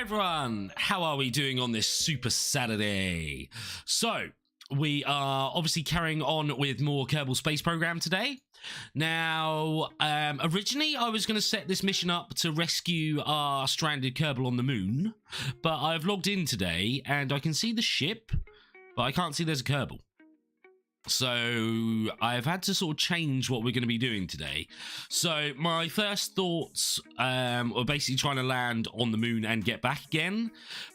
everyone, how are we doing on this Super Saturday? So, we are obviously carrying on with more Kerbal Space Program today. Now, originally I was going to set this mission up to rescue our stranded Kerbal on the moon, but I've logged in today and I can see the ship, but I can't see there's a Kerbal. So I've had to sort of change what we're going to be doing today. So my first thoughts were basically trying to land on the moon and get back again.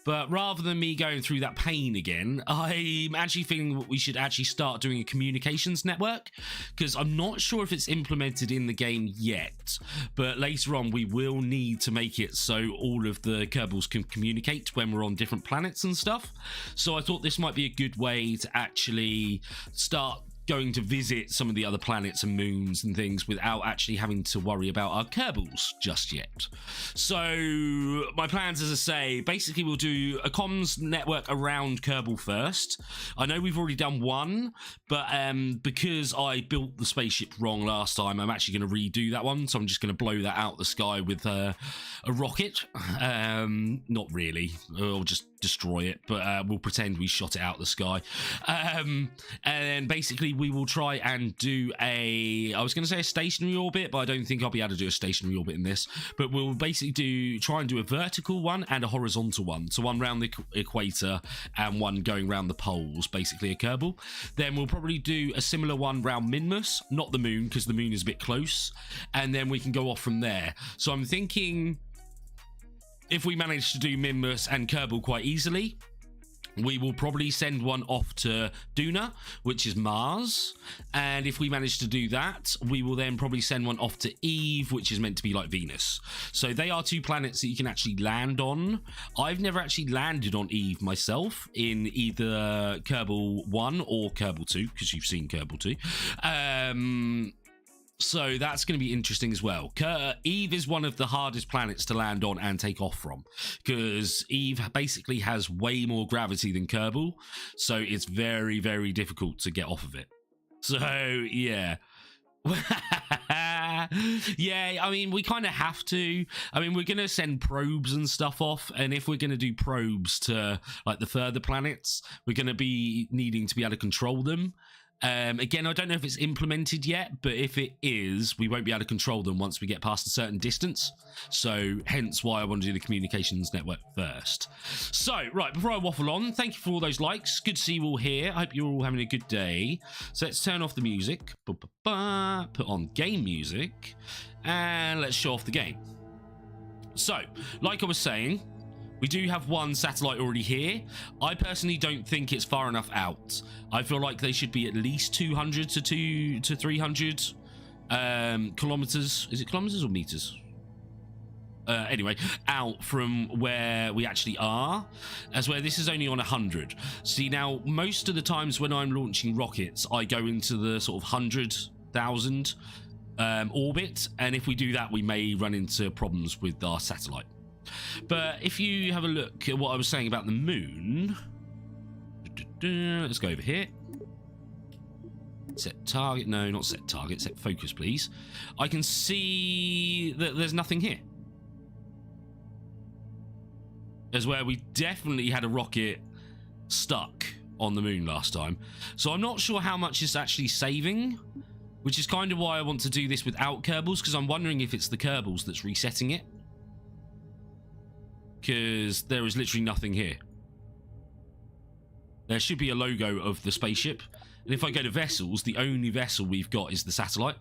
But rather than me going through that pain again, I'm actually thinking we should actually start doing a communications network, because I'm not sure if it's implemented in the game yet. But later on, we will need to make it so all of the Kerbals can communicate when we're on different planets and stuff. So I thought this might be a good way to actually start going to visit some of the other planets and moons and things without actually having to worry about our Kerbals just yet. So my plans, as I say, basically we'll do a comms network around Kerbal first. I know we've already done one, but because I built the spaceship wrong last time, I'm actually going to redo that one. So I'm just going to blow that out the sky with a rocket. Not really, I'll just destroy it, but we'll pretend we shot it out the sky. And then basically we will try and do I was going to say a stationary orbit, but I don't think I'll be able to do a stationary orbit in this. But we'll basically try and do a vertical one and a horizontal one. So one around the equator and one going around the poles, basically a Kerbal. Then we'll probably do a similar one around Minmus, not the moon, because the moon is a bit close. And then we can go off from there. So I'm thinking if we manage to do Minmus and Kerbal quite easily, we will probably send one off to Duna, which is Mars. And if we manage to do that, we will then probably send one off to Eve, which is meant to be like Venus. So they are two planets that you can actually land on. I've never actually landed on Eve myself in either Kerbal 1 or Kerbal 2, because you've seen Kerbal 2. So that's going to be interesting as well. Eve is one of the hardest planets to land on and take off from, because Eve basically has way more gravity than Kerbal, so it's very, very difficult to get off of it. So, yeah. Yeah, I mean, we kind of have to. I mean, we're going to send probes and stuff off, and if we're going to do probes to, like, the further planets, we're going to be needing to be able to control them. Again, I don't know if it's implemented yet, but if it is, we won't be able to control them once we get past a certain distance. So hence why I want to do the communications network first. So, right, before I waffle on, thank you for all those likes. Good to see you all here. I hope you're all having a good day. So let's turn off the music. Put on game music. And let's show off the game. So, like I was saying, we do have one satellite already here. I personally don't think it's far enough out. I feel like they should be at least 200 to 300 kilometers. Is it kilometers or meters? Anyway, out from where we actually are, as where this is only on 100. See, now, most of the times when I'm launching rockets, I go into the sort of 100,000 orbit, and if we do that, we may run into problems with our satellite. But if you have a look at what I was saying about the moon, let's go over here. Set target. No, not set target. Set focus, please. I can see that there's nothing here. As where we definitely had a rocket stuck on the moon last time. So I'm not sure how much it's actually saving, which is kind of why I want to do this without Kerbals, because I'm wondering if it's the Kerbals that's resetting it. Because there is literally nothing here. There should be a logo of the spaceship. And if I go to vessels, the only vessel we've got is the satellite.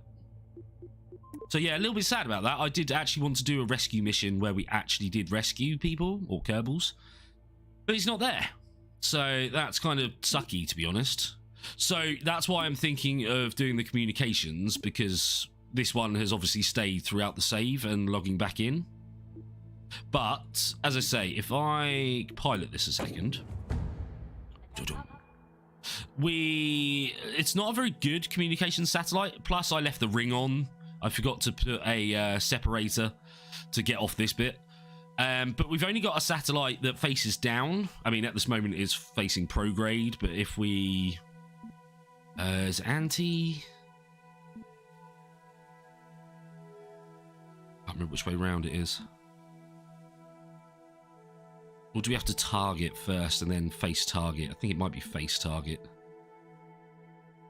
So yeah, a little bit sad about that. I did actually want to do a rescue mission where we actually did rescue people, or Kerbals. But he's not there. So that's kind of sucky, to be honest. So that's why I'm thinking of doing the communications, because this one has obviously stayed throughout the save and logging back in. But, as I say, if I pilot this a second... It's not a very good communication satellite. Plus, I left the ring on. I forgot to put a separator to get off this bit. But we've only got a satellite that faces down. I mean, at this moment, it's facing prograde. But if we... is anti... I can't remember which way round it is. Or do we have to target first and then face target? I think it might be face target.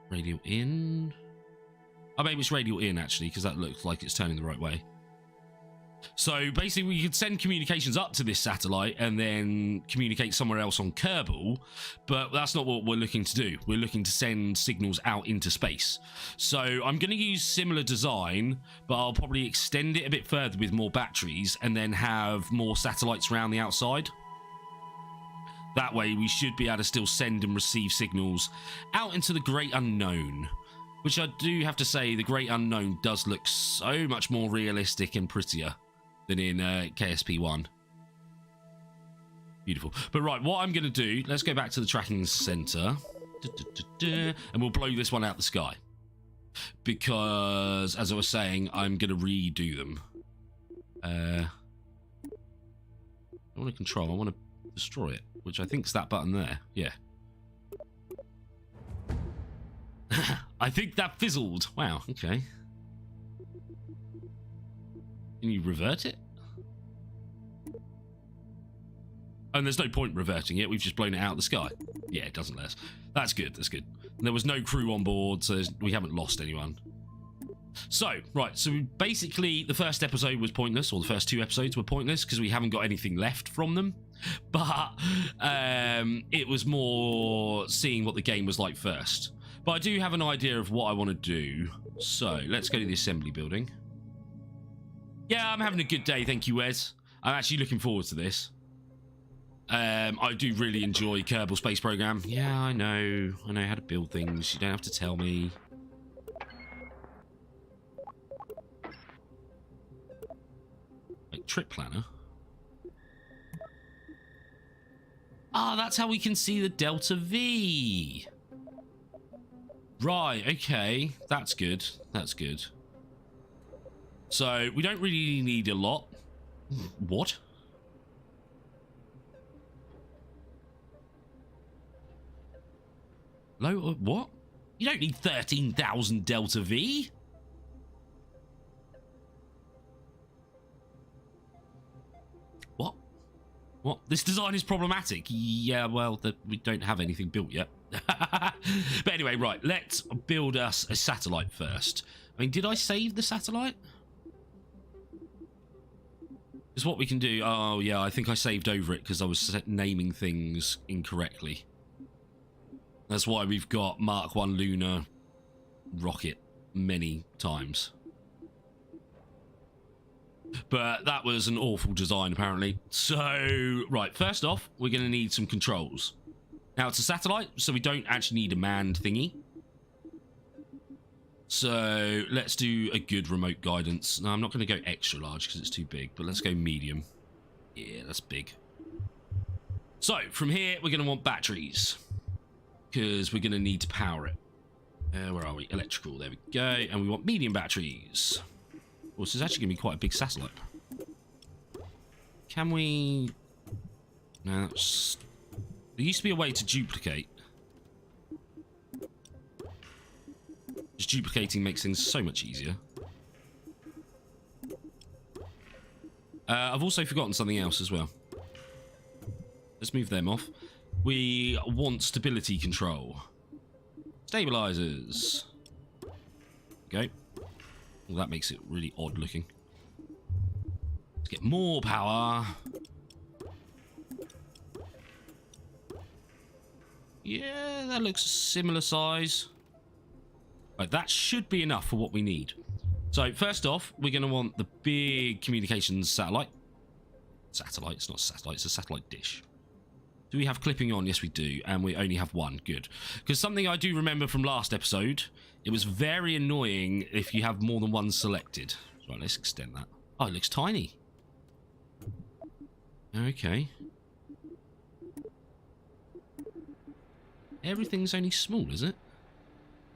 Radial in. Oh, maybe it's radial in, actually, because that looks like it's turning the right way. So, basically, we could send communications up to this satellite and then communicate somewhere else on Kerbal, but that's not what we're looking to do. We're looking to send signals out into space. So, I'm going to use similar design, but I'll probably extend it a bit further with more batteries and then have more satellites around the outside. That way, we should be able to still send and receive signals out into the great unknown. Which I do have to say, the great unknown does look so much more realistic and prettier than in KSP1. Beautiful. But right, what I'm going to do, let's go back to the tracking center. And we'll blow this one out the sky. Because, as I was saying, I'm going to redo them. I want to control, I want to destroy it. Which I think is that button there. Yeah. I think that fizzled. Wow, okay. Can you revert it? And there's no point reverting it. We've just blown it out of the sky. Yeah, it doesn't let us. That's good, that's good. And there was no crew on board, so we haven't lost anyone. So, right, so basically the first episode was pointless, or the first two episodes were pointless, because we haven't got anything left from them. But it was more seeing what the game was like first. But I do have an idea of what I want to do. So, let's go to the assembly building. Yeah, I'm having a good day, thank you, Wes. I'm actually looking forward to this. I do really enjoy Kerbal Space Program. Yeah, I know how to build things. You don't have to tell me. Like, trip planner? Ah, that's how we can see the Delta V. Right, okay. That's good. That's good. So we don't really need a lot. What? Low, what? You don't need 13,000 Delta V. What? What? This design is problematic. Yeah, well, we don't have anything built yet. But anyway, right, let's build us a satellite first. I mean, did I save the satellite? Is what we can do. Oh, yeah, I think I saved over it because I was naming things incorrectly. That's why we've got Mark 1 lunar rocket many times. But that was an awful design, apparently. So, right, first off, we're going to need some controls. Now, it's a satellite, so we don't actually need a manned thingy. So, let's do a good remote guidance. No, I'm not going to go extra large because it's too big, but let's go medium. Yeah, that's big. So, from here, we're going to want batteries, because we're going to need to power it. Where are we? Electrical, there we go. And we want medium batteries. Well, this is actually going to be quite a big satellite. Can we... No, that's... There used to be a way to duplicate. Just duplicating makes things so much easier. I've also forgotten something else as well. Let's move them off. We want stability control. Stabilizers. Okay. Well, that makes it really odd looking. Let's get more power. Yeah, that looks similar size. Right, that should be enough for what we need. So, first off, we're going to want the big communications satellite. Satellite, it's not a satellite, it's a satellite dish. Do we have clipping on? Yes, we do. And we only have one. Good. Because something I do remember from last episode, it was very annoying if you have more than one selected. Right, let's extend that. Oh, it looks tiny. Okay. Everything's only small, is it?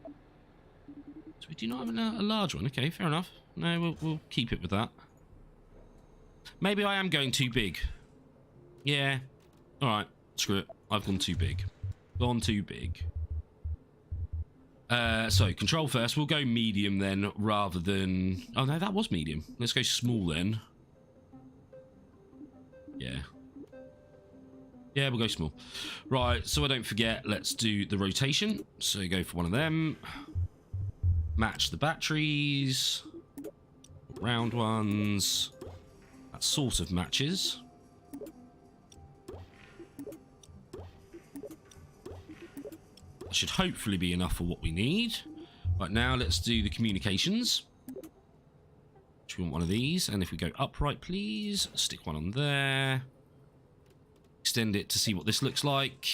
So we do not have a large one. Okay, fair enough. No, we'll keep it with that. Maybe I am going too big. Yeah. Alright, screw it. I've gone too big. Gone too big. So, control first. We'll go medium then, rather than... Oh, no, that was medium. Let's go small then. Yeah. Yeah, we'll go small. Right, so I don't forget, let's do the rotation. So go for one of them. Match the batteries. Round ones. That sort of matches. That should hopefully be enough for what we need. Right, now let's do the communications. We want one of these, and if we go upright, please, stick one on there. Extend it to see what this looks like.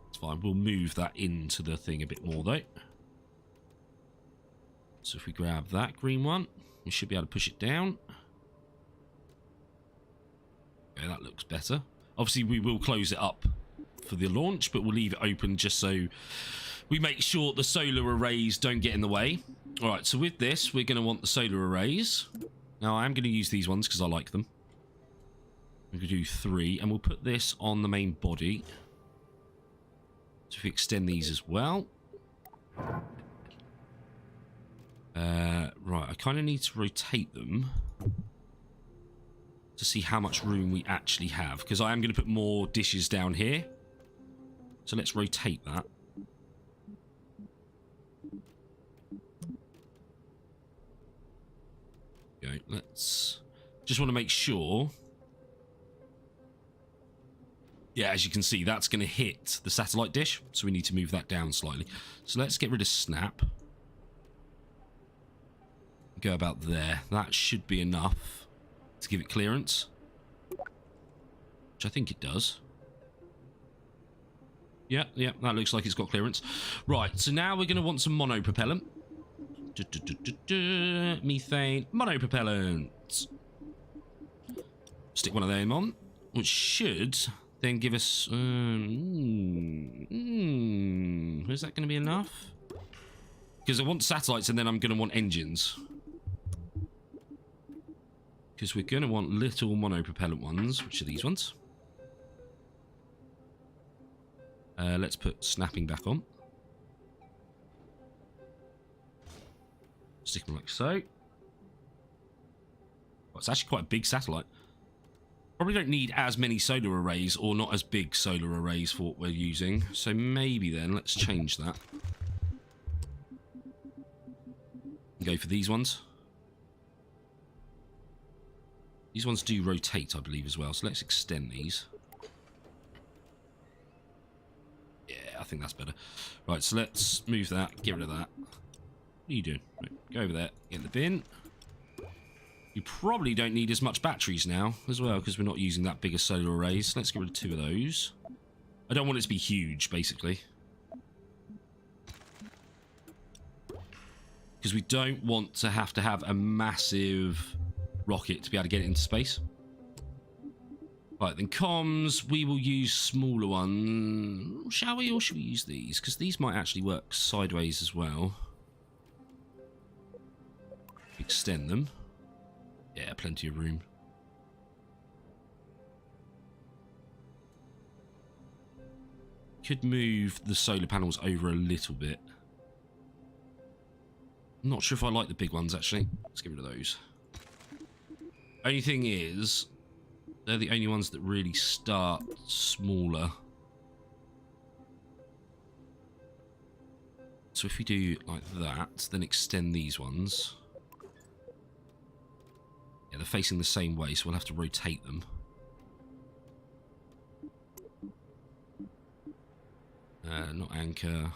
It's fine. We'll move that into the thing a bit more, though. So if we grab that green one, we should be able to push it down. Okay, that looks better. Obviously, we will close it up for the launch, but we'll leave it open just so we make sure the solar arrays don't get in the way. All right, so with this, we're going to want the solar arrays. Now, I am going to use these ones because I like them. We could do 3, and we'll put this on the main body. So if we extend these as well. Right, I kind of need to rotate them to see how much room we actually have, because I am going to put more dishes down here. So let's rotate that. Okay, let's just want to make sure. Yeah, as you can see, that's going to hit the satellite dish, so we need to move that down slightly. So let's get rid of snap. Go about there. That should be enough to give it clearance, which I think it does. Yeah, that looks like it's got clearance. Right, so now we're going to want some monopropellant. Methane, monopropellant. Stick one of them on, which should then give us... is that going to be enough? Because I want satellites and then I'm going to want engines. because we're going to want little monopropellant ones, which are these ones. Let's put snapping back on. Stick them like so. Well, it's actually quite a big satellite. Probably don't need as many solar arrays, or not as big solar arrays for what we're using. So maybe then let's change that. Go for these ones. These ones do rotate, I believe, as well. So let's extend these. Yeah, I think that's better. Right, so let's move that. Get rid of that. What are you doing? Right, go over there. Get in the bin. You probably don't need as much batteries now as well, because we're not using that bigger solar arrays. So let's get rid of 2 of those. I don't want it to be huge, basically. Because we don't want to have a massive rocket to be able to get it into space. Right, then comms, we will use smaller ones. Shall we, or should we use these? Because these might actually work sideways as well. Extend them. Yeah, plenty of room. Could move the solar panels over a little bit. I'm not sure if I like the big ones, actually. Let's get rid of those. Only thing is, they're the only ones that really start smaller. So if we do like that, then extend these ones. Yeah, they're facing the same way, so we'll have to rotate them. Not anchor.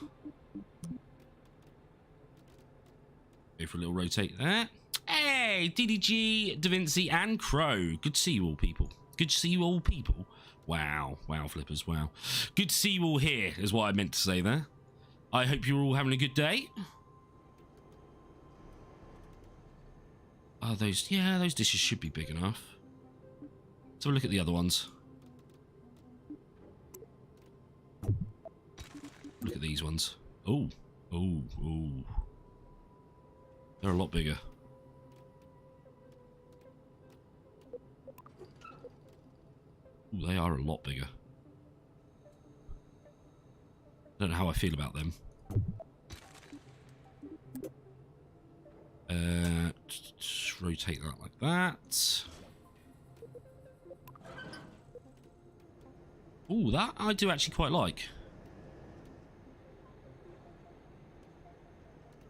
Go for a little rotate there. Hey, DDG, Da Vinci, and Crow. Good to see you all, people. Good to see you all, people. Wow. Wow, flippers, wow. Good to see you all here, is what I meant to say there. I hope you're all having a good day. Oh, those dishes should be big enough. Let's have a look at the other ones. Look at these ones. Oh, oh, oh. They're a lot bigger. Ooh, they are a lot bigger. I don't know how I feel about them. Just rotate that like that. Ooh, that I do actually quite like.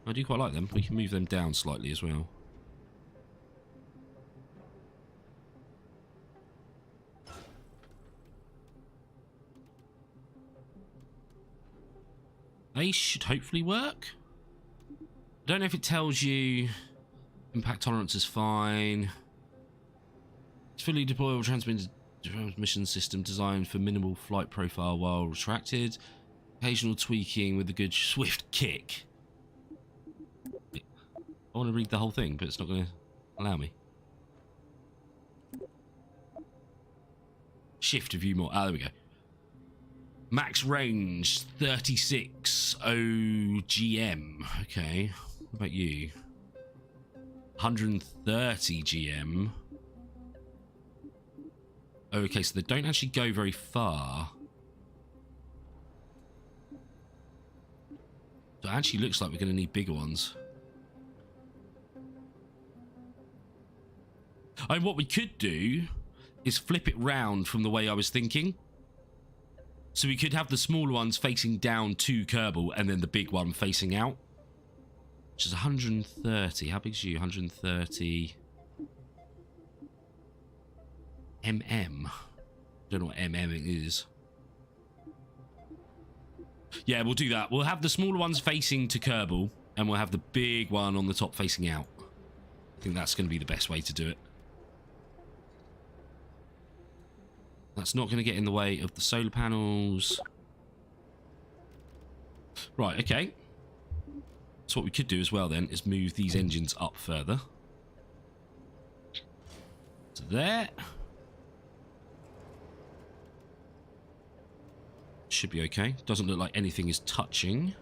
I do quite like them. We can move them down slightly as well. They should hopefully work. I don't know if it tells you impact tolerance is fine. It's fully deployable transmission system designed for minimal flight profile while retracted. Occasional tweaking with a good swift kick. I want to read the whole thing, but it's not going to allow me. Shift to view more. Ah, there we go. Max range 36 OGM. Okay. What about you? 130 GM. Okay, so they don't actually go very far. So it actually looks like we're going to need bigger ones. And what we could do is flip it round from the way I was thinking. So we could have the smaller ones facing down to Kerbal and then the big one facing out. Which is 130. How big is you? 130 mm. Don't know what mm it is. Yeah, we'll do that. We'll have the smaller ones facing to Kerbal and we'll have the big one on the top facing out. I think that's going to be the best way to do it. That's not going to get in the way of the solar panels. Right, okay. So what we could do as well then is move these engines up further. To there. Should be okay. Doesn't look like anything is touching.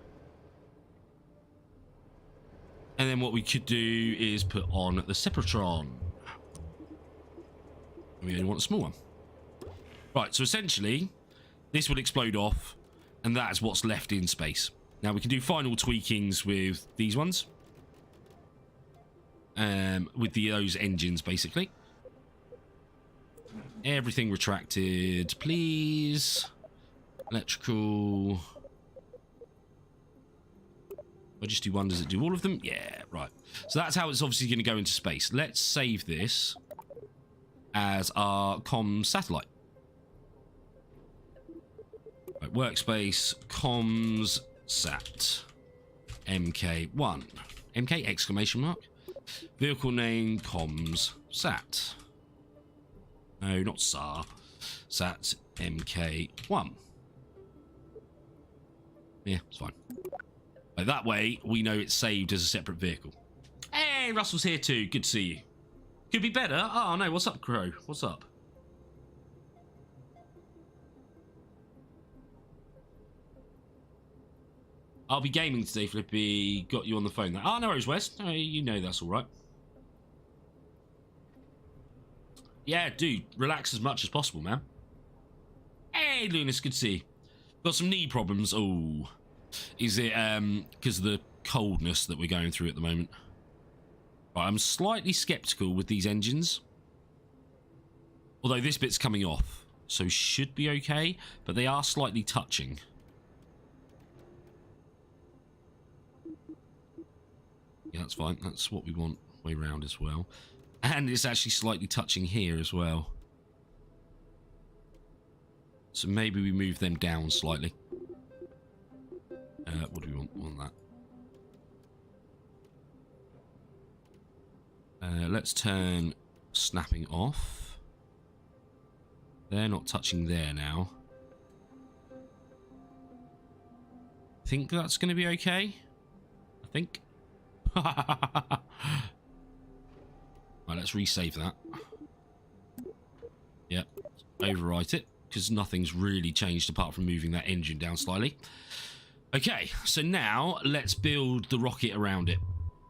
And then what we could do is put on the Separatron. We only want a small one. Right, so essentially, this will explode off, and that's what's left in space. Now, we can do final tweakings with these ones. With those engines, basically. Everything retracted, please. Electrical. I just do one. Does it do all of them? Yeah, right. So that's how it's obviously going to go into space. Let's save this as our comms satellite. Right, workspace, comms, sat. MK1. MK exclamation mark. Vehicle name, comms, sat. No, not SAR. Sat MK1. Yeah, it's fine. Like that way, we know it's saved as a separate vehicle. Hey, Russell's here too. Good to see you. Could be better. Oh, no. What's up, Crow? What's up? I'll be gaming today, Flippy. Got you on the phone there. Oh, no worries, Wes. Oh, you know that's all right. Yeah, dude. Relax as much as possible, man. Hey, Lunas. Good to see you. Got some knee problems. Oh. Is it because of the coldness that we're going through at the moment? Right, I'm slightly skeptical with these engines. Although this bit's coming off, so should be okay, but they are slightly touching. Yeah, that's fine. That's what we want way round as well. And it's actually slightly touching here as well. So maybe we move them down slightly. What do we want on that? Let's turn snapping off. They're not touching there now. Think that's going to be okay? I think. Right, let's resave that. Yep, overwrite it, because nothing's really changed apart from moving that engine down slightly. Okay, so now let's build the rocket around it.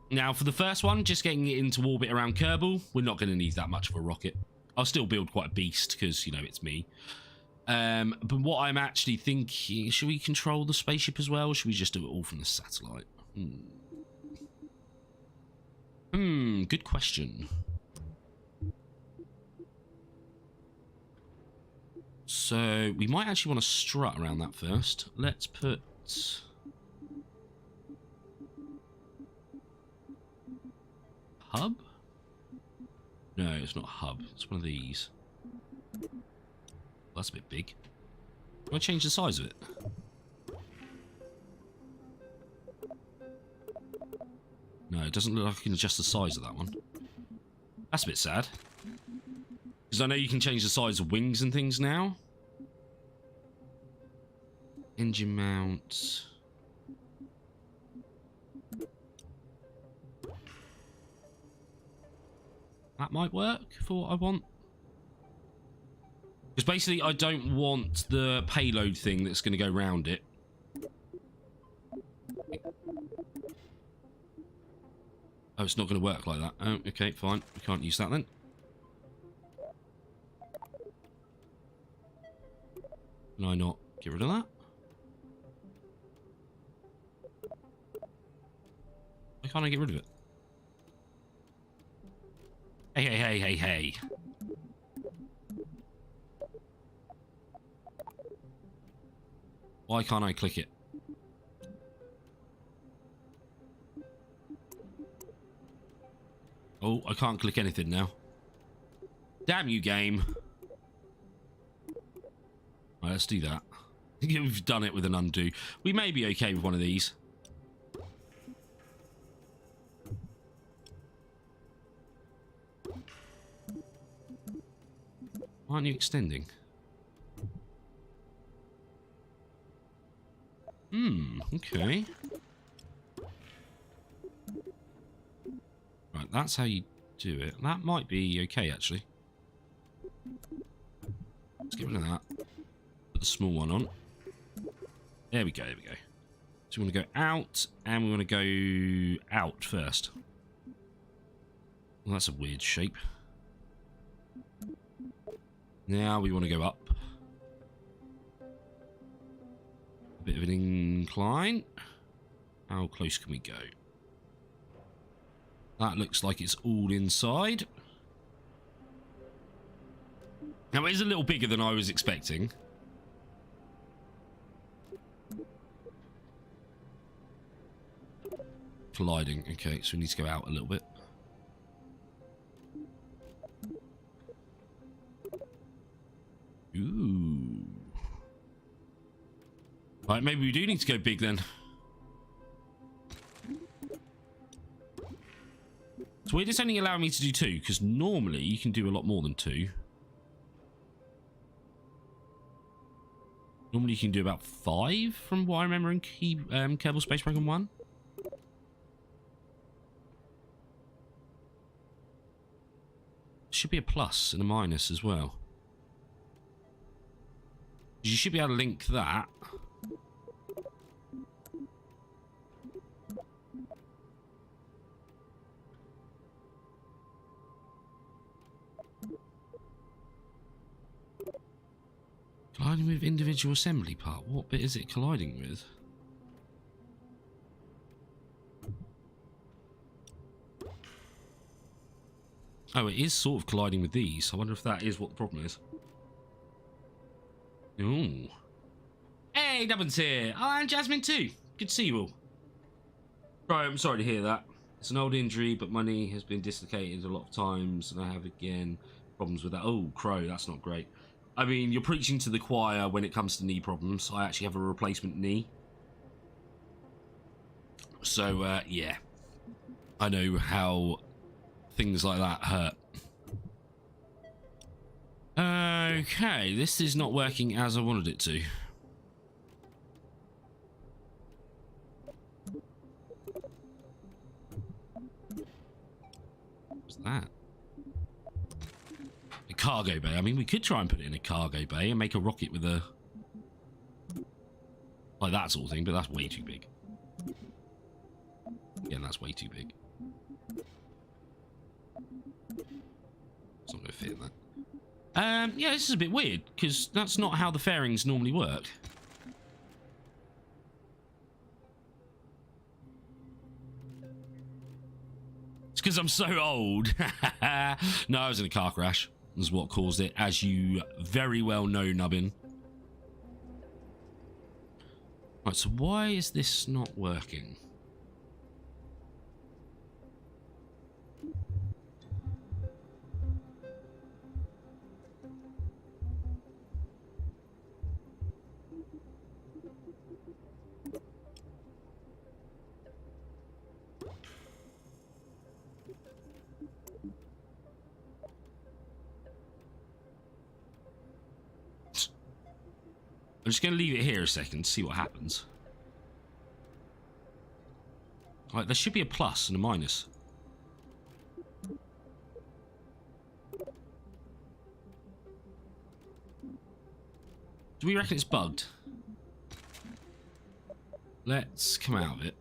Now, for the first one, just getting it into orbit around Kerbal, we're not going to need that much of a rocket. I'll still build quite a beast, because, you know, it's me. But what I'm actually thinking, should we control the spaceship as well, or should we just do it all from the satellite? Good question. So, we might actually want to strut around that first. Let's put... hub? No, it's not a hub. It's one of these. That's a bit big. Can I change the size of it? No, it doesn't look like I can adjust the size of that one. That's a bit sad. Because I know you can change the size of wings and things now. Engine mount. That might work for what I want. Because basically I don't want the payload thing that's going to go round it. Oh, it's not going to work like that. Oh, okay, fine. We can't use that then. Can I not get rid of that? Why can't I get rid of it? Hey, hey, hey, hey, hey. Why can't I click it? Oh, I can't click anything now. Damn you, game. Right, let's do that. We've done it with an undo. We may be okay with one of these. Why aren't you extending? Okay. Right, that's how you do it. That might be okay, actually. Let's get rid of that. Put the small one on. There we go, there we go. So we want to go out, and we want to go out first. Well, that's a weird shape. Now we want to go up. A bit of an incline. How close can we go? That looks like it's all inside. Now it is a little bigger than I was expecting. Colliding. Okay, so we need to go out a little bit. Ooh. Right, maybe we do need to go big then. It's weird it's only allowing me to do 2, because normally you can do a lot more than 2. Normally you can do about 5 from what I remember in Kerbal Space Program 1. Should be a plus and a minus as well. You should be able to link that. Colliding with individual assembly part. What bit is it colliding with? Oh, it is sort of colliding with these. I wonder if that is what the problem is. Ooh. Hey, Dubbin's here. Oh, and Jasmine too. Good to see you all. Right, I'm sorry to hear that. It's an old injury, but my knee has been dislocated a lot of times, and I have again problems with that. Oh, Crow, that's not great. I mean, you're preaching to the choir when it comes to knee problems. I actually have a replacement knee. So, yeah. I know how things like that hurt. Okay, this is not working as I wanted it to. What's that? A cargo bay. I mean, we could try and put it in a cargo bay and make a rocket with a... like that sort of thing, but that's way too big. Again, that's way too big. It's not going to fit in that. Yeah, this is a bit weird, because that's not how the fairings normally work. It's because I'm so old. No, I was in a car crash. Is what caused it, as you very well know, Nubbin. Right, so why is this not working? I'm just going to leave it here a second to see what happens. Right, there should be a plus and a minus. Do we reckon it's bugged? Let's come out of it.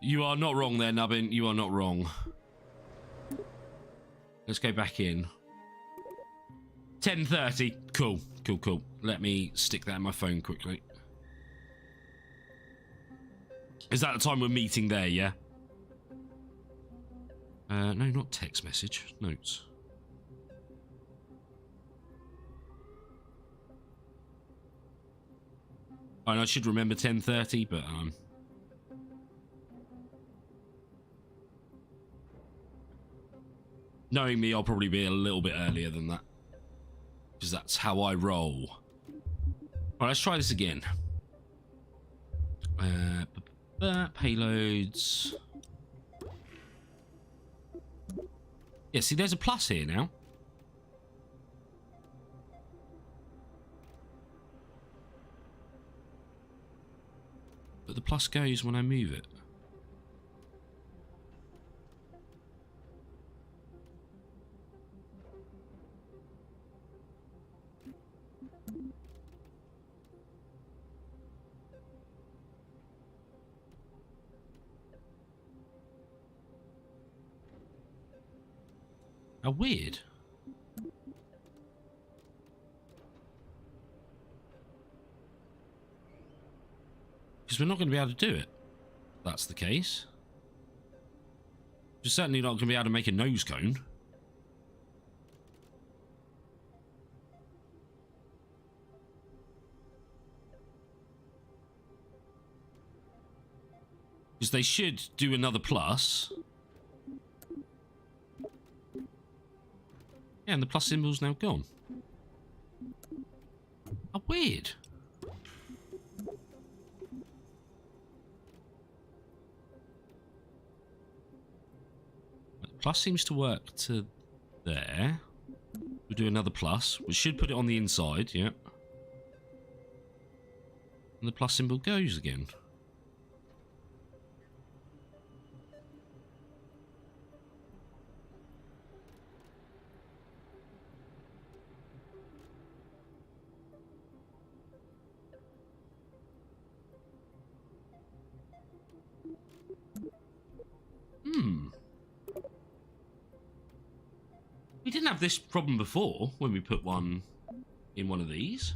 You are not wrong there, Nubbin. You are not wrong. Let's go back in. 10:30. Cool, cool, cool. Let me stick that in my phone quickly. Is that the time we're meeting there, yeah? No, not text message. Notes. And I should remember 10:30, but knowing me, I'll probably be a little bit earlier than that, because that's how I roll. Right, let's try this again. Payloads. Yeah, see, there's a plus here now. But the plus goes when I move it. How weird. Because we're not going to be able to do it. If that's the case. We're certainly not going to be able to make a nose cone. Because they should do another plus. Yeah, and the plus symbol's now gone. How weird. Plus seems to work to there. We'll do another plus. We should put it on the inside, yeah. And the plus symbol goes again. We didn't have this problem before when we put one in one of these.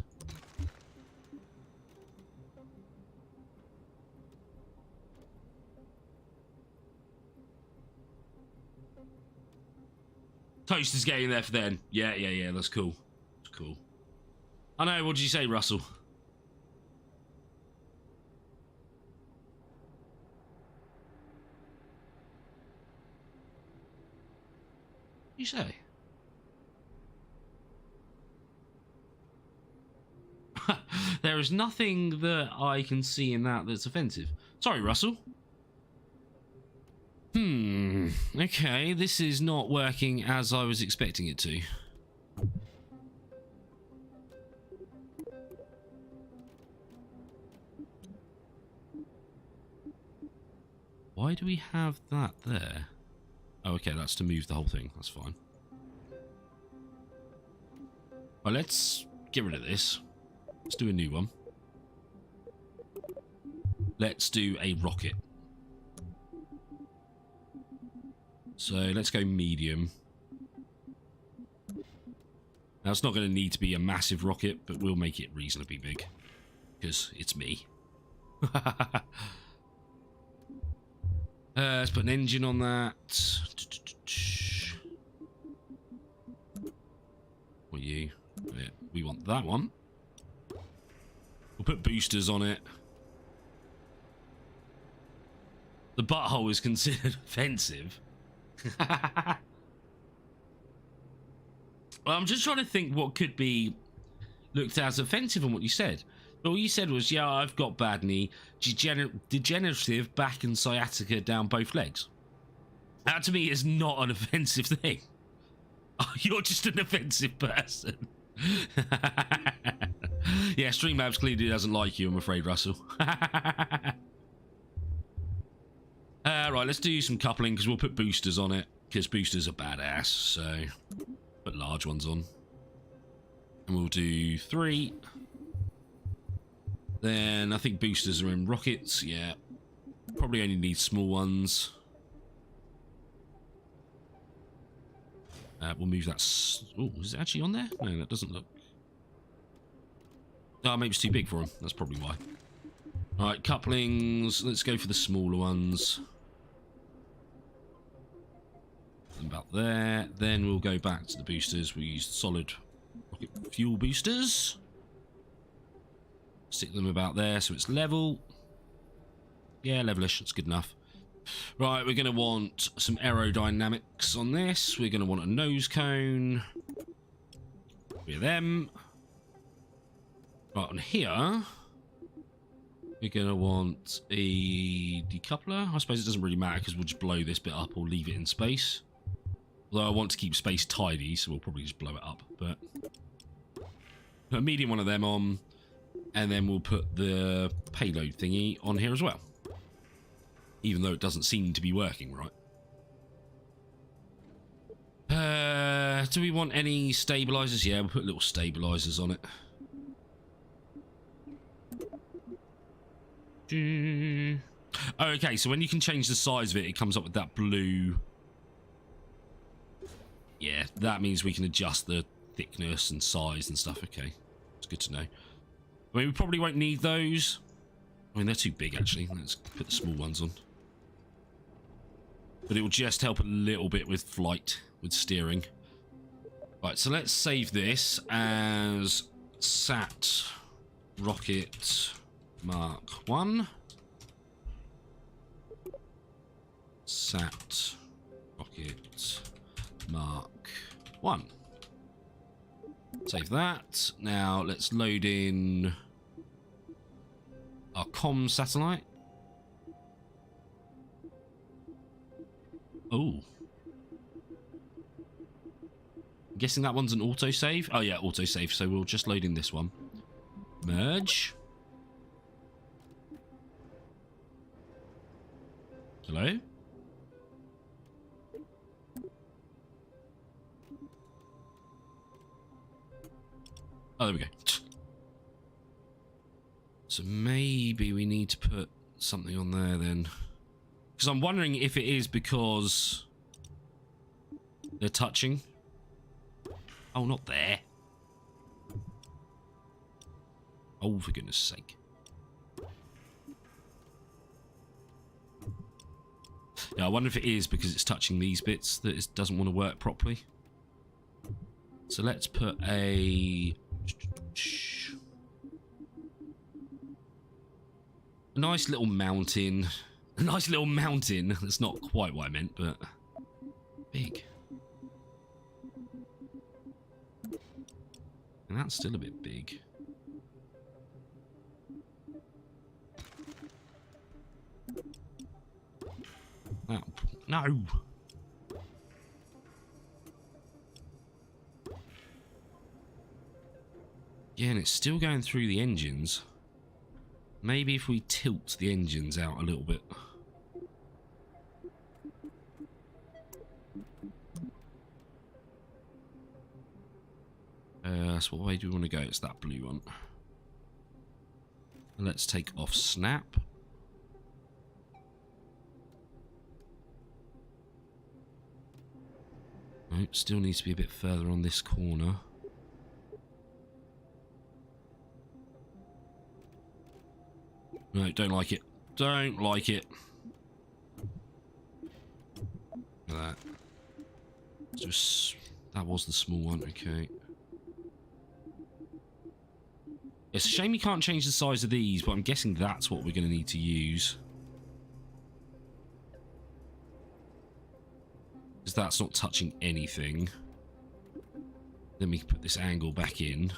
Toast is getting there for then. Yeah, that's cool. That's cool. I know, what did you say, Russell? What did you say? There is nothing that I can see in that that's offensive. Sorry, Russell. Okay, this is not working as I was expecting it to. Why do we have that there? Oh, okay, that's to move the whole thing. That's fine. Well, let's get rid of this. Let's do a new one. Let's do a rocket. So let's go medium. Now it's not going to need to be a massive rocket, but we'll make it reasonably big. Because it's me. Let's put an engine on that. What are you? Yeah, we want that one. We'll put boosters on it. The butthole is considered offensive. Well, I'm just trying to think what could be looked as offensive in what you said. But what you said was, yeah, I've got bad knee, degenerative back and sciatica down both legs. That to me is not an offensive thing. Oh, you're just an offensive person. Yeah, Streamlabs clearly doesn't like you, I'm afraid, Russell. Right, let's do some coupling because we'll put boosters on it because boosters are badass. So put large ones on, and we'll do 3. Then I think boosters are in rockets. Yeah, probably only need small ones. We'll move that. Oh, is it actually on there? No, that doesn't look. Oh, maybe it's too big for them. That's probably why. All right, couplings. Let's go for the smaller ones. About there. Then we'll go back to the boosters. We used solid rocket fuel boosters. Stick them about there so it's level. Yeah, levelish. That's good enough. Right, we're going to want some aerodynamics on this. We're going to want a nose cone. With them. Right, on here, we're going to want a decoupler. I suppose it doesn't really matter because we'll just blow this bit up or leave it in space. Although I want to keep space tidy, so we'll probably just blow it up. But put a medium one of them on, and then we'll put the payload thingy on here as well. Even though it doesn't seem to be working right. Do we want any stabilizers? Yeah, we'll put little stabilizers on it. Okay, so when you can change the size of it, it comes up with that blue. Yeah, that means we can adjust the thickness and size and stuff. Okay, it's good to know. I mean, we probably won't need those. I mean, they're too big, actually. Let's put the small ones on. But it will just help a little bit with flight, with steering. Right, so let's save this as Sat Rocket Mark 1. Sat Rocket Mark 1. Save that. Now let's load in our comm satellite. Oh. I'm guessing that one's an autosave. Oh yeah, autosave. So we'll just load in this one. Merge. Hello? Oh, there we go. So maybe we need to put something on there then. Because I'm wondering if it is because they're touching. Oh, not there. Oh, for goodness sake. Yeah, I wonder if it is because it's touching these bits that it doesn't want to work properly. So let's put a nice little mountain. A nice little mountain. That's not quite what I meant, but big. And that's still a bit big. Oh, no. Yeah, and it's still going through the engines. Maybe if we tilt the engines out a little bit. So what way do we want to go? It's that blue one. And let's take off snap. Right, still needs to be a bit further on this corner. No, don't like it. Don't like it. Look at that. Just that was the small one, okay. It's a shame you can't change the size of these, but I'm guessing that's what we're going to need to use. Because that's not touching anything. Then we can put this angle back in.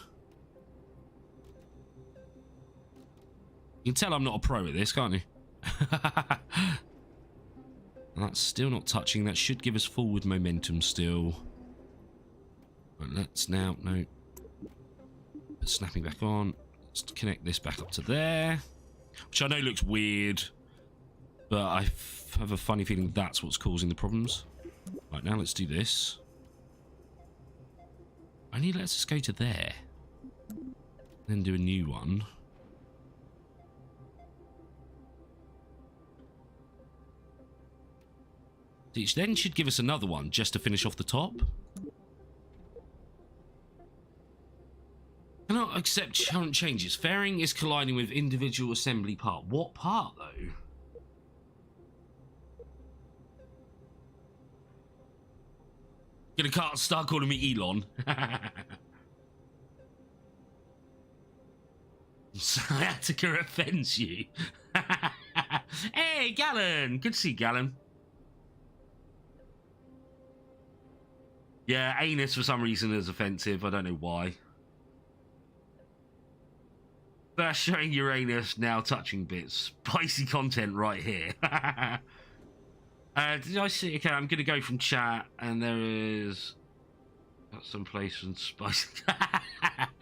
You can tell I'm not a pro at this, can't you? That's still not touching. That should give us forward momentum still. Right, let's now... No. Put snapping back on. Let's connect this back up to there. Which I know looks weird. But I have a funny feeling that's what's causing the problems. Right, now let's do this. Only lets us go to there. Then do a new one. Which then should give us another one just to finish off the top. Cannot accept current changes. Fairing is colliding with individual assembly part. What part though? Gonna start calling me Elon. Sciatica offends you. Hey, Gallon. Good to see you, Gallon. Yeah, anus for some reason is offensive. I don't know why. First showing Uranus, now touching bits. Spicy content right here. Did I see? Okay, I'm going to go from chat, and there is... Got some place from spicy...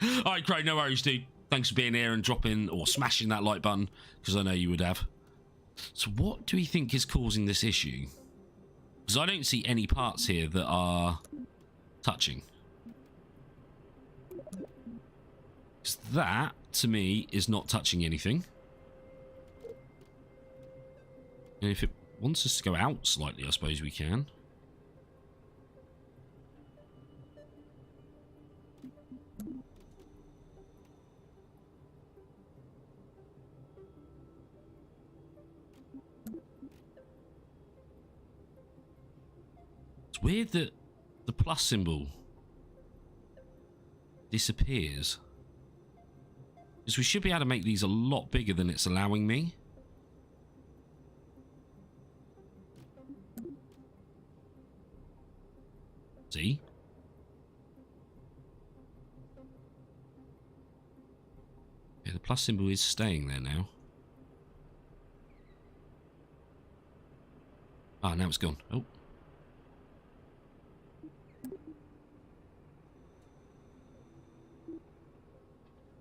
Alright, Craig, no worries, dude. Thanks for being here and dropping, or smashing that like button, because I know you would have. So what do we think is causing this issue? Because I don't see any parts here that are... touching. Because that, to me, is not touching anything. And if it wants us to go out slightly, I suppose we can. It's weird that the plus symbol disappears. Because we should be able to make these a lot bigger than it's allowing me. See? Yeah, the plus symbol is staying there now. Ah, now it's gone. Oh.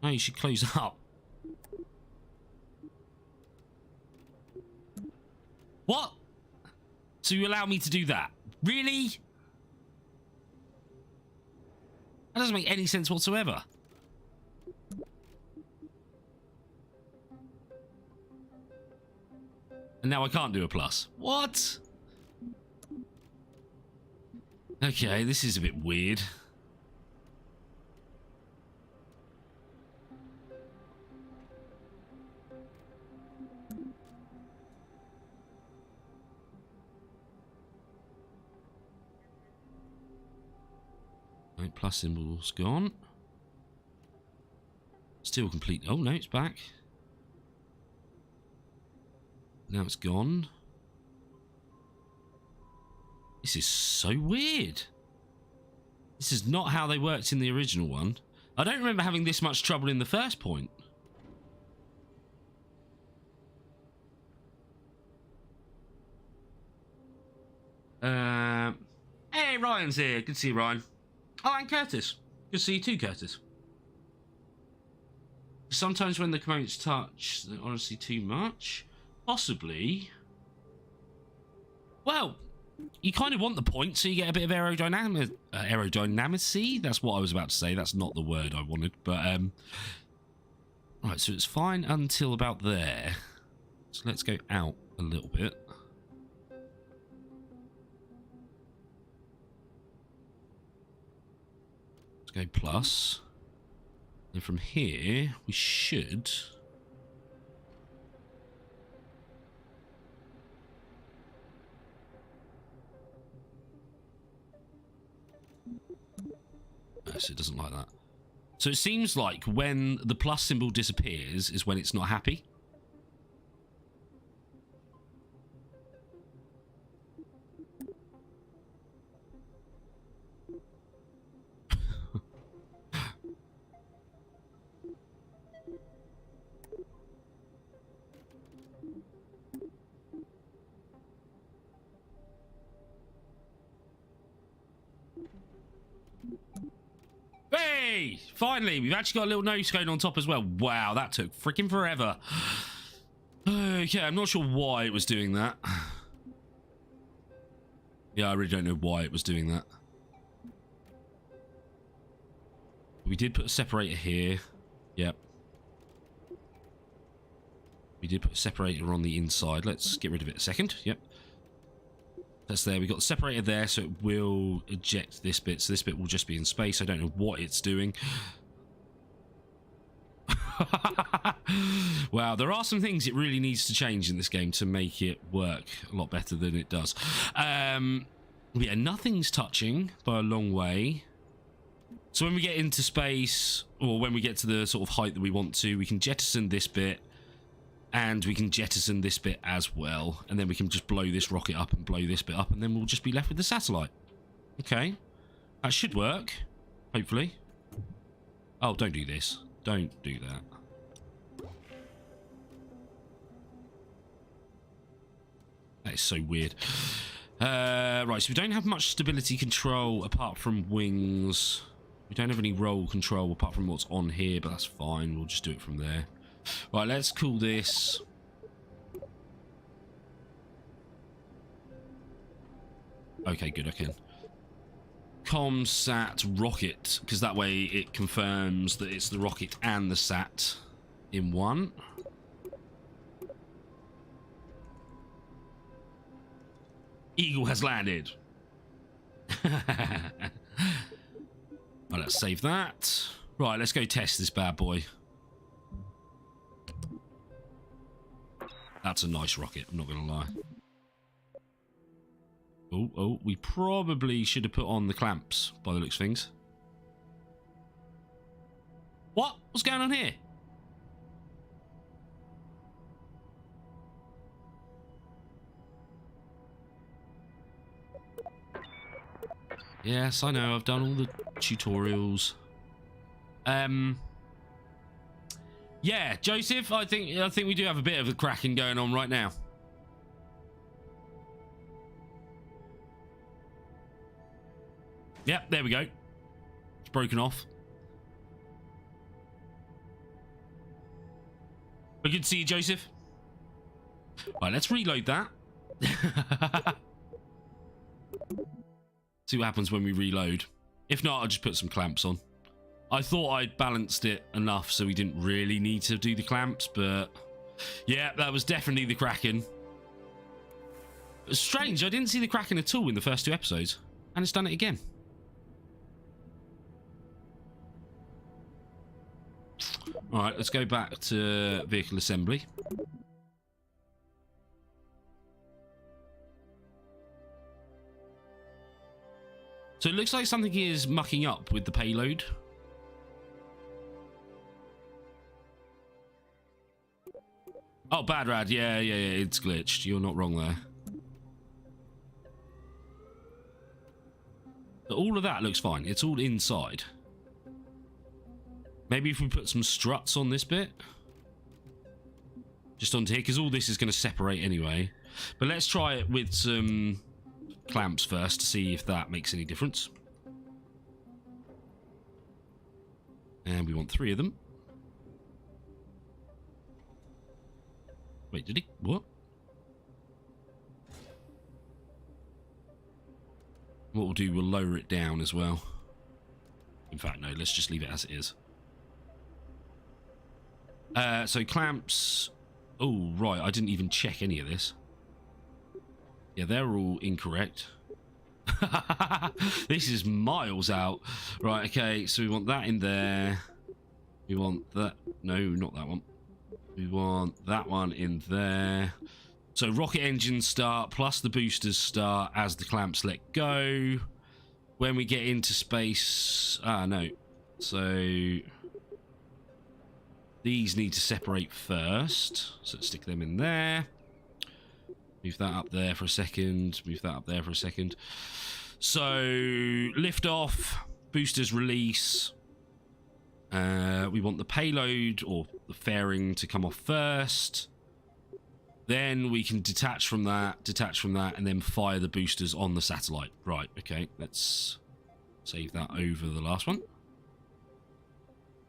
No, you should close up. What? So you allow me to do that? Really? That doesn't make any sense whatsoever. And now I can't do a plus. What? Okay, this is a bit weird. Right, plus symbol's gone. Still complete. Oh no, it's back. Now it's gone. This is so weird. This is not how they worked in the original one. I don't remember having this much trouble in the first point. Hey, Ryan's here. Good to see you, Ryan. Oh, and Curtis. Good to see you too, Curtis. Sometimes when the components touch, they're honestly too much. Possibly. Well, you kind of want the point, so you get a bit of aerodynamicy. That's what I was about to say. That's not the word I wanted, but right. So it's fine until about there. So let's go out a little bit. Let's go plus. And from here, we should. So it doesn't like that. So it seems like when the plus symbol disappears is when it's not happy. Hey! Finally, we've actually got a little nose cone on top as well. Wow, that took freaking forever. Okay, I'm not sure why it was doing that. Yeah, I really don't know why it was doing that. We did put a separator here. Yep. We did put a separator on the inside. Let's get rid of it a second. Yep. That's there. We've got the separator there, so it will eject this bit. So this bit will just be in space. I don't know what it's doing. Wow, there are some things it really needs to change in this game to make it work a lot better than it does. Yeah, nothing's touching by a long way. So when we get into space, or when we get to the sort of height that we want to, we can jettison this bit. And we can jettison this bit as well. And then we can just blow this rocket up and blow this bit up. And then we'll just be left with the satellite. Okay. That should work. Hopefully. Oh, don't do this. Don't do that. That is so weird. Right, so we don't have much stability control apart from wings. We don't have any roll control apart from what's on here, but that's fine. We'll just do it from there. Right, let's call this. Okay, good, I can. Comsat rocket, because that way it confirms that it's the rocket and the sat in one. Eagle has landed. Right, let's save that. Right, let's go test this bad boy. That's a nice rocket, I'm not going to lie. Oh, we probably should have put on the clamps by the looks of things. What? What's going on here? Yes, I know. I've done all the tutorials. Yeah, Joseph, I think we do have a bit of a cracking going on right now. Yep, there we go. It's broken off. But good to see you, Joseph. Right, let's reload that. See what happens when we reload. If not, I'll just put some clamps on. I thought I'd balanced it enough so we didn't really need to do the clamps, but yeah, that was definitely the Kraken. It's strange, I didn't see the Kraken at all in the first 2 episodes, and it's done it again. Alright, let's go back to vehicle assembly. So it looks like something is mucking up with the payload. Oh, bad rad. Yeah, it's glitched. You're not wrong there. But all of that looks fine. It's all inside. Maybe if we put some struts on this bit. Just onto here, because all this is going to separate anyway. But let's try it with some clamps first to see if that makes any difference. And we want 3 of them. Wait, did he? What? What we'll do, we'll lower it down as well. In fact, no, let's just leave it as it is. So clamps. Oh, right, I didn't even check any of this. Yeah, they're all incorrect. This is miles out. Right, okay, so we want that in there. We want that. No, not that one. We want that one in there. So rocket engines start plus the boosters start as the clamps let go. When we get into space... Ah, no. So... these need to separate first. So let's stick them in there. Move that up there for a second. Move that up there for a second. So, lift off. Boosters release. We want the payload or the fairing to come off first. Then we can detach from that, and then fire the boosters on the satellite. Right, okay. Let's save that over the last one.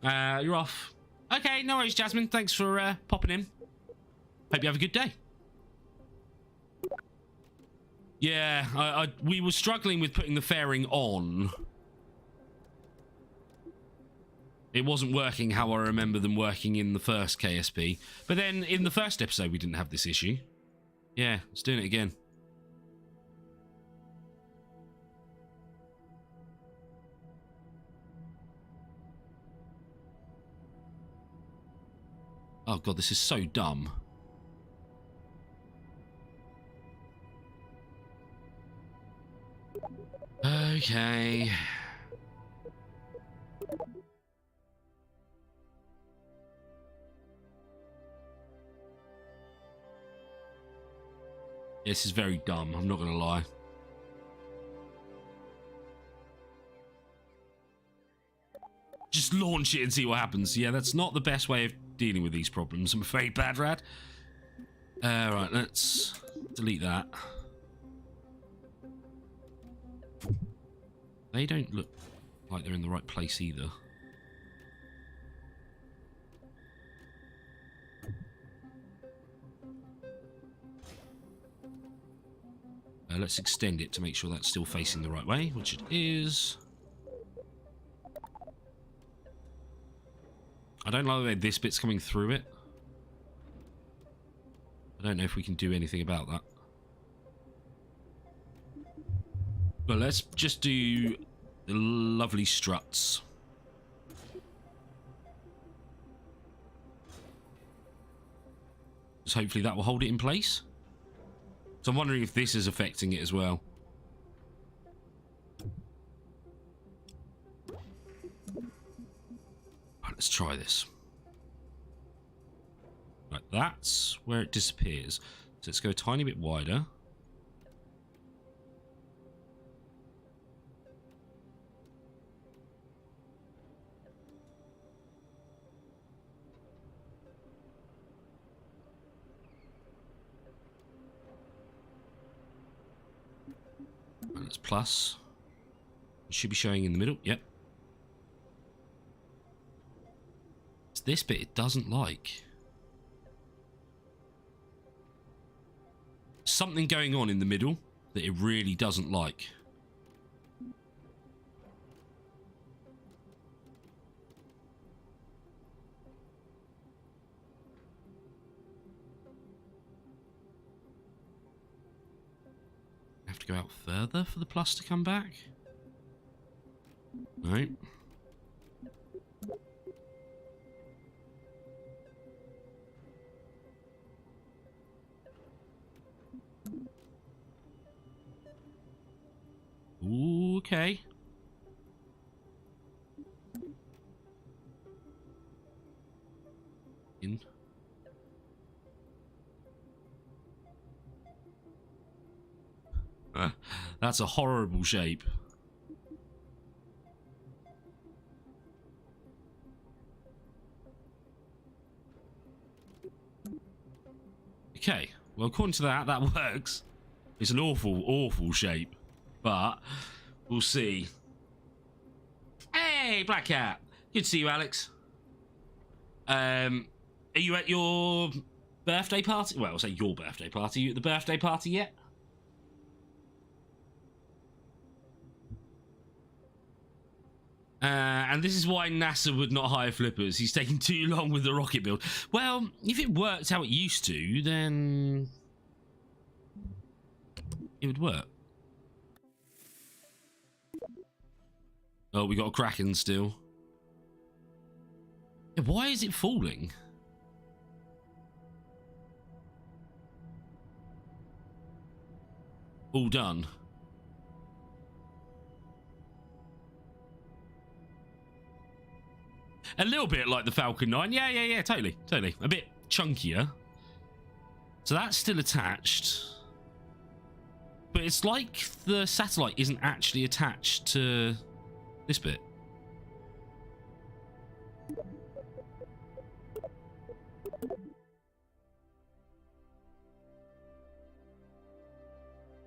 You're off. Okay, no worries, Jasmine. Thanks for popping in. Hope you have a good day. Yeah, we were struggling with putting the fairing on. It wasn't working how I remember them working in the first KSP. But then in the first episode, we didn't have this issue. Yeah, let's do it again. Oh god, this is so dumb. Okay. This is very dumb, I'm not gonna lie. Just launch it and see what happens. Yeah, that's not the best way of dealing with these problems, I'm afraid, Bad Rad. Right, let's delete that. They don't look like they're in the right place either. Let's extend it to make sure that's still facing the right way, which it is. I don't like the way this bit's coming through it. I don't know if we can do anything about that. But let's just do the lovely struts. Just hopefully that will hold it in place. So I'm wondering if this is affecting it as well. Let's try this. Right, that's where it disappears. So let's go a tiny bit wider. And it's plus. It should be showing in the middle. Yep. It's this bit it doesn't like. Something going on in the middle that it really doesn't like. Have to go out further for the plus to come back? No. Ooh, okay. In. That's a horrible shape. Okay, well, according to that, that works. It's an awful, awful shape, but we'll see. Hey, Black Cat. Good to see you, Alex. Are you at your birthday party? Well, I'll say your birthday party. Are you at the birthday party yet? And this is why NASA would not hire Flippers. He's taking too long with the rocket build. Well, if it worked how it used to, then it would work. Oh, we got a Kraken still. Yeah, why is it falling? All done. A little bit like the Falcon 9. Yeah, totally. A bit chunkier. So that's still attached. But it's like the satellite isn't actually attached to this bit.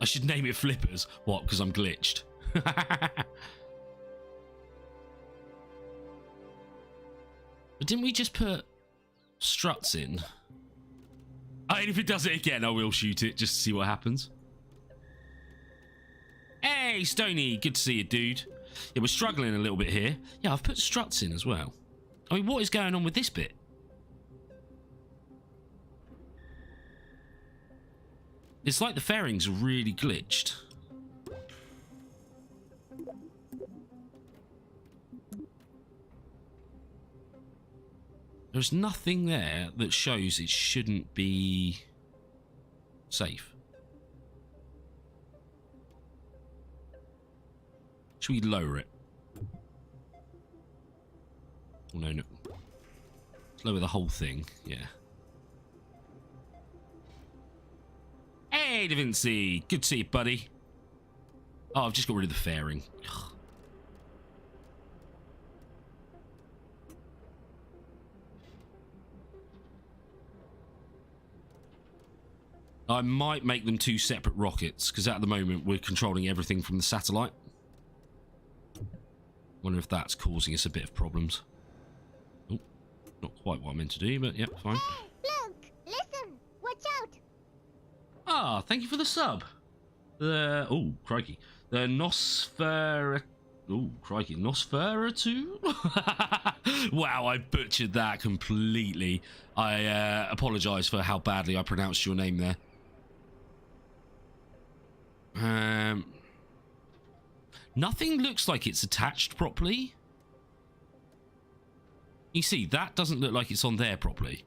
I should name it Flippers. What? Because I'm glitched. But didn't we just put struts in? Oh, and if it does it again, I will shoot it just to see what happens. Hey, Stony. Good to see you, dude. Yeah, we're struggling a little bit here. Yeah, I've put struts in as well. I mean, what is going on with this bit? It's like the fairings are really glitched. There's nothing there that shows it shouldn't be safe. Should we lower it? Oh, no. Let's lower the whole thing, yeah. Hey, Da Vinci. Good to see you, buddy. Oh, I've just got rid of the fairing. Ugh. I might make them two separate rockets, because at the moment we're controlling everything from the satellite. Wonder if that's causing us a bit of problems. Oh, not quite what I meant to do, but yep, fine. Hey, look! Listen! Watch out! Ah, thank you for the sub. Oh, crikey. The Nosferatu. Oh, crikey. Nosferatu? Wow, I butchered that completely. I apologise for how badly I pronounced your name there. Nothing looks like it's attached properly. You see, that doesn't look like it's on there properly.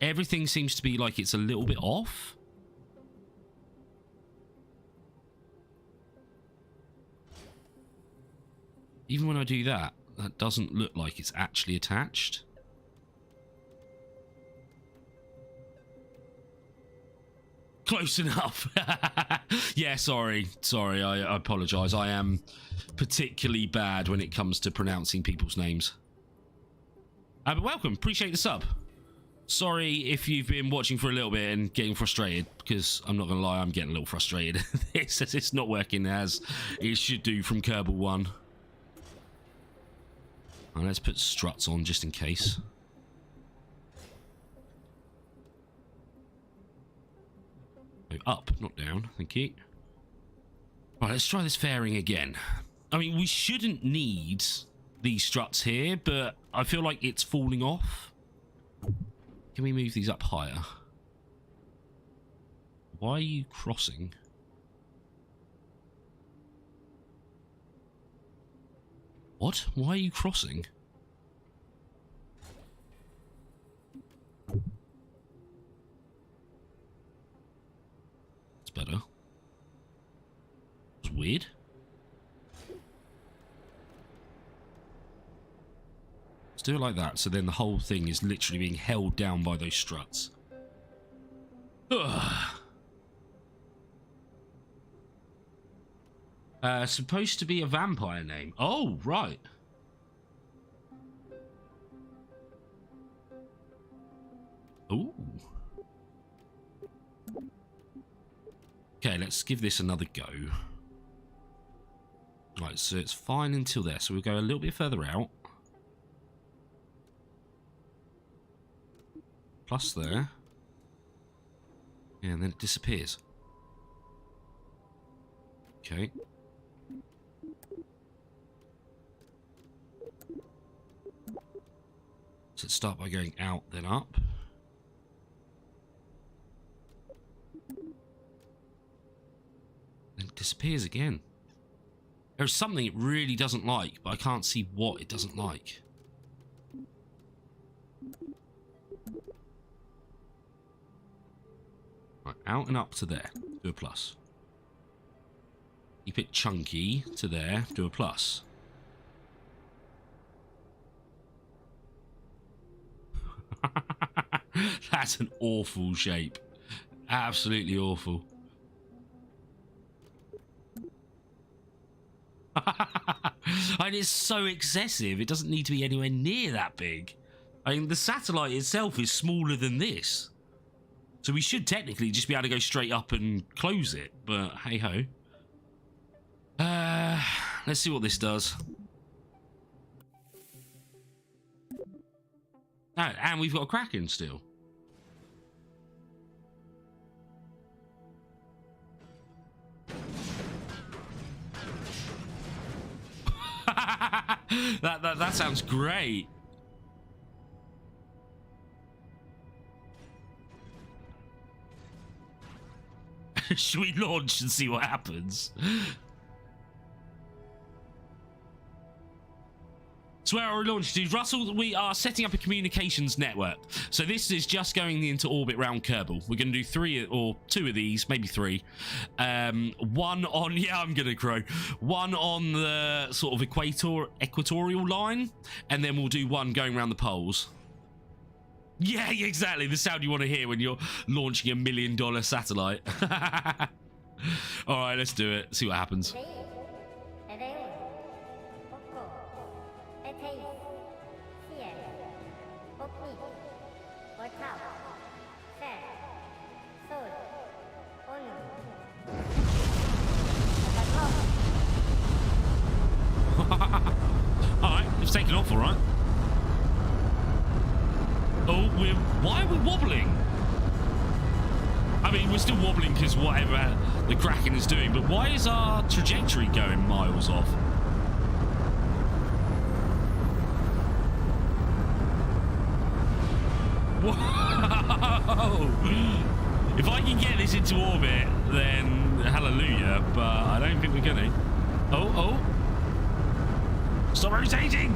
Everything seems to be like it's a little bit off. Even when I do that, that doesn't look like it's actually attached. Close enough. Yeah, sorry, I apologise. I am particularly bad when it comes to pronouncing people's names. But welcome, appreciate the sub. Sorry if you've been watching for a little bit and getting frustrated, because I'm not gonna lie, I'm getting a little frustrated. It's not working as it should do from Kerbal 1. Right, let's put struts on just in case. Go up, not down, thank you. Right, let's try this fairing again. I mean, we shouldn't need these struts here, but I feel like it's falling off. Can we move these up higher? Why are you crossing? What? Why are you crossing? It's better. It's weird. Let's do it like that, so then the whole thing is literally being held down by those struts. Ugh. Supposed to be a vampire name. Oh, right. Ooh. Okay, let's give this another go. Right, so it's fine until there. So we'll go a little bit further out. Plus there. Yeah, and then it disappears. Okay. So let's start by going out, then up. Then it disappears again. There's something it really doesn't like, but I can't see what it doesn't like. Right, out and up to there. Do a plus. Keep it chunky to there. Do a plus. That's an awful shape. Absolutely awful. And it's so excessive. It doesn't need to be anywhere near that big. I mean, the satellite itself is smaller than this. So we should technically just be able to go straight up and close it. But hey-ho. Let's see what this does. Oh, and we've got a Kraken still. that sounds great. Should we launch and see what happens? So where are we launching to? Russell, we are setting up a communications network. So this is just going into orbit around Kerbal. We're going to do 3 or 2 of these, maybe 3. One on, yeah, I'm going to crow. One on the sort of equatorial line. And then we'll do one going around the poles. Yeah, exactly. The sound you want to hear when you're launching $1 million satellite. All right, let's do it. See what happens. Alright, it's taken off, alright. Oh, why are we wobbling? I mean, we're still wobbling because whatever the Kraken is doing, but why is our trajectory going miles off? Whoa! If I can get this into orbit, then hallelujah, but I don't think we're gonna. Oh! Stop rotating!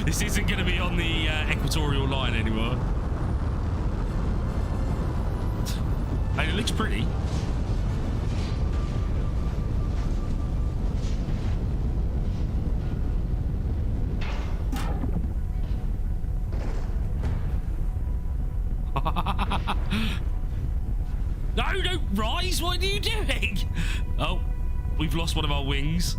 This isn't going to be on the equatorial line anymore. And it looks pretty. No, don't rise. What are you doing? Oh, we've lost one of our wings.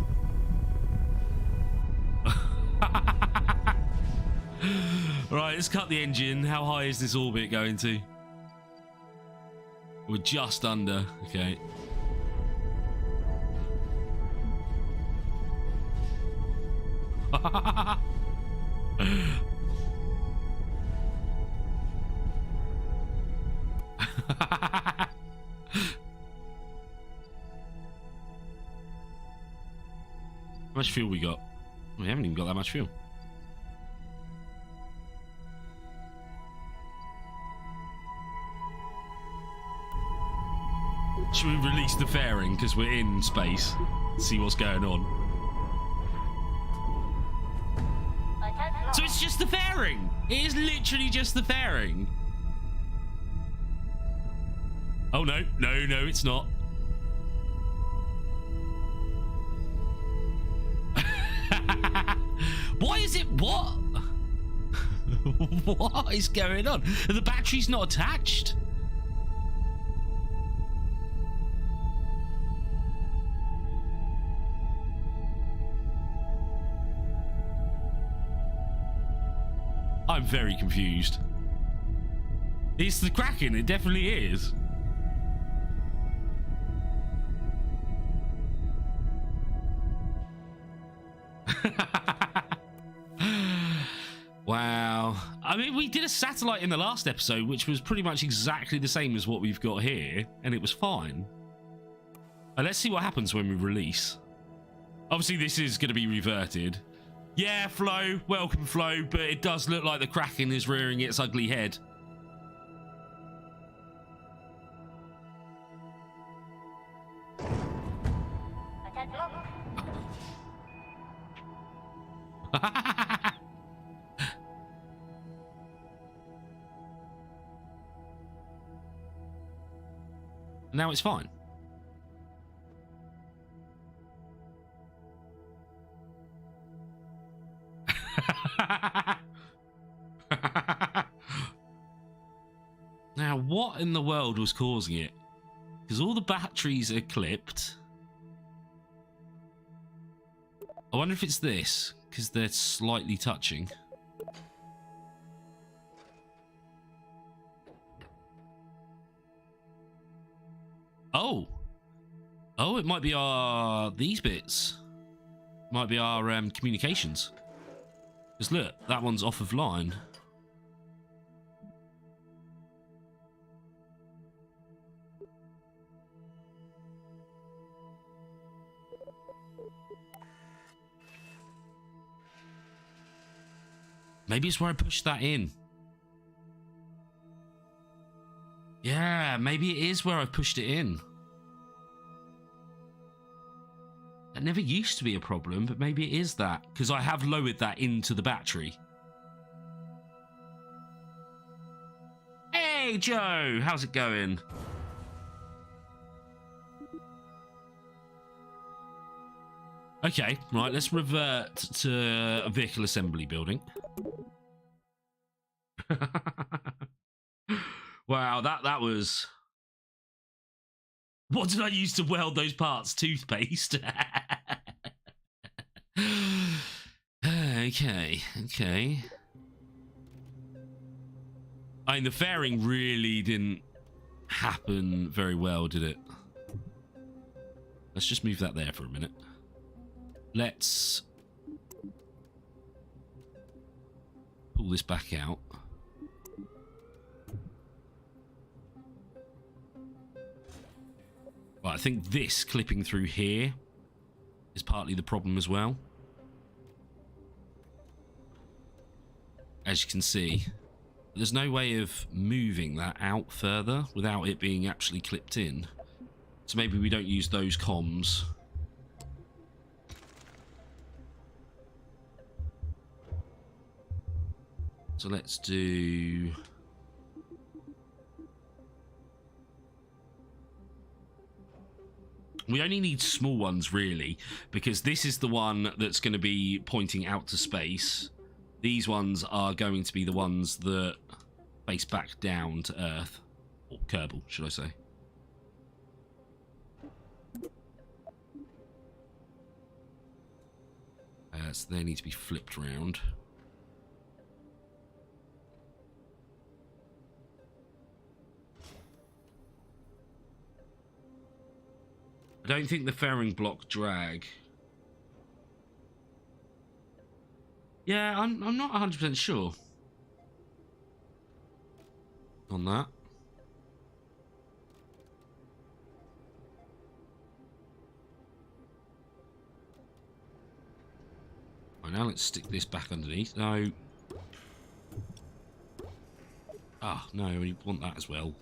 Right, let's cut the engine. How high is this orbit going to? We're just under. Okay. How much fuel we got? We haven't even got that much fuel. Should we release the fairing because we're in space? See what's going on. So it's just the fairing. It is literally just the fairing. Oh no, no, no, it's not. Why is it what? What is going on? The battery's not attached. I'm very confused. It's the Kraken, it definitely is. Wow. I mean, we did a satellite in the last episode, which was pretty much exactly the same as what we've got here, and it was fine. Let's see what happens when we release. Obviously, this is going to be reverted. Yeah, Flo, welcome, Flo, but it does look like the Kraken is rearing its ugly head. Now it's fine. Now, what in the world was causing it? Because all the batteries are clipped. I wonder if it's this, because they're slightly touching. Oh. Oh, it might be our... these bits. Might be our communications. Because look, that one's off of line. Maybe it's where I pushed that in. Yeah, maybe it is where I pushed it in. That never used to be a problem, but maybe it is that, because I have lowered that into the battery. Hey, Joe! How's it going? Okay, right, let's revert to a vehicle assembly building. Wow, that was... What did I use to weld those parts? Toothpaste. Okay. I mean, the fairing really didn't happen very well, did it? Let's just move that there for a minute. Let's pull this back out. Right, I think this clipping through here is partly the problem as well. As you can see, there's no way of moving that out further without it being actually clipped in. So maybe we don't use those comms. So let's do... We only need small ones, really, because this is the one that's going to be pointing out to space. These ones are going to be the ones that face back down to Earth. Or Kerbal, should I say. So they need to be flipped round. I don't think the fairing block drag. Yeah, I'm not 100% sure on that. Right, now let's stick this back underneath. No. Ah, no, we want that as well.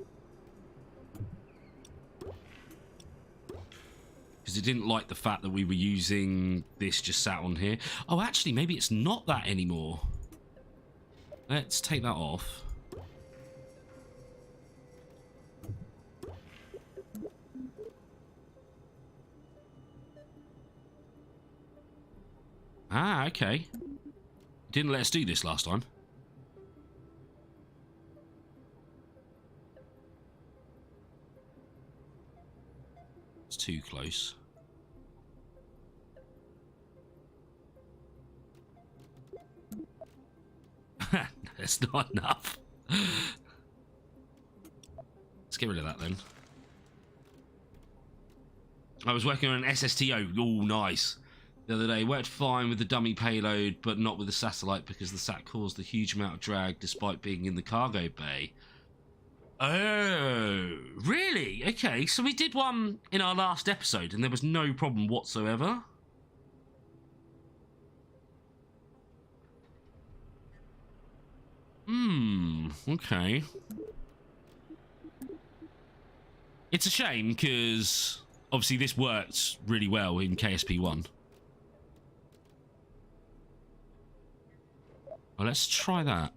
Because it didn't like the fact that we were using this just sat on here. Oh, actually, maybe it's not that anymore. Let's take that off. Ah, okay. Didn't let us do this last time. It's too close. That's not enough. Let's get rid of that then. I was working on an SSTO. Oh, nice. The other day, worked fine with the dummy payload, but not with the satellite because the sat caused a huge amount of drag despite being in the cargo bay. Oh, really? Okay, so we did one in our last episode and there was no problem whatsoever. Okay. It's a shame because obviously this worked really well in KSP1. Well, let's try that.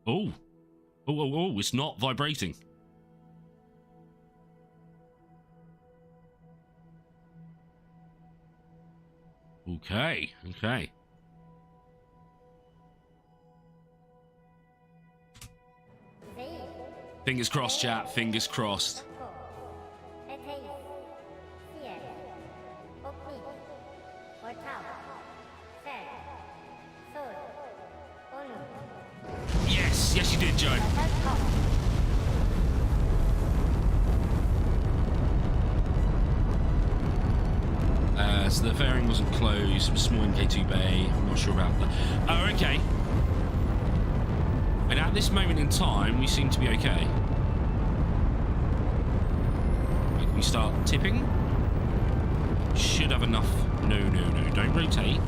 Oh. Oh, it's not vibrating. Okay. Fingers crossed, chat. Fingers crossed. Yes, you did, Joe. So the fairing wasn't closed. It was small MK2 bay. I'm not sure about that. Oh, okay. And at this moment in time, we seem to be okay. Can we start tipping? Should have enough. No. Don't rotate.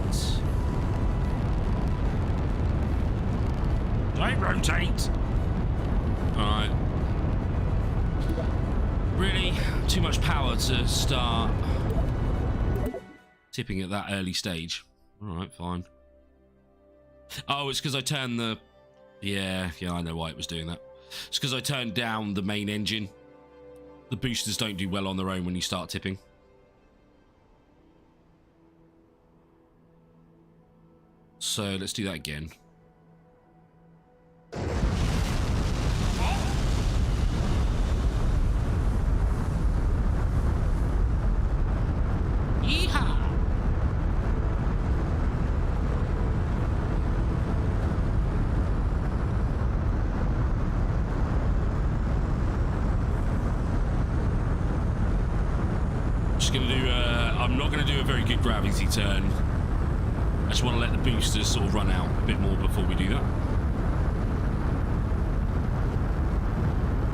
Don't rotate. Alright. Really? Too much power to start tipping at that early stage. Alright, fine. Oh, it's because I turned the... Yeah, I know why it was doing that. It's because I turned down the main engine. The boosters don't do well on their own when you start tipping. So let's do that again. Yeehaw! Just gonna do. I'm not gonna do a very good gravity turn. I just want to let the boosters sort of run out a bit more before we do that.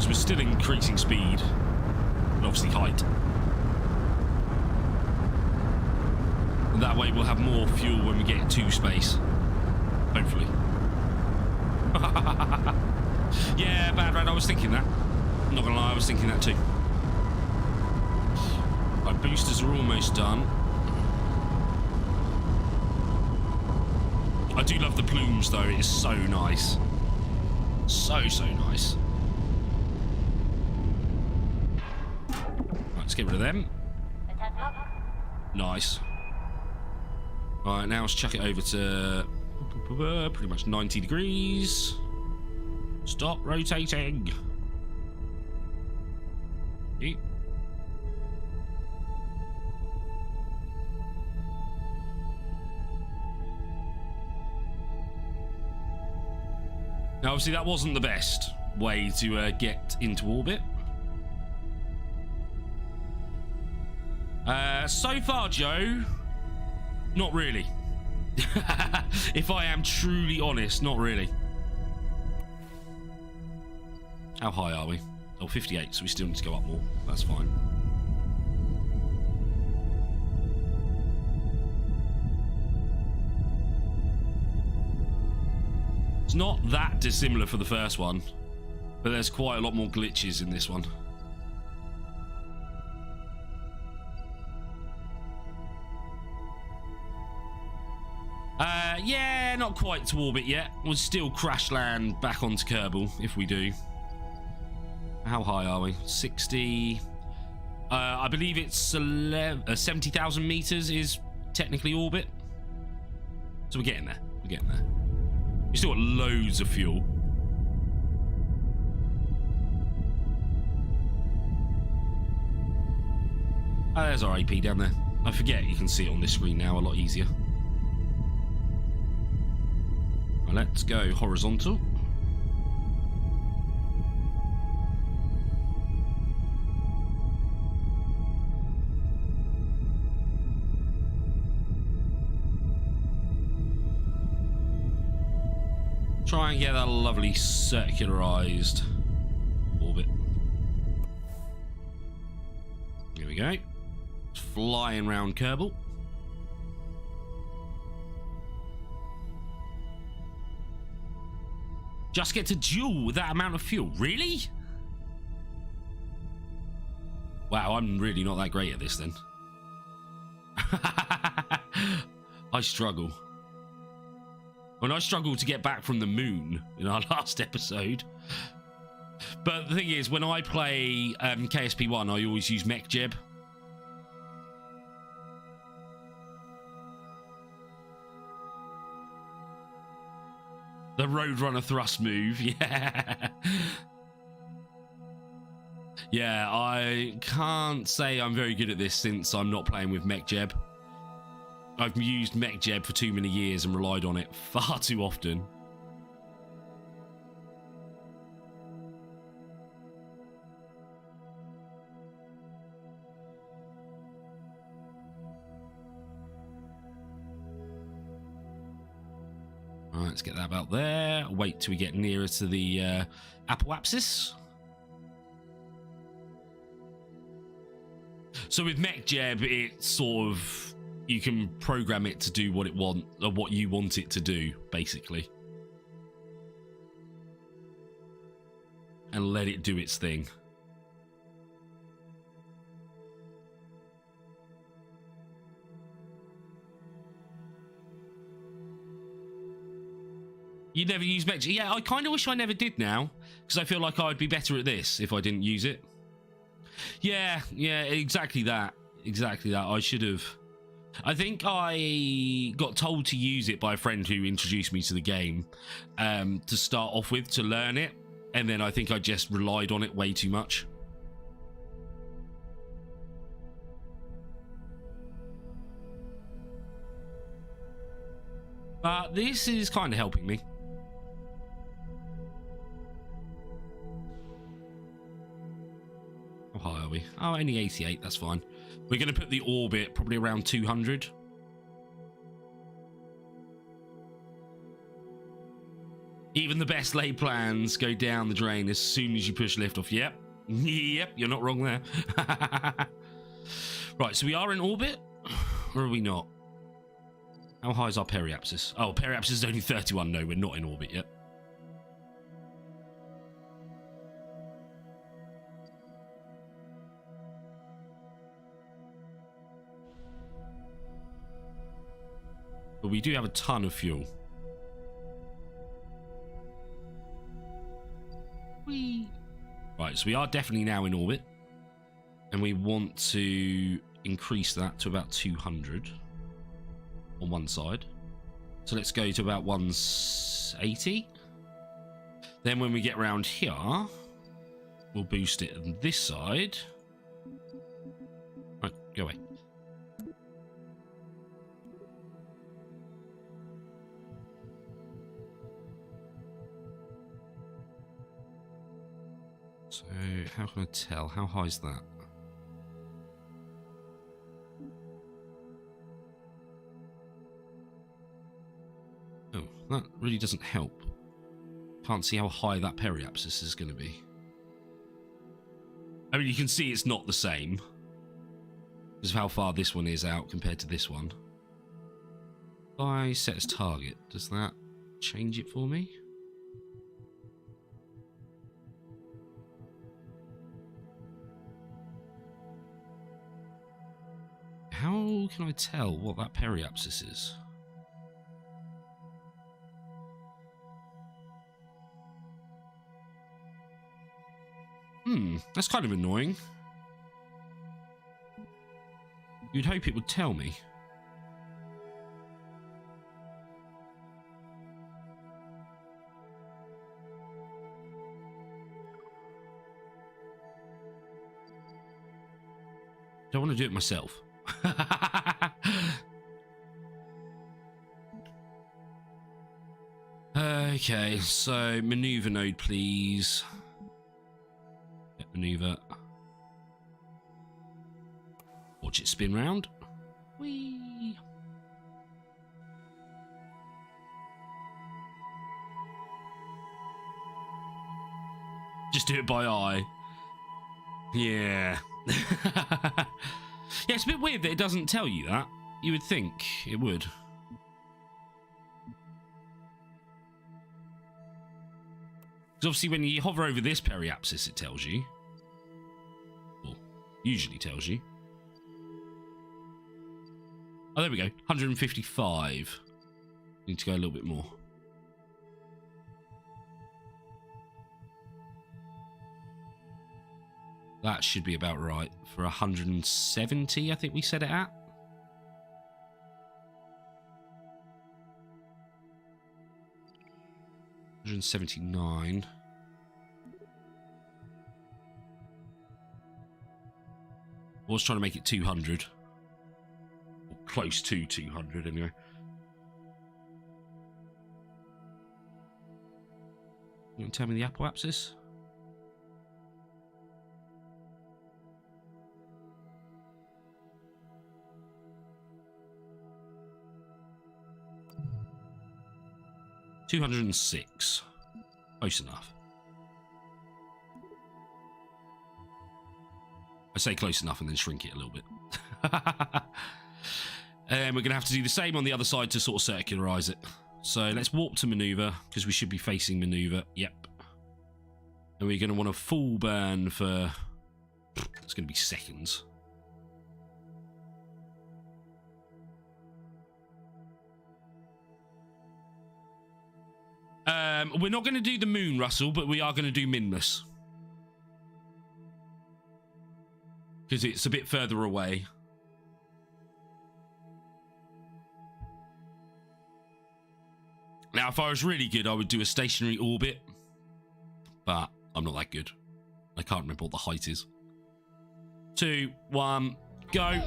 So we're still increasing speed, and obviously height. And that way we'll have more fuel when we get to space. Hopefully. Yeah, bad Rad, I was thinking that. I'm not gonna lie, I was thinking that too. I'm boosters are almost done. I do love the plumes though, it is so nice. So nice. Right, let's get rid of them. Nice. Alright, now let's chuck it over to pretty much 90 degrees. Stop rotating. Okay. Now, obviously, that wasn't the best way to get into orbit. So far, Joe, not really. If I am truly honest, not really. How high are we? Oh, 58, so we still need to go up more. That's fine. It's not that dissimilar for the first one, but there's quite a lot more glitches in this one. Yeah, not quite to orbit yet. We'll still crash land back onto Kerbal if we do. How high are we? 60. I believe it's 70,000 meters is technically orbit. So we're getting there. We're getting there. We still got loads of fuel. There's our AP down there. I forget you can see it on this screen now a lot easier. Right, let's go horizontal. Try and get that lovely circularized orbit. Here we go. Flying round Kerbal. Just get to duel with that amount of fuel. Really? Wow, I'm really not that great at this then. I struggle. When I struggled to get back from the moon in our last episode. But the thing is, when I play KSP1, I always use Mech Jeb. The Roadrunner thrust move, yeah. Yeah, I can't say I'm very good at this since I'm not playing with Mech Jeb. I've used Mech Jeb for too many years and relied on it far too often. Alright, let's get that about there. Wait till we get nearer to the apoapsis. So with Mech Jeb, it's sort of... you can program it to do what it want, or what you want it to do, basically. And let it do its thing. You never use Mech Jeb? Yeah, I kind of wish I never did now, because I feel like I'd be better at this if I didn't use it. Yeah, exactly that. Exactly that. I should have... I think I got told to use it by a friend who introduced me to the game to start off with, to learn it. And then I think I just relied on it way too much. But this is kind of helping me. How high are we? Oh, only 88, that's fine. We're going to put the orbit probably around 200. Even the best laid plans go down the drain as soon as you push liftoff. Yep. Yep, you're not wrong there. Right, so we are in orbit, or are we not? How high is our periapsis? Oh, periapsis is only 31. No, we're not in orbit yet. But we do have a ton of fuel. Whee! Right, so we are definitely now in orbit. And we want to increase that to about 200 on one side. So let's go to about 180. Then when we get around here, we'll boost it on this side. Right, go away. So how can I tell? How high is that? Oh, that really doesn't help. Can't see how high that periapsis is going to be. I mean, you can see it's not the same because of how far this one is out compared to this one. If I set as target, does that change it for me? How can I tell what that periapsis is? That's kind of annoying. You'd hope it would tell me. Don't want to do it myself. Okay, so maneuver node, please. Get maneuver. Watch it spin round. Whee! Just do it by eye. Yeah. Yeah, it's a bit weird that it doesn't tell you that. You would think it would. Because obviously when you hover over this periapsis, it tells you. Or usually tells you. Oh, there we go. 155. Need to go a little bit more. That should be about right. For 170, I think we set it at. $179. I was trying to make it 200. Or close to 200, anyway. You want to tell me the apoapsis? $206. Close enough. I say close enough and then shrink it a little bit. And we're going to have to do the same on the other side to sort of circularize it. So let's warp to maneuver, because we should be facing maneuver. Yep. And we're going to want a full burn for... It's going to be seconds. We're not going to do the moon, Russell, but we are going to do Minmus. Because it's a bit further away. Now, if I was really good, I would do a stationary orbit. But I'm not that good. I can't remember what the height is. 2, 1, go.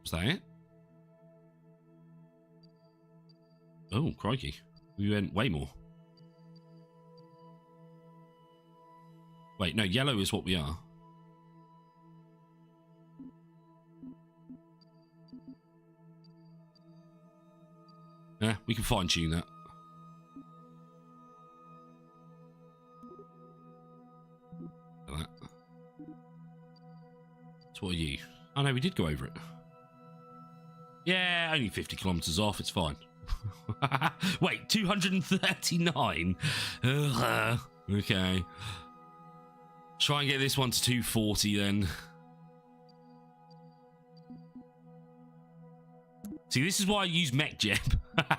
Was that it? Oh, crikey. We went way more. Wait, no, yellow is what we are. Yeah, we can fine-tune that. Look at that. So what are you? Oh no, we did go over it. Yeah, only 50 kilometers off, it's fine. Wait, 239? Ugh, okay. Try and get this one to 240 then. See, this is why I use mech jeb. I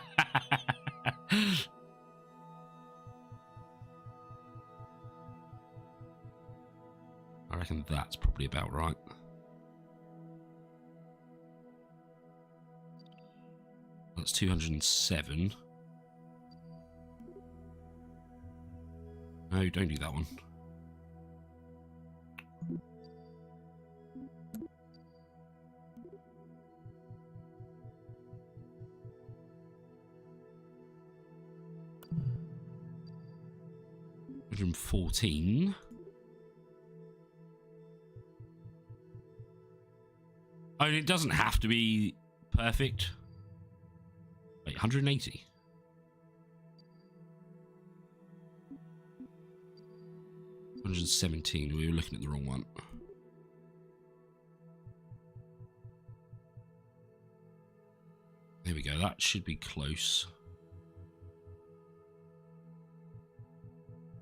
reckon that's probably about right. That's 207. No, don't do that one. $114. I mean, it doesn't have to be perfect. Wait, 180. $117. We were looking at the wrong one. There we go. That should be close.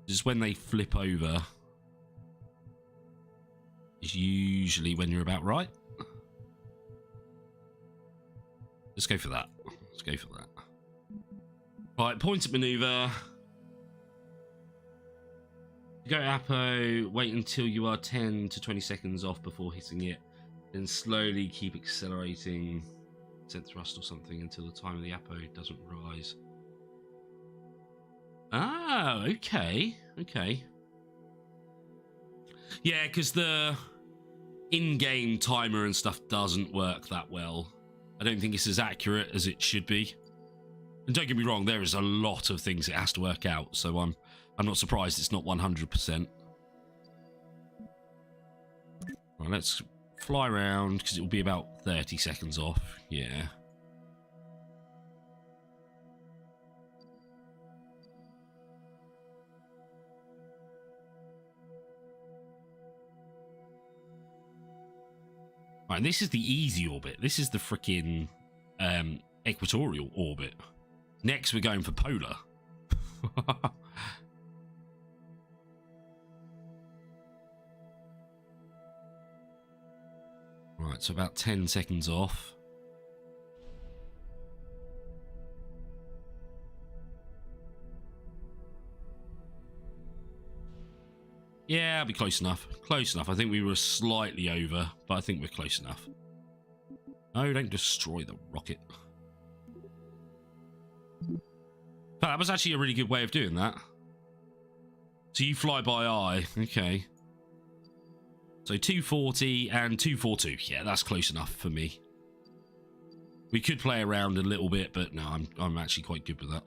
Just when they flip over is usually when you're about right. Let's go for that. Let's go for that. Right, point at maneuver. Go Apo, wait until you are 10 to 20 seconds off before hitting it. Then slowly keep accelerating. Set thrust or something until the time of the Apo doesn't rise. Ah, okay. Okay. Yeah, because the in-game timer and stuff doesn't work that well. I don't think it's as accurate as it should be. And don't get me wrong, there is a lot of things it has to work out, so I'm not surprised it's not 100%. Right, let's fly around, because it will be about 30 seconds off. Yeah. Right, this is the easy orbit. This is the freaking equatorial orbit. Next, we're going for polar. Right, so about 10 seconds off. Yeah, I'll be close enough. Close enough. I think we were slightly over, but I think we're close enough. No, don't destroy the rocket. But that was actually a really good way of doing that. So you fly by eye. Okay. So 240 and 242. Yeah, that's close enough for me. We could play around a little bit, but no, I'm actually quite good with that.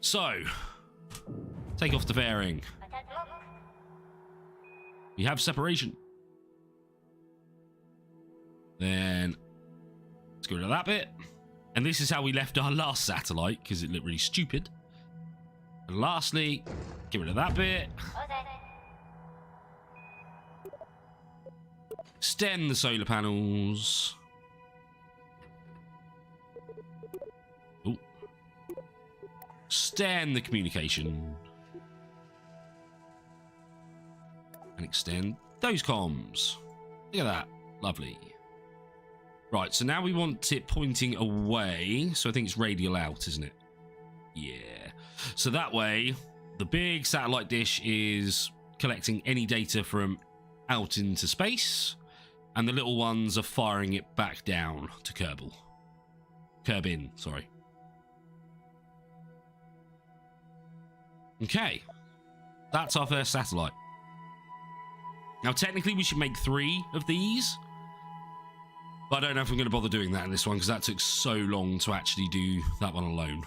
So, take off the fairing. We have separation. Then let's get rid of that bit. And this is how we left our last satellite, because it looked really stupid. And lastly, get rid of that bit. Extend the solar panels. Oh. Extend the communication. And extend those comms. Look at that. Lovely. Right, so now we want it pointing away. So I think it's radial out, isn't it? Yeah. So that way, the big satellite dish is collecting any data from out into space, and the little ones are firing it back down to Kerbal. Kerbin, sorry. Okay. That's our first satellite. Now, technically, we should make 3 of these. But I don't know if I'm going to bother doing that in this one, because that took so long to actually do that one alone.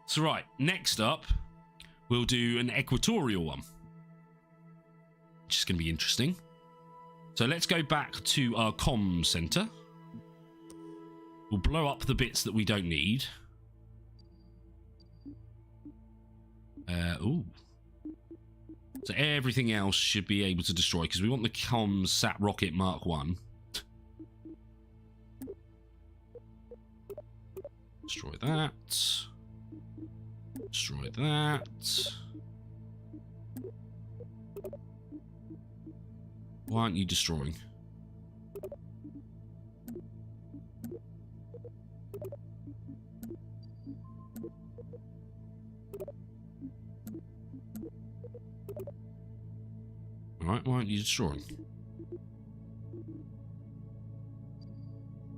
So right, next up, we'll do an equatorial one, which is going to be interesting. So let's go back to our comm center. We'll blow up the bits that we don't need. Ooh. So everything else should be able to destroy, because we want the comms sat rocket Mark 1. Destroy that. Destroy that. Why aren't you destroying? right? Why aren't you destroying?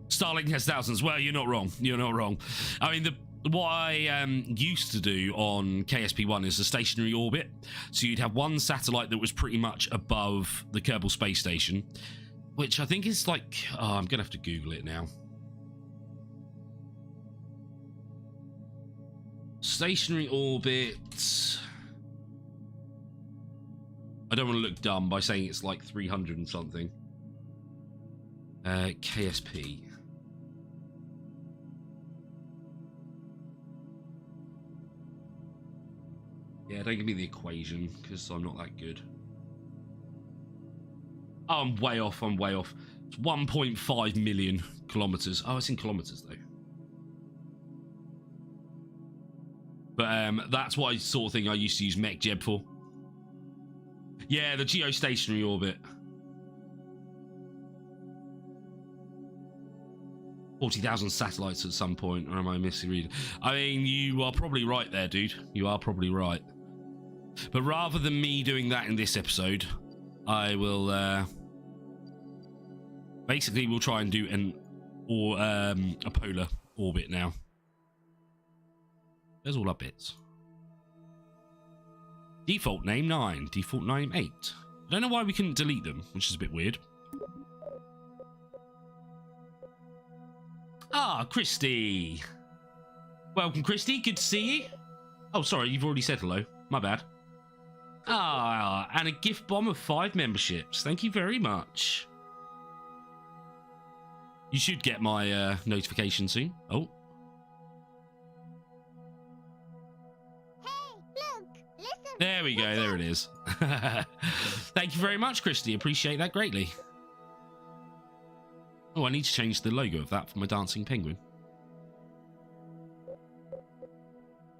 Starlink has thousands. Well, you're not wrong. You're not wrong. I mean, what I used to do on KSP-1 is a stationary orbit. So you'd have one satellite that was pretty much above the Kerbal space station, which I think is like... Oh, I'm going to have to Google it now. Stationary orbit... I don't want to look dumb by saying it's like 300 and something. KSP. Yeah, don't give me the equation, because I'm not that good. Oh, I'm way off, I'm way off. It's 1.5 million kilometers. Oh, it's in kilometers, though. But that's what sort of thing I used to use MechJeb for. Yeah, the geostationary orbit. 40,000 satellites at some point, or am I misreading? I mean, you are probably right there, dude. You are probably right. But rather than me doing that in this episode, I will basically we'll try and do a polar orbit now. There's all our bits. Default name 9, default name 8. I don't know why we couldn't delete them, which is a bit weird. Ah, Christy. Welcome, Christy. Good to see you. Oh, sorry, you've already said hello. My bad. Ah, and a gift bomb of 5 memberships. Thank you very much. You should get my notification soon. Oh. Hey, look, listen. There we go. There it is. Thank you very much, Christy. Appreciate that greatly. Oh, I need to change the logo of that for my dancing penguin.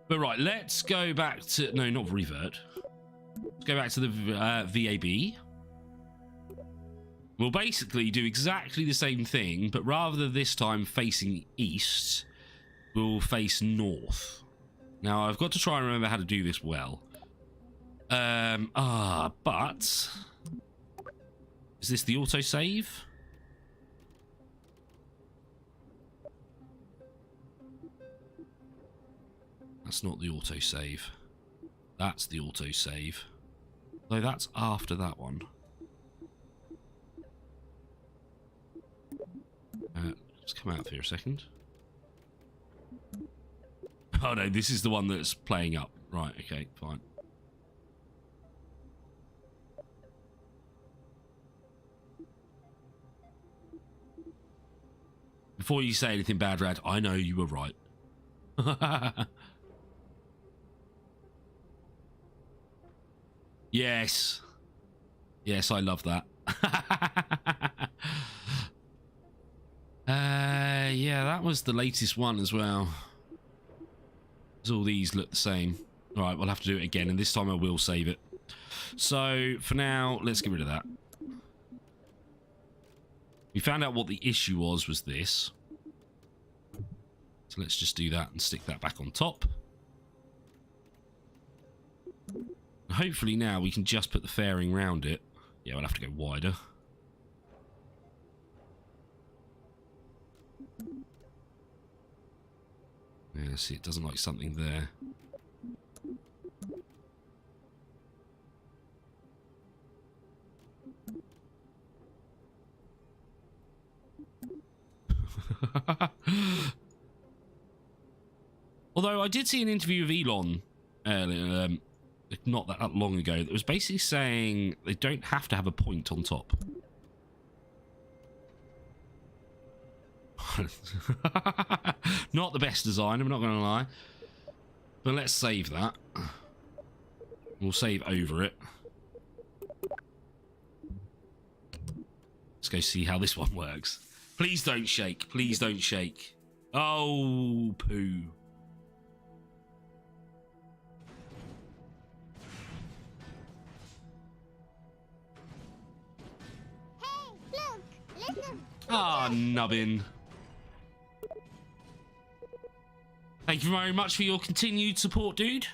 But right, let's go back to... No, not revert. Let's go back to the VAB. We'll basically do exactly the same thing, but rather than this time facing east, we'll face north. Now, I've got to try and remember how to do this well. But... Is this the autosave? That's not the autosave. That's the autosave. Though that's after that one. Just come out for a second. Oh no, this is the one that's playing up. Right, okay, fine. Before you say anything bad, Rad, I know you were right. Yes. Yes, I love that. Yeah, that was the latest one as well. All these look the same. All right, we'll have to do it again, and this time I will save it. So, for now, let's get rid of that. We found out what the issue was this. So let's just do that and stick that back on top. Hopefully now we can just put the fairing round it. Yeah, we'll have to go wider. Yeah, see, it doesn't like something there. Although I did see an interview of Elon earlier, not that long ago, that was basically saying they don't have to have a point on top. Not the best design, I'm not going to lie. But let's save that. We'll save over it. Let's go see how this one works. Please don't shake. Please don't shake. Oh, poo. Hey, look, listen. Ah, nubbin. Thank you very much for your continued support, dude.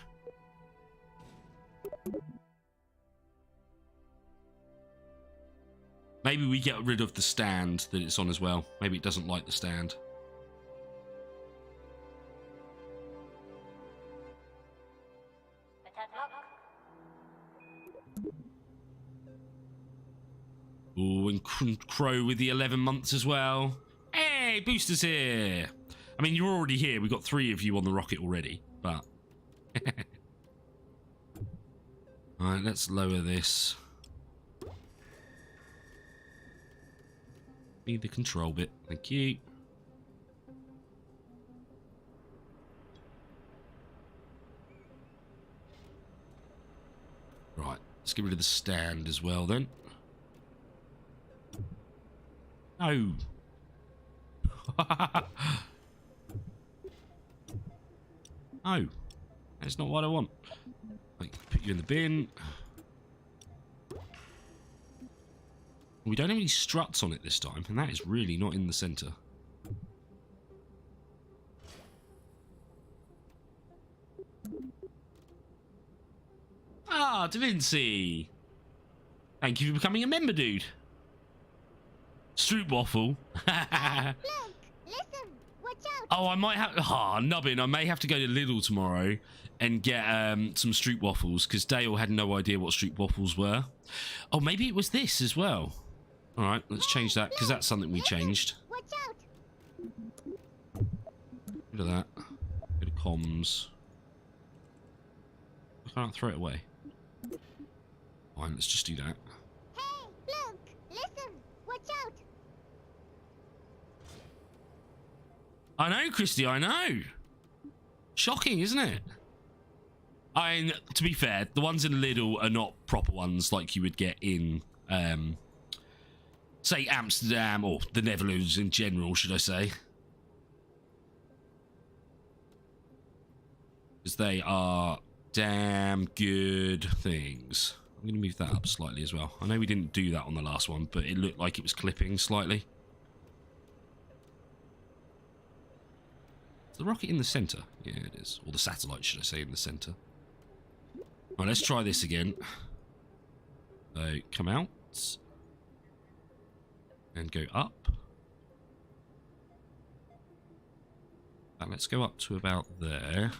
Maybe we get rid of the stand that it's on as well. Maybe it doesn't like the stand. Oh, and Crow with the 11 months as well. Hey, Booster's here. I mean, you're already here. We've got 3 of you on the rocket already, but... Alright, let's lower this. Be the control bit. Thank you. Right, let's get rid of the stand as well then. No. No. That's not what I want. Like, put you in the bin. We don't have any struts on it this time, and that is really not in the centre. Ah, Da Vinci. Thank you for becoming a member, dude. Stroop waffle. Look, listen, watch out. Oh, I might have... Ah, nubbin. I may have to go to Lidl tomorrow and get some Stroop waffles, because Dale had no idea what Stroop waffles were. Oh, maybe it was this as well. All right, let's change that, because that's something we changed. Watch out. Rid of that. Go to comms. I can't throw it away. Fine, let's just do that. Hey, look, listen, watch out. I know, Christy, I know. Shocking, isn't it? I mean, to be fair, the ones in Lidl are not proper ones like you would get in, say, Amsterdam, or the Netherlands in general, should I say. Because they are damn good things. I'm going to move that up slightly as well. I know we didn't do that on the last one, but it looked like it was clipping slightly. Is the rocket in the centre? Yeah, it is. Or the satellite, should I say, in the centre. Right, let's try this again. So, come out. And go up. And let's go up to about there.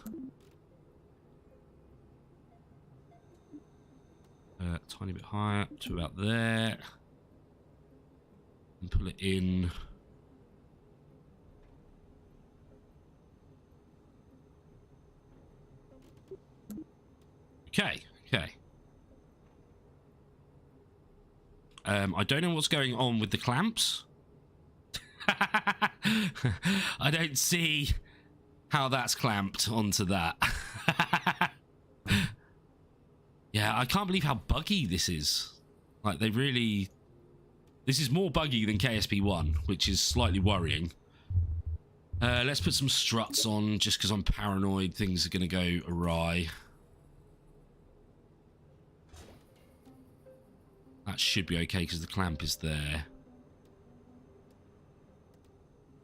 Tiny bit higher, up to about there. And pull it in. Okay, okay. I don't know what's going on with the clamps. I don't see how that's clamped onto that. Yeah, I can't believe how buggy this is. Like, they really... This is more buggy than KSP1, which is slightly worrying. Let's put some struts on, just because I'm paranoid things are going to go awry. That should be okay, because the clamp is there.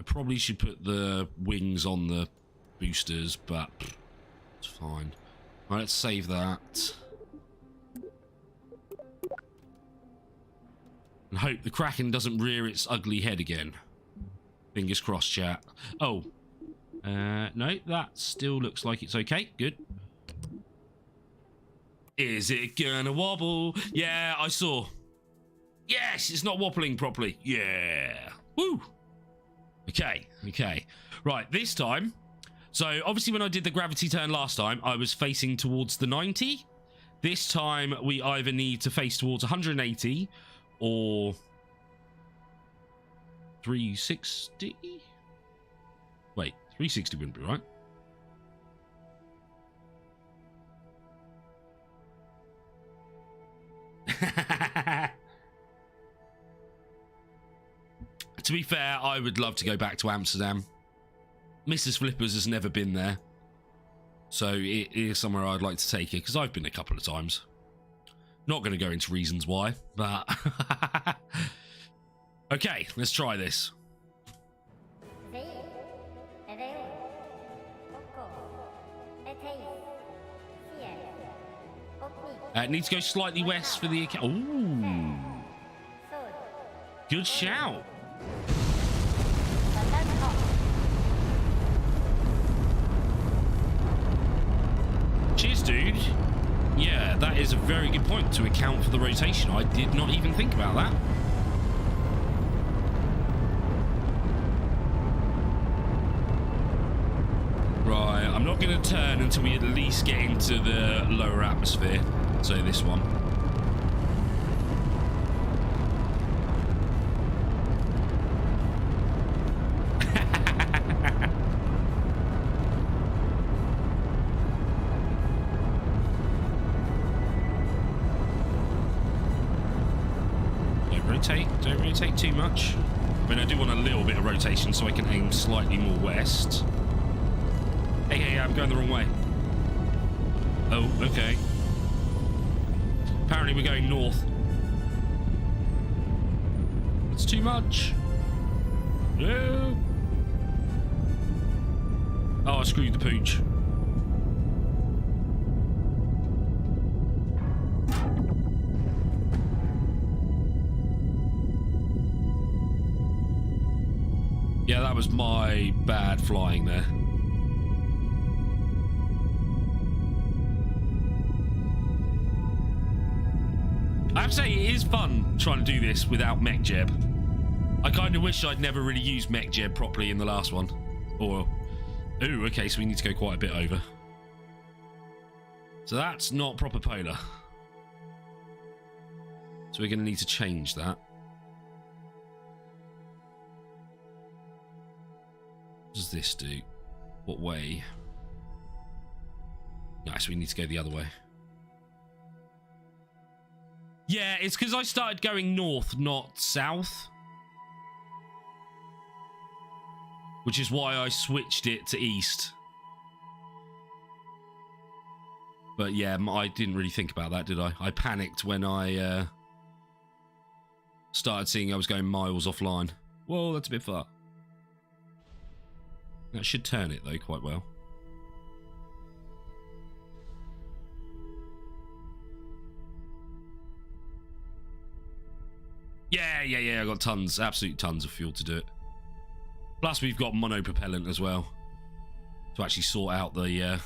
I probably should put the wings on the boosters, but it's fine. All right, let's save that. And hope the Kraken doesn't rear its ugly head again. Fingers crossed, chat. Oh. No, that still looks like it's okay. Good. Is it gonna wobble? Yeah, I saw. Yes, it's not wobbling properly. Yeah. Woo. Okay, okay. Right, this time. So, obviously when I did the gravity turn last time, I was facing towards the 90. This time, we either need to face towards 180 or 360? Wait, 360 wouldn't be right. To be fair, I would love to go back to Amsterdam. Mrs. Flippers has never been there, so it is somewhere I'd like to take her, because I've been a couple of times. Not going to go into reasons why, but... Okay, let's try this. It needs to go slightly west for the... Ooh. Good shout. Cheers, dude. Yeah, that is a very good point to account for the rotation. I did not even think about that. Right, I'm not going to turn until we at least get into the lower atmosphere. So this one. Don't rotate too much. I mean, I do want a little bit of rotation so I can aim slightly more west. Hey, I'm going the wrong way. Oh, okay. Apparently we're going north. It's too much. No. Oh, I screwed the pooch. Yeah, that was my bad flying there. I have to say, it is fun trying to do this without mech jeb. I kind of wish I'd never really used mech jeb properly in the last one. Or, ooh, okay, so we need to go quite a bit over. So that's not proper polar. So we're going to need to change that. What does this do? What way? Nice, we need to go the other way. Yeah, it's because I started going north, not south. Which is why I switched it to east. But yeah, I didn't really think about that, did I? I panicked when I started seeing I was going miles offline. Whoa, that's a bit far. That should turn it, though, quite well. Yeah, I got tons, absolute tons of fuel to do it. Plus, we've got monopropellant as well. To actually sort out the...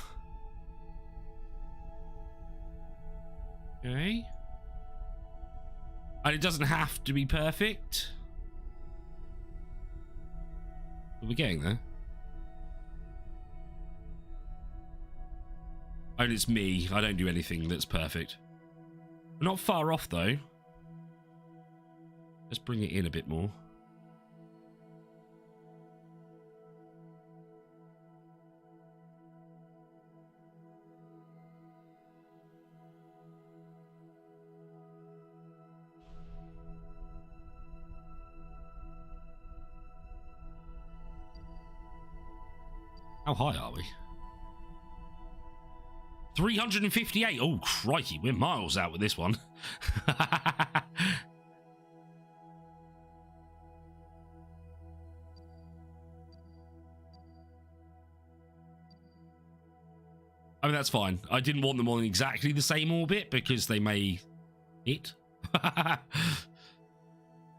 Okay. And it doesn't have to be perfect. But we're getting there. And it's me. I don't do anything that's perfect. We're not far off, though. Let's bring it in a bit more. How high are we? 358. Oh, crikey. We're miles out with this one. I mean, that's fine. I didn't want them on exactly the same orbit because they may hit.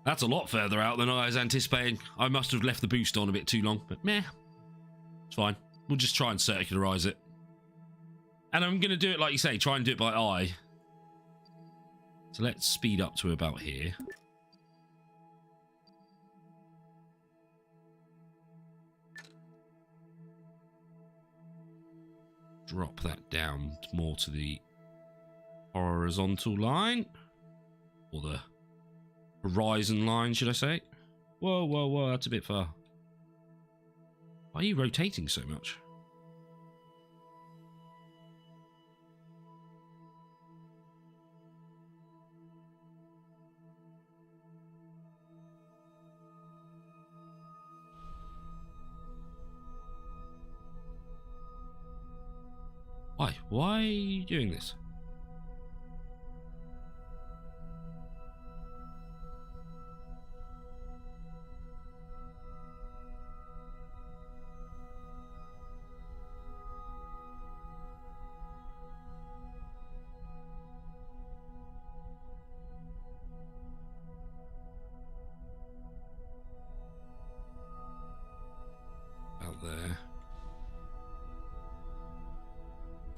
That's a lot further out than I was anticipating. I must have left the boost on a bit too long, but meh. It's fine. We'll just try and circularize it. And I'm going to do it like you say, try and do it by eye. So let's speed up to about here. Drop that down more to the horizontal line. Or the horizon line, should I say? Whoa, that's a bit far. Why are you rotating so much? Why? Why are you doing this?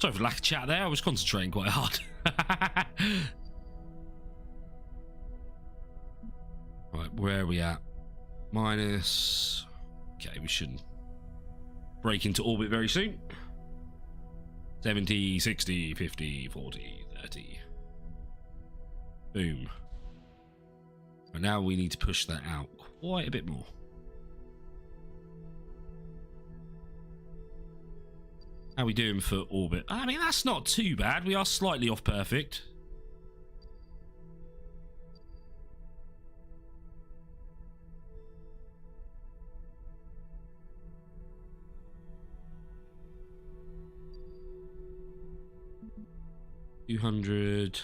Sorry for the lack of chat there. I was concentrating quite hard. Right, where are we at? Minus... Okay, we shouldn't break into orbit very soon. 70, 60, 50, 40, 30. Boom. And now we need to push that out quite a bit more. How are we doing for orbit? I mean, that's not too bad. We are slightly off perfect. $200.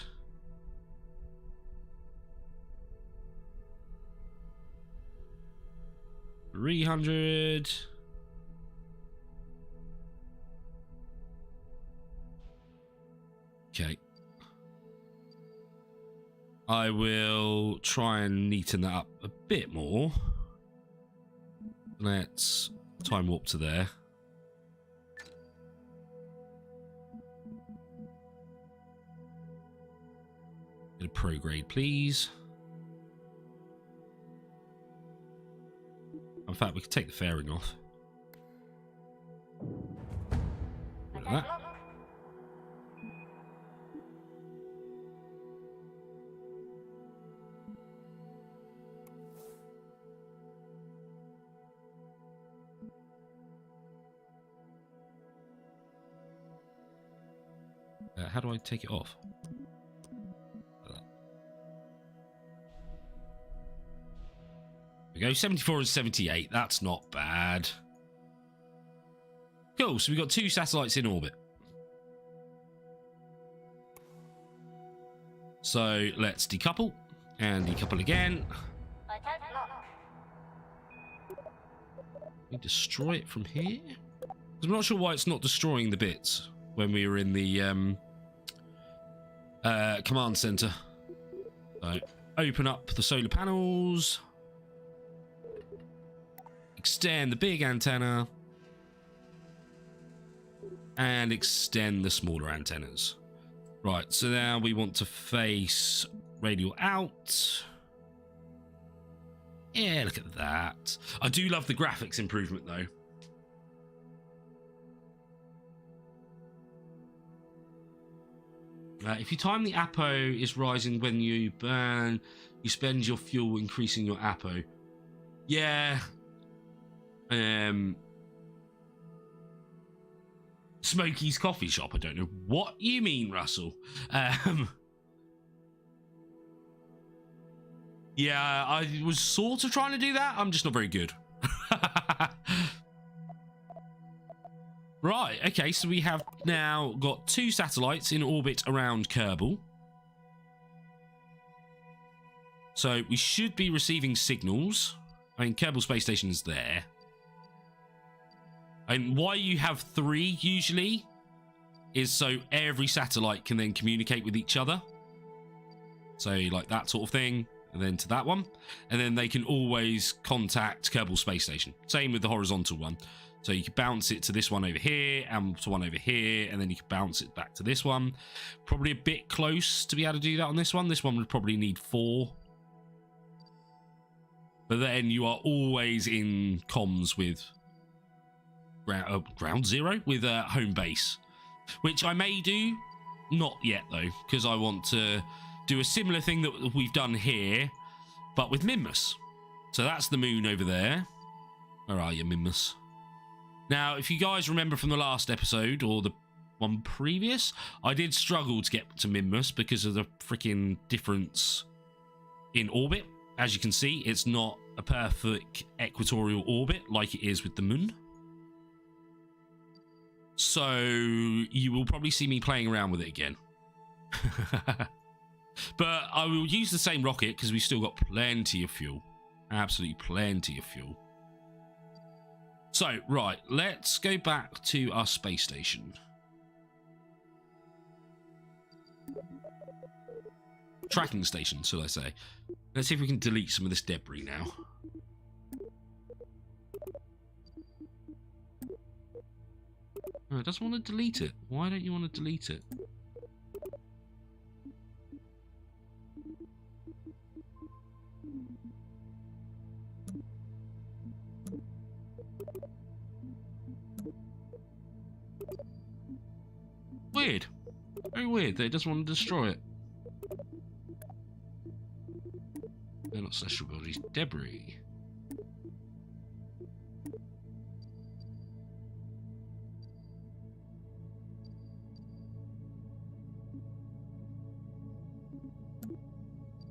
$300. Okay. I will try and neaten that up a bit more. Let's time warp to there. Get a prograde, please. In fact, we could take the fairing off. Look at that. How do I take it off? We go 74 and 78. That's not bad. Cool. So we've got 2 satellites in orbit. So let's decouple and decouple again. We destroy it from here. I'm not sure why it's not destroying the bits when we were in the command center. So open up the solar panels. Extend the big antenna. And extend the smaller antennas. Right, so now we want to face radial out. Yeah, look at that. I do love the graphics improvement though. If you time the APO is rising when you burn, you spend your fuel increasing your APO. Yeah. Smokey's coffee shop. I don't know what you mean, Russell. Yeah, I was sort of trying to do that. I'm just not very good. Right, okay, so we have now got 2 satellites in orbit around Kerbal. So we should be receiving signals. I mean, Kerbal Space Station is there. And why you have 3 usually is so every satellite can then communicate with each other. So like that sort of thing, and then to that one. And then they can always contact Kerbal Space Station. Same with the horizontal one. So you can bounce it to this one over here and to one over here, and then you can bounce it back to this one. Probably a bit close to be able to do that on this one. This one would probably need 4. But then you are always in comms with ground zero, with home base, which I may do. Not yet though, because I want to do a similar thing that we've done here, but with Minmus. So that's the moon over there. Where are you, Minmus? Now, if you guys remember from the last episode, or the one previous, I did struggle to get to Minmus because of the freaking difference in orbit. As you can see, it's not a perfect equatorial orbit like it is with the moon. So you will probably see me playing around with it again. But I will use the same rocket because we've still got plenty of fuel. Absolutely plenty of fuel. So, right, let's go back to our space station. Tracking station, shall I say. Let's see if we can delete some of this debris now. No, it doesn't want to delete it. Why don't you want to delete it? Weird. Very weird that it doesn't want to destroy it. They're not celestial bodies. Debris.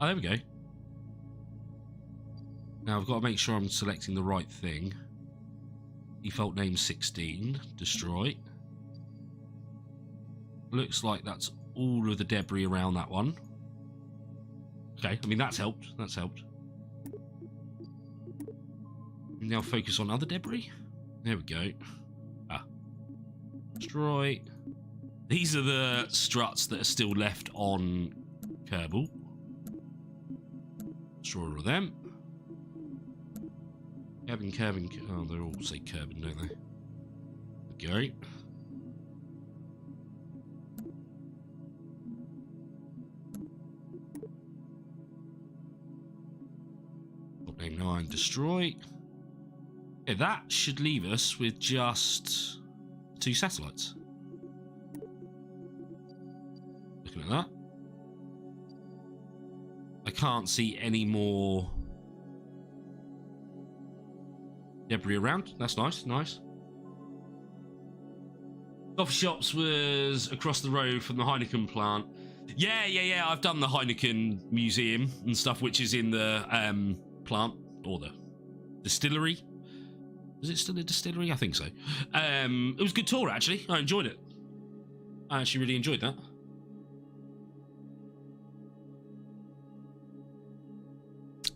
Oh, there we go. Now I've got to make sure I'm selecting the right thing. Default name 16. Destroy. Looks like that's all of the debris around that one. Okay, I mean, that's helped. That's helped. Now focus on other debris. There we go. Ah. Destroy. These are the struts that are still left on Kerbal. Destroy all of them. Kerbin. Oh, they all say Kerbin, don't they? There we go. Name 9, destroy. Okay, that should leave us with just 2 satellites. Looking at that. I can't see any more debris around. That's nice, nice. Coffee shops was across the road from the Heineken plant. Yeah. I've done the Heineken museum and stuff, which is in the plant or the distillery. Is it still a distillery? I think so. It was a good tour, actually. I enjoyed it. I actually really enjoyed that.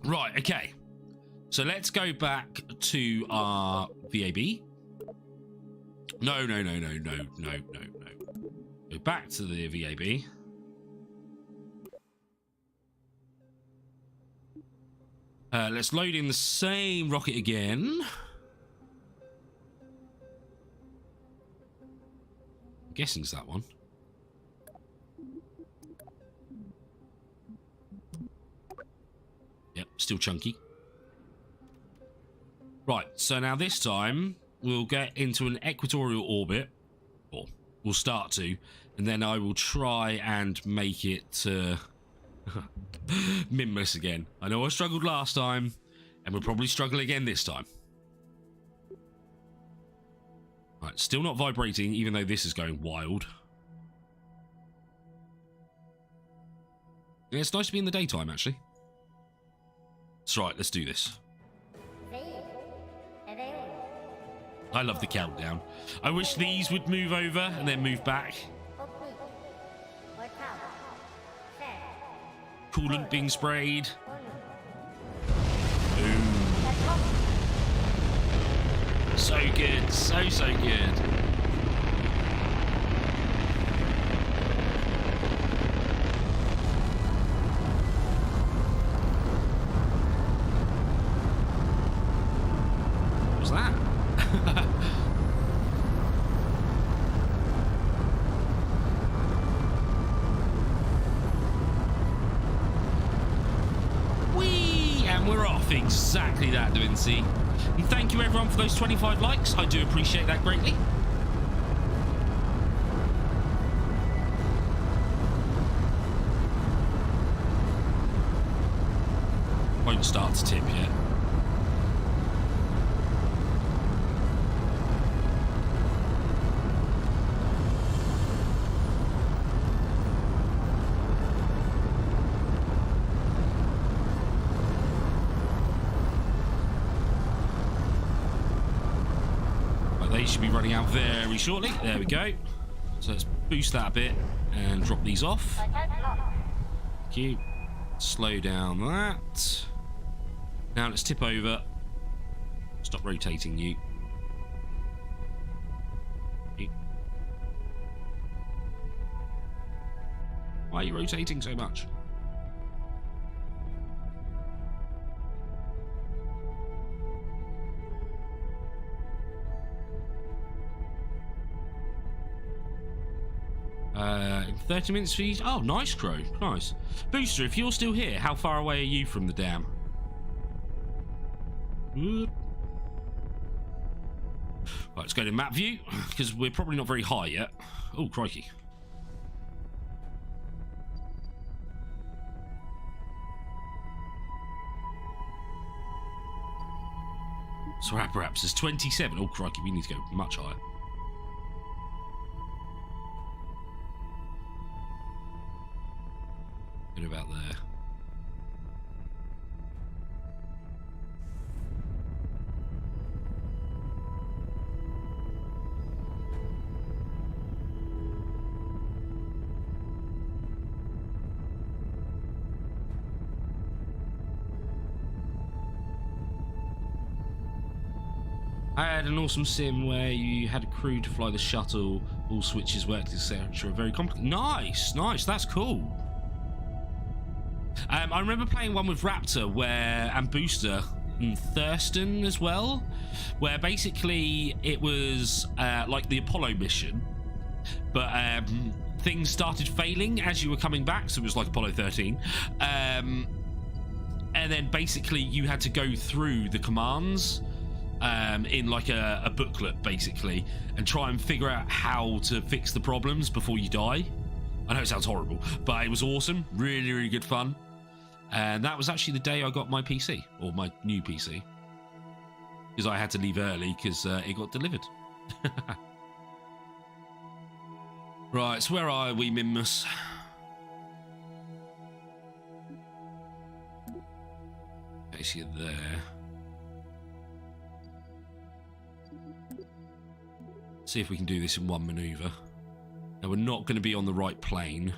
Right, okay. So let's go back to our VAB. No. Go back to the VAB. Let's load in the same rocket again. I'm guessing it's that one. Yep, still chunky. Right, so now this time we'll get into an equatorial orbit, or we'll start to, and then I will try and make it Mimless again. I know I struggled last time, and we'll probably struggle again this time. Right, still not vibrating, even though this is going wild. Yeah, it's nice to be in the daytime, actually. That's right, let's do this. I love the countdown. I wish these would move over and then move back. Coolant being sprayed. Boom. So good, so good. What was that? We're off. Exactly that, doing C. And thank you everyone for those 25 likes. I do appreciate that greatly. Won't start to tip yet. They should be running out very shortly. There we go. So let's boost that a bit and drop these off. Thank you. Slow down that. Now let's tip over. Stop rotating you. Why are you rotating so much? 30 minutes for each. Oh, nice, Crow. Nice. Booster, if you're still here, how far away are you from the dam? Right, let's go to map view, because we're probably not very high yet. Oh, crikey. So perhaps is 27. Oh, crikey, we need to go much higher. Get about there. I had an awesome sim where you had a crew to fly the shuttle, all switches worked, etc. Very complicated. Nice, nice, that's cool. I remember playing one with Raptor and Booster and Thurston as well, where basically it was like the Apollo mission, but things started failing as you were coming back, so it was like Apollo 13. And then basically you had to go through the commands in like a booklet basically and try and figure out how to fix the problems before you die. I know it sounds horrible, but it was awesome. Really, really good fun. And that was actually the day I got my PC, or my new PC, because I had to leave early because it got delivered. Right, so where are we, Minmus? Okay, so you're there. See if we can do this in one maneuver. Now we're not going to be on the right plane.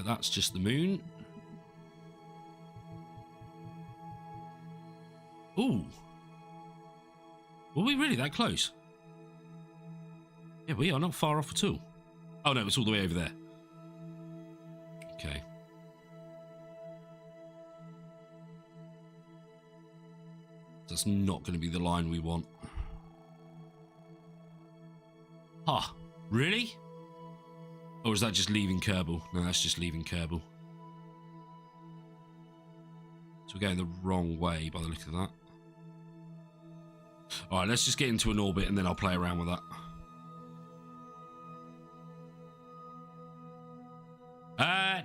That's just the moon. Ooh. Were we really that close? Yeah, we are not far off at all. Oh no, it's all the way over there. Okay. That's not going to be the line we want. Huh. Really? Or is that just leaving Kerbal? No, that's just leaving Kerbal. So we're going the wrong way by the look of that. Alright, let's just get into an orbit and then I'll play around with that.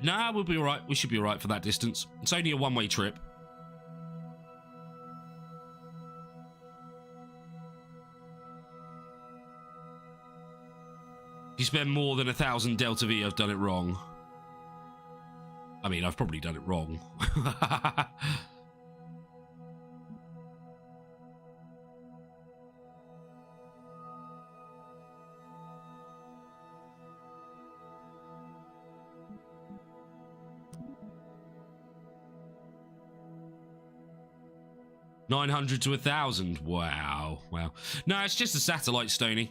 Nah, we'll be alright. We should be alright for that distance. It's only a one-way trip. If you spend more than 1,000 Delta V, I've done it wrong. I mean, I've probably done it wrong. $900 to 1,000. Wow. Wow. No, it's just a satellite, Stony.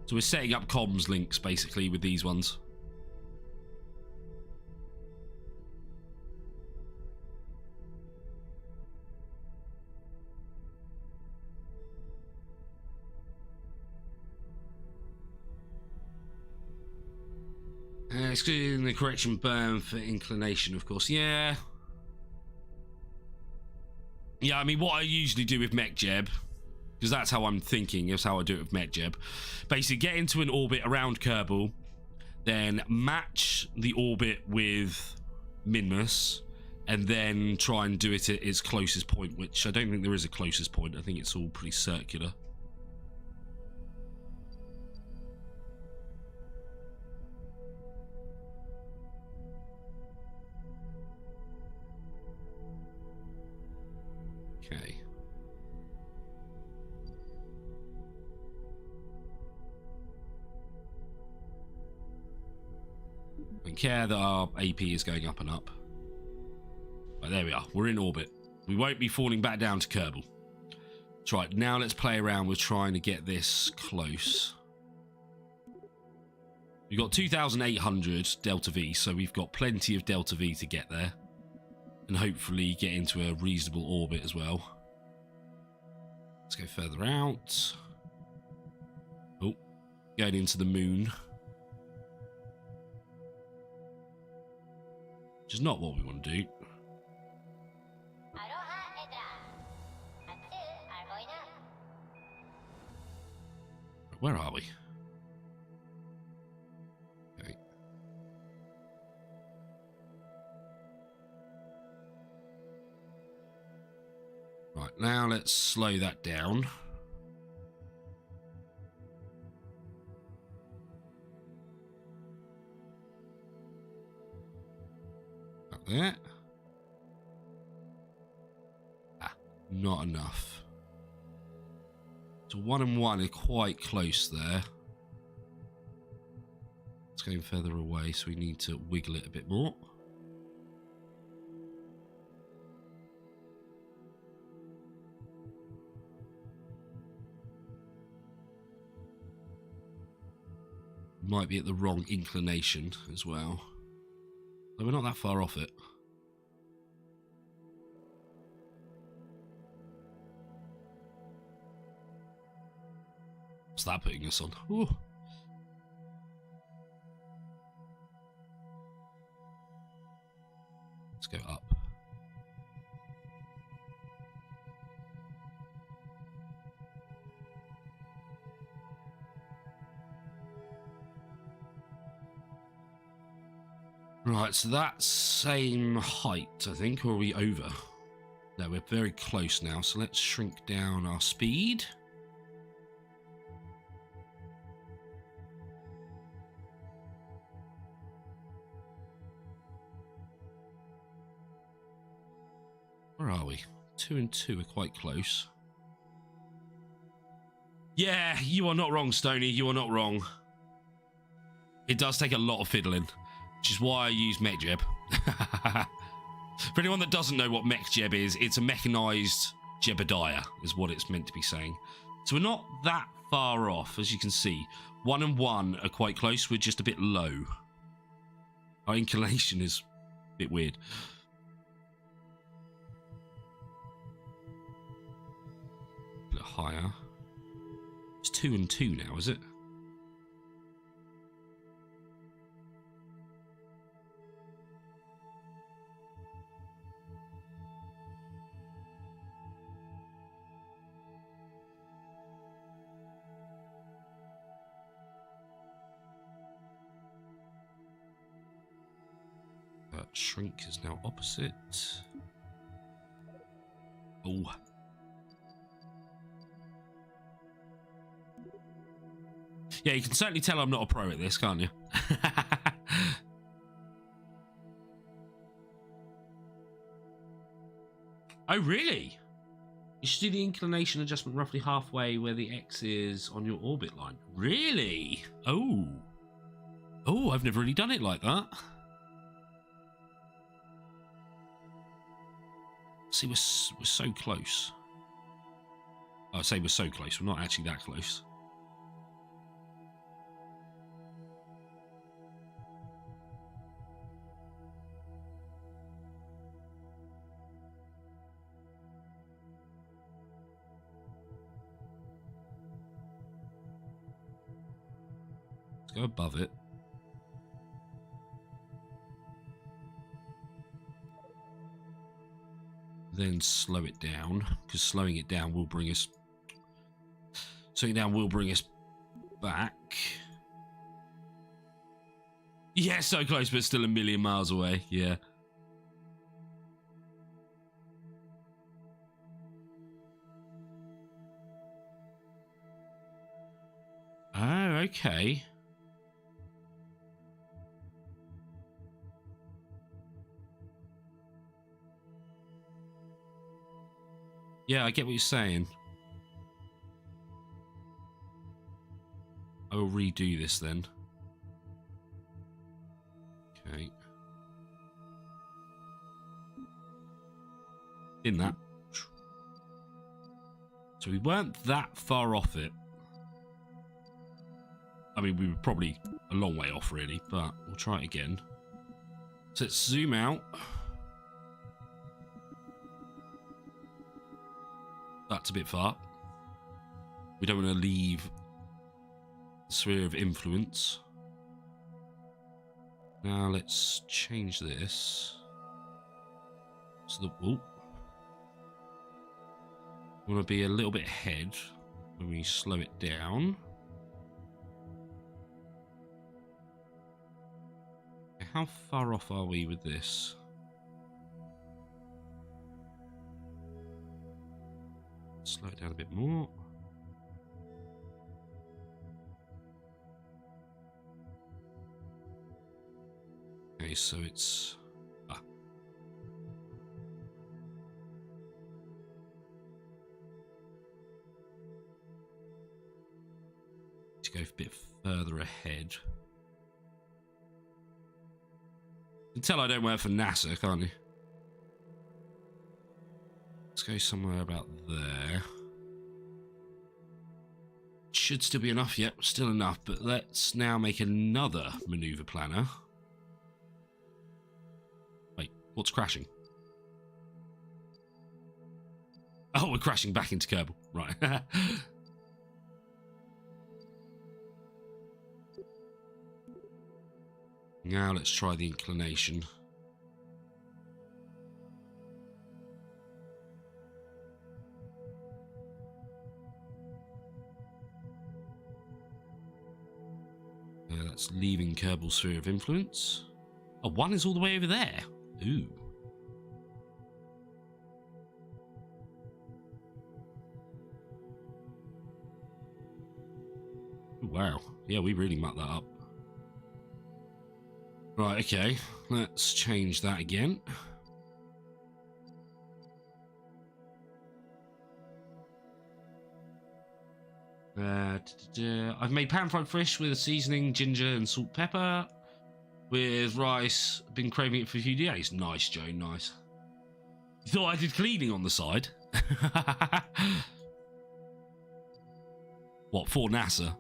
So we're setting up comms links, basically, with these ones. Excluding the correction burn for inclination, of course. Yeah. Yeah, I mean, what I usually do with MechJeb, because that's how I'm thinking, is how I do it with MechJeb. Basically, get into an orbit around Kerbal, then match the orbit with Minmus, and then try and do it at its closest point, which I don't think there is a closest point. I think it's all pretty circular. Okay. Don't care that our AP is going up and up. there we are. We're in orbit. We won't be falling back down to Kerbal. That's right. Now let's play around with trying to get this close. We've got 2,800 Delta V, so we've got plenty of Delta V to get there. And hopefully get into a reasonable orbit as well. Let's go further out. Oh, going into the moon. Which is not what we want to do. Where are we? Okay. Right, now let's slow that down. Up there. Ah, not enough. So 1 and 1 are quite close there. It's going further away, so we need to wiggle it a bit more. Might be at the wrong inclination as well. But we're not that far off it. What's that putting us on? Ooh. Let's go up. Right, so that's same height, I think, or are we over? No, we're very close now, so let's shrink down our speed. Where are we? 2 and 2 are quite close. Yeah, you are not wrong, Stony. You are not wrong. It does take a lot of fiddling, which is why I use MechJeb. For anyone that doesn't know what MechJeb is, it's a mechanized Jebediah, is what it's meant to be saying. So we're not that far off, as you can see. 1 and 1 are quite close. We're just a bit low. Our inclination is a bit weird. A bit higher. It's 2 and 2 now, is it? Shrink is now opposite. Oh. Yeah, you can certainly tell I'm not a pro at this, can't you? Oh, really? You should do the inclination adjustment roughly halfway where the X is on your orbit line. Really? Oh. Oh, I've never really done it like that. See, we're so close. I say we're so close. We're not actually that close. Let's go above it. Then slow it down, because slowing it down will bring us back. Yeah, so close, but still a million miles away. Yeah. Oh, okay. Yeah, I get what you're saying. I will redo this then. Okay. In that. So we weren't that far off it. I mean, we were probably a long way off, really, but we'll try it again. So let's zoom out. That's a bit far. We don't want to leave the sphere of influence. Now let's change this. So that, oh, we want to be a little bit ahead when we slow it down. How far off are we with this? Slow it down a bit more. Okay, so it's... to go a bit further ahead. You can tell I don't work for NASA, can't you? Let's go somewhere about there. Should still be enough. Yep, still enough. But let's now make another maneuver planner. Wait, what's crashing? Oh, we're crashing back into Kerbal. Right. Now let's try the inclination. That's leaving Kerbal's sphere of influence. Oh, one is all the way over there. Ooh. Wow. Yeah, we really mucked that up. Right, okay. Let's change that again. I've made pan-fried fish with a seasoning, ginger and salt pepper. With rice. Been craving it for a few days. Nice, Joe, nice. You thought I did cleaning on the side? What, for NASA?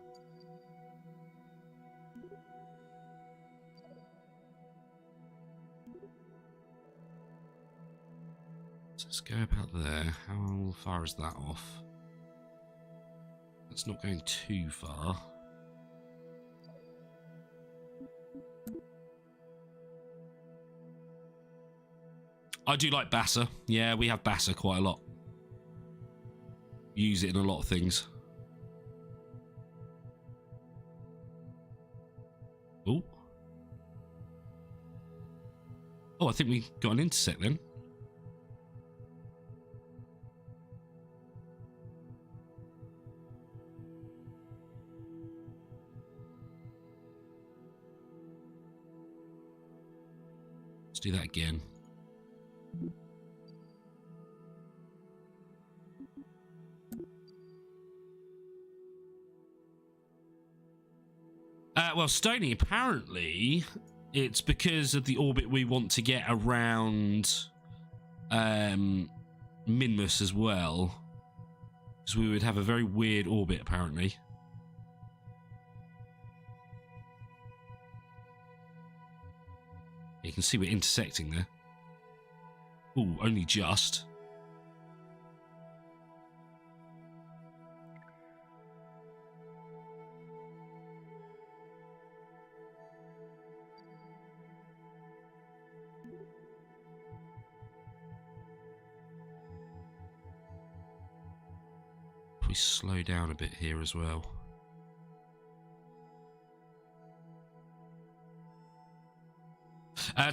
Let's go about there. How far is that off? That's not going too far. I do like Bassa. Yeah, we have Bassa quite a lot. Use it in a lot of things. Oh. Oh, I think we got an intersect then. Let's do that again. Well, Stony, apparently it's because of the orbit we want to get around Minmus as well. Because we would have a very weird orbit, apparently. You can see we're intersecting there. Ooh, only just. If we slow down a bit here as well.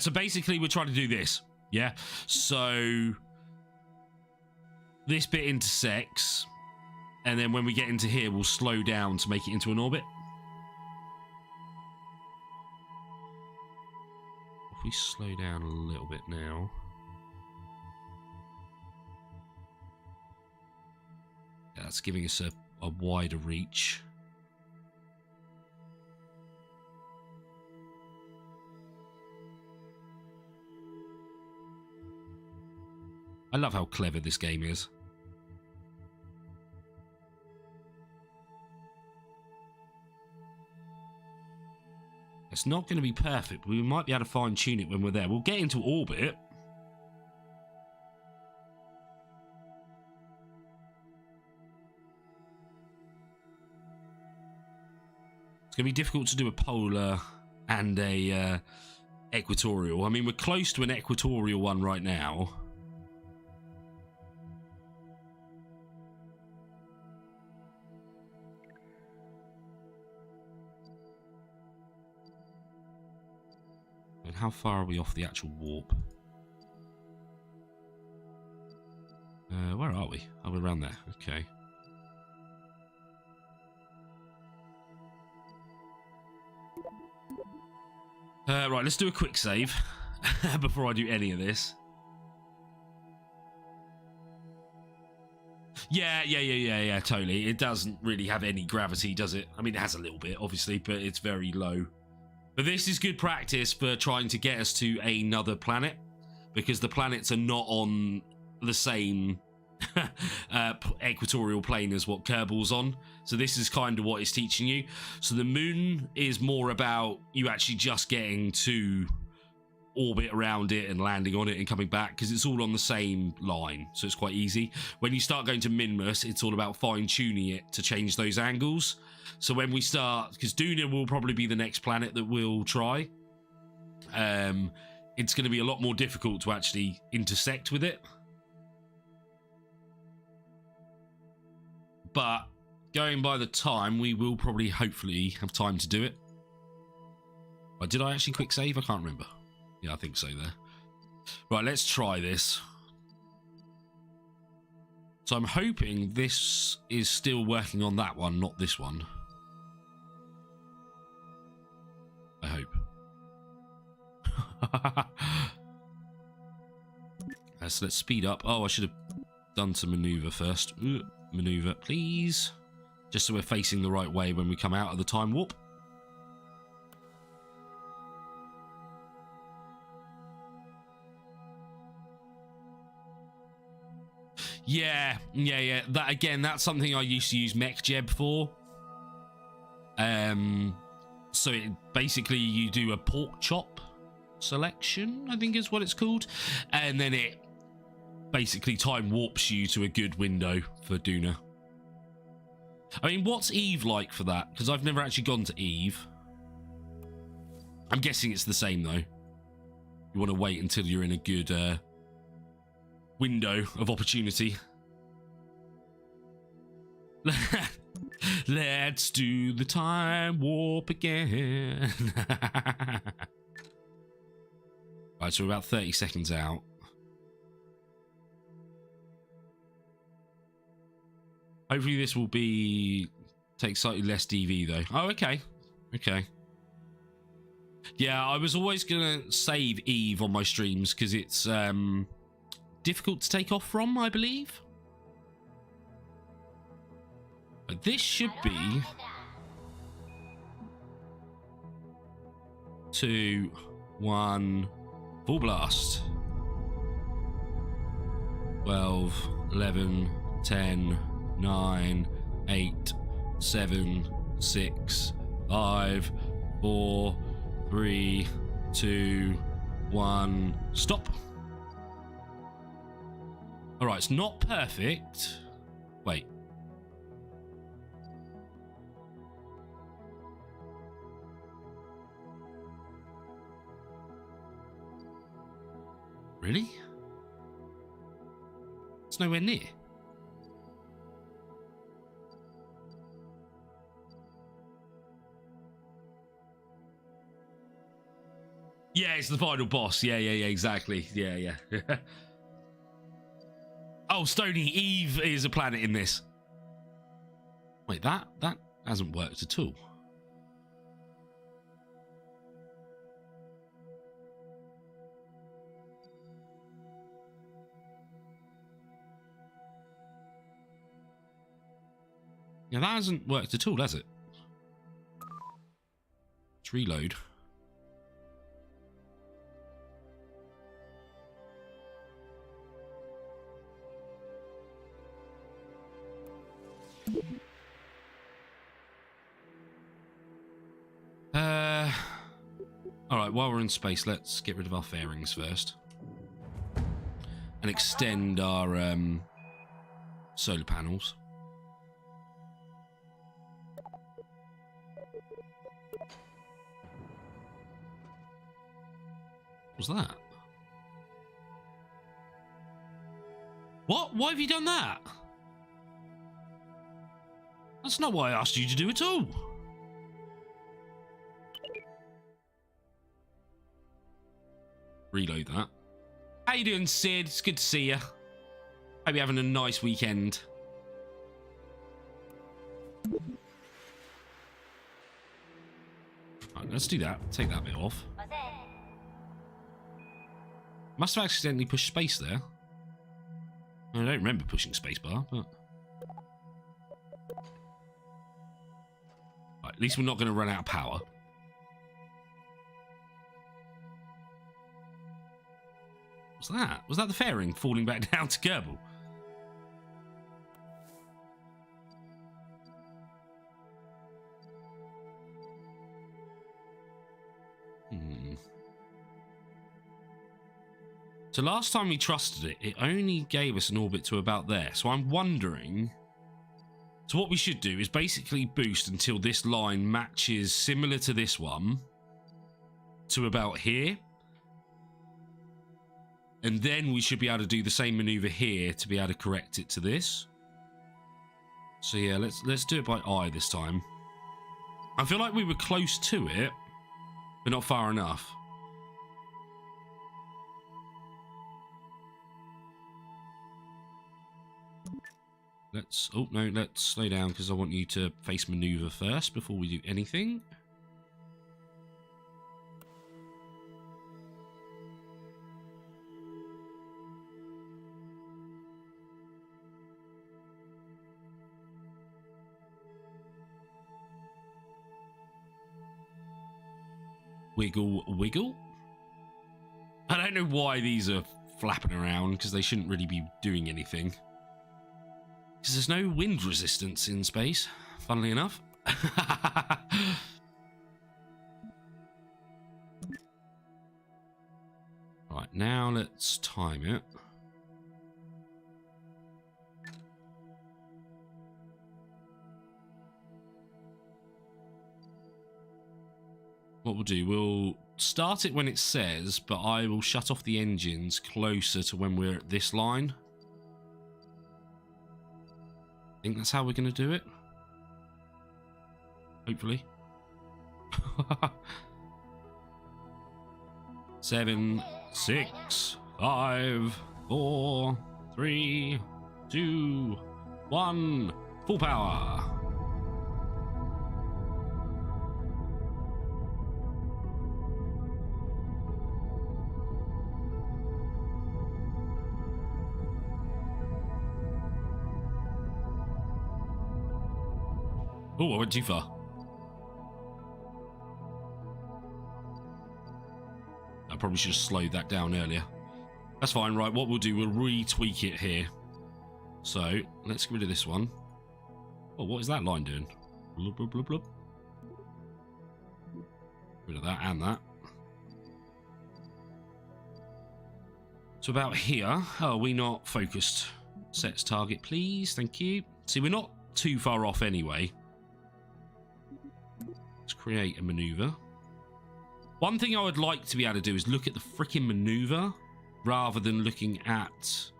So basically we're trying to do this. Yeah. So this bit intersects. And then when we get into here, we'll slow down to make it into an orbit. If we slow down a little bit now. That's giving us a wider reach. I love how clever this game is. It's not going to be perfect, but we might be able to fine-tune it when we're there. We'll get into orbit. It's going to be difficult to do a polar and a equatorial. I mean, we're close to an equatorial one right now. And how far are we off the actual warp? Where are we? Oh, we're around there. Okay. Right, let's do a quick save before I do any of this. Yeah, totally. It doesn't really have any gravity, does it? I mean, it has a little bit, obviously, but it's very low. But this is good practice for trying to get us to another planet, because the planets are not on the same equatorial plane as what Kerbal's on. So this is kind of what it's teaching you. So the moon is more about you actually just getting to orbit around it and landing on it and coming back, because it's all on the same line, so it's quite easy. When you start going to Minmus, it's all about fine-tuning it to change those angles. So when we start, because Duna will probably be the next planet that we'll try, it's going to be a lot more difficult to actually intersect with it. But going by the time, we will probably hopefully have time to do it. Did I actually quick save? I can't remember. Yeah, I think so there. Right, let's try this. So I'm hoping this is still working on that one, not this one. I hope. So let's speed up. Oh, I should have done some maneuver first. Maneuver, please. Just so we're facing the right way when we come out of the time warp. Yeah. That again, that's something I used to use MechJeb for. So it basically you do a pork chop selection, I think is what it's called, and then it basically time warps you to a good window for Duna. I mean, what's Eve like for that? Because I've never actually gone to Eve. I'm guessing it's the same though. You want to wait until you're in a good window of opportunity. Let's do the time warp again. Right, so we're about 30 seconds out. Hopefully this will take slightly less DV though. Oh, okay. Okay. Yeah, I was always going to save Eve on my streams because it's difficult to take off from, I believe. But this should be 2, 1, full blast. 12, 11, 10, 9, 8, 7, 6, 5, 4, 3, 2, 1, stop. Alright, it's not perfect. Wait. Really? It's nowhere near. Yeah, it's the final boss. Yeah, exactly. Yeah. Oh, Stony, Eve is a planet in this. Wait, that hasn't worked at all. Yeah, that hasn't worked at all, has it? Let's reload. Alright, while we're in space, let's get rid of our fairings first. And extend our solar panels. What's that? What? Why have you done that? That's not what I asked you to do at all. Reload that. How you doing, Sid? It's good to see you. Hope you're having a nice weekend. Right, let's do that. Take that bit off. Must have accidentally pushed space there. I don't remember pushing spacebar, but... Right, at least we're not going to run out of power. What's that? Was that the fairing falling back down to Kerbal? So last time we trusted it, it only gave us an orbit to about there. So I'm wondering... So what we should do is basically boost until this line matches similar to this one to about here. And then we should be able to do the same maneuver here to be able to correct it to this. So yeah, let's do it by eye this time. I feel like we were close to it, but not far enough. Let's... Oh, no, let's slow down because I want you to face maneuver first before we do anything. Wiggle, wiggle. I don't know why these are flapping around because they shouldn't really be doing anything. Because there's no wind resistance in space, funnily enough. Right, now let's time it. What we'll do, we'll start it when it says, but I will shut off the engines closer to when we're at this line. I think that's how we're going to do it. Hopefully. 7, 6, 5, 4, 3, 2, 1. Full power. Oh, I went too far. I probably should have slowed that down earlier. That's fine, right? What we'll do, we'll retweak it here. So, let's get rid of this one. Oh, what is that line doing? Blub, blub, blub, blub. Rid of that and that. So about here. Oh, are we not focused? Sets target, please. Thank you. See, we're not too far off anyway. Let's create a maneuver. One thing I would like to be able to do is look at the freaking maneuver rather than looking at...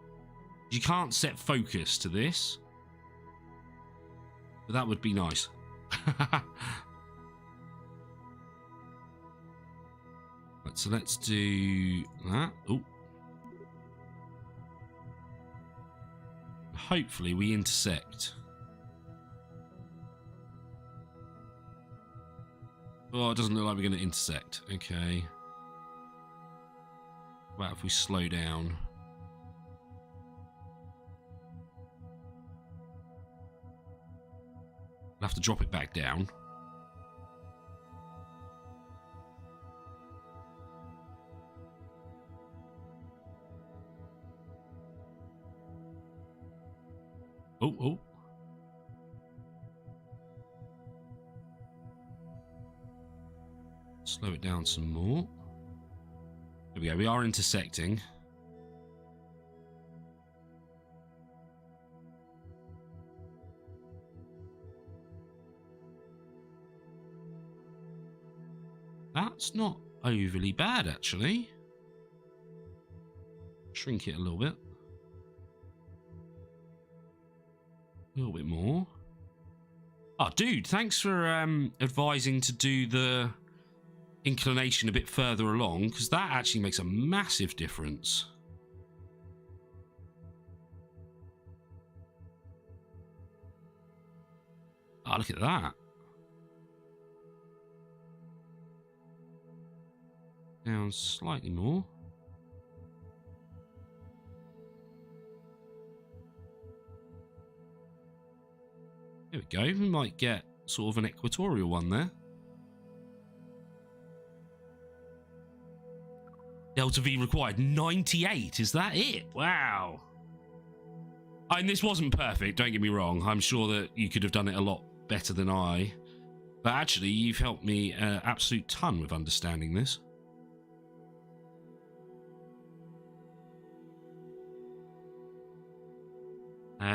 You can't set focus to this. But that would be nice. Right, so let's do that. Oh. Hopefully we intersect. Oh, it doesn't look like we're going to intersect. Okay. What if we slow down? We'll have to drop it back down. Oh, oh. Slow it down some more. There we go. We are intersecting. That's not overly bad, actually. Shrink it a little bit. A little bit more. Oh, dude, thanks for advising to do the inclination a bit further along, because that actually makes a massive difference. Oh, look at that. Down slightly more. There we go. We might get sort of an equatorial one there. Delta V required 98. Is that it? Wow. And this wasn't perfect, don't get me wrong. I'm sure that you could have done it a lot better than I. But actually, you've helped me an absolute ton with understanding this.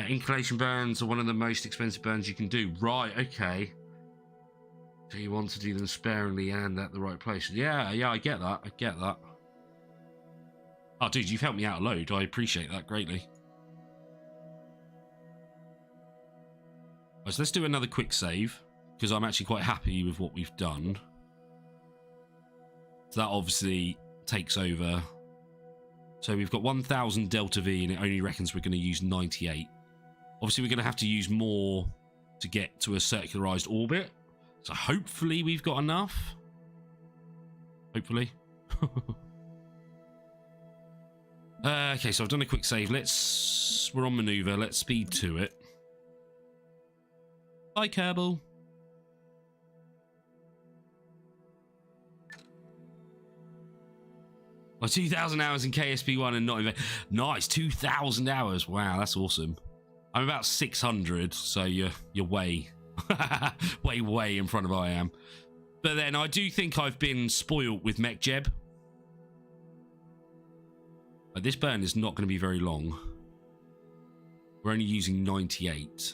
Inclination burns are one of the most expensive burns you can do. Right, okay. So you want to do them sparingly and at the right place. Yeah, I get that. I get that. Oh, dude, you've helped me out a load. I appreciate that greatly. Right, so let's do another quick save, because I'm actually quite happy with what we've done. So that obviously takes over. So we've got 1,000 Delta V, and it only reckons we're going to use 98. Obviously, we're going to have to use more to get to a circularized orbit. So hopefully we've got enough. Hopefully. Okay, so I've done a quick save. We're on maneuver. Let's speed to it. Bye, Kerbal. Well, 2,000 hours in KSP1 and not in... Nice, 2,000 hours. Wow, that's awesome. I'm about 600, so you're way, way in front of I am. But then I do think I've been spoilt with Mech Jeb. But this burn is not going to be very long. We're only using 98.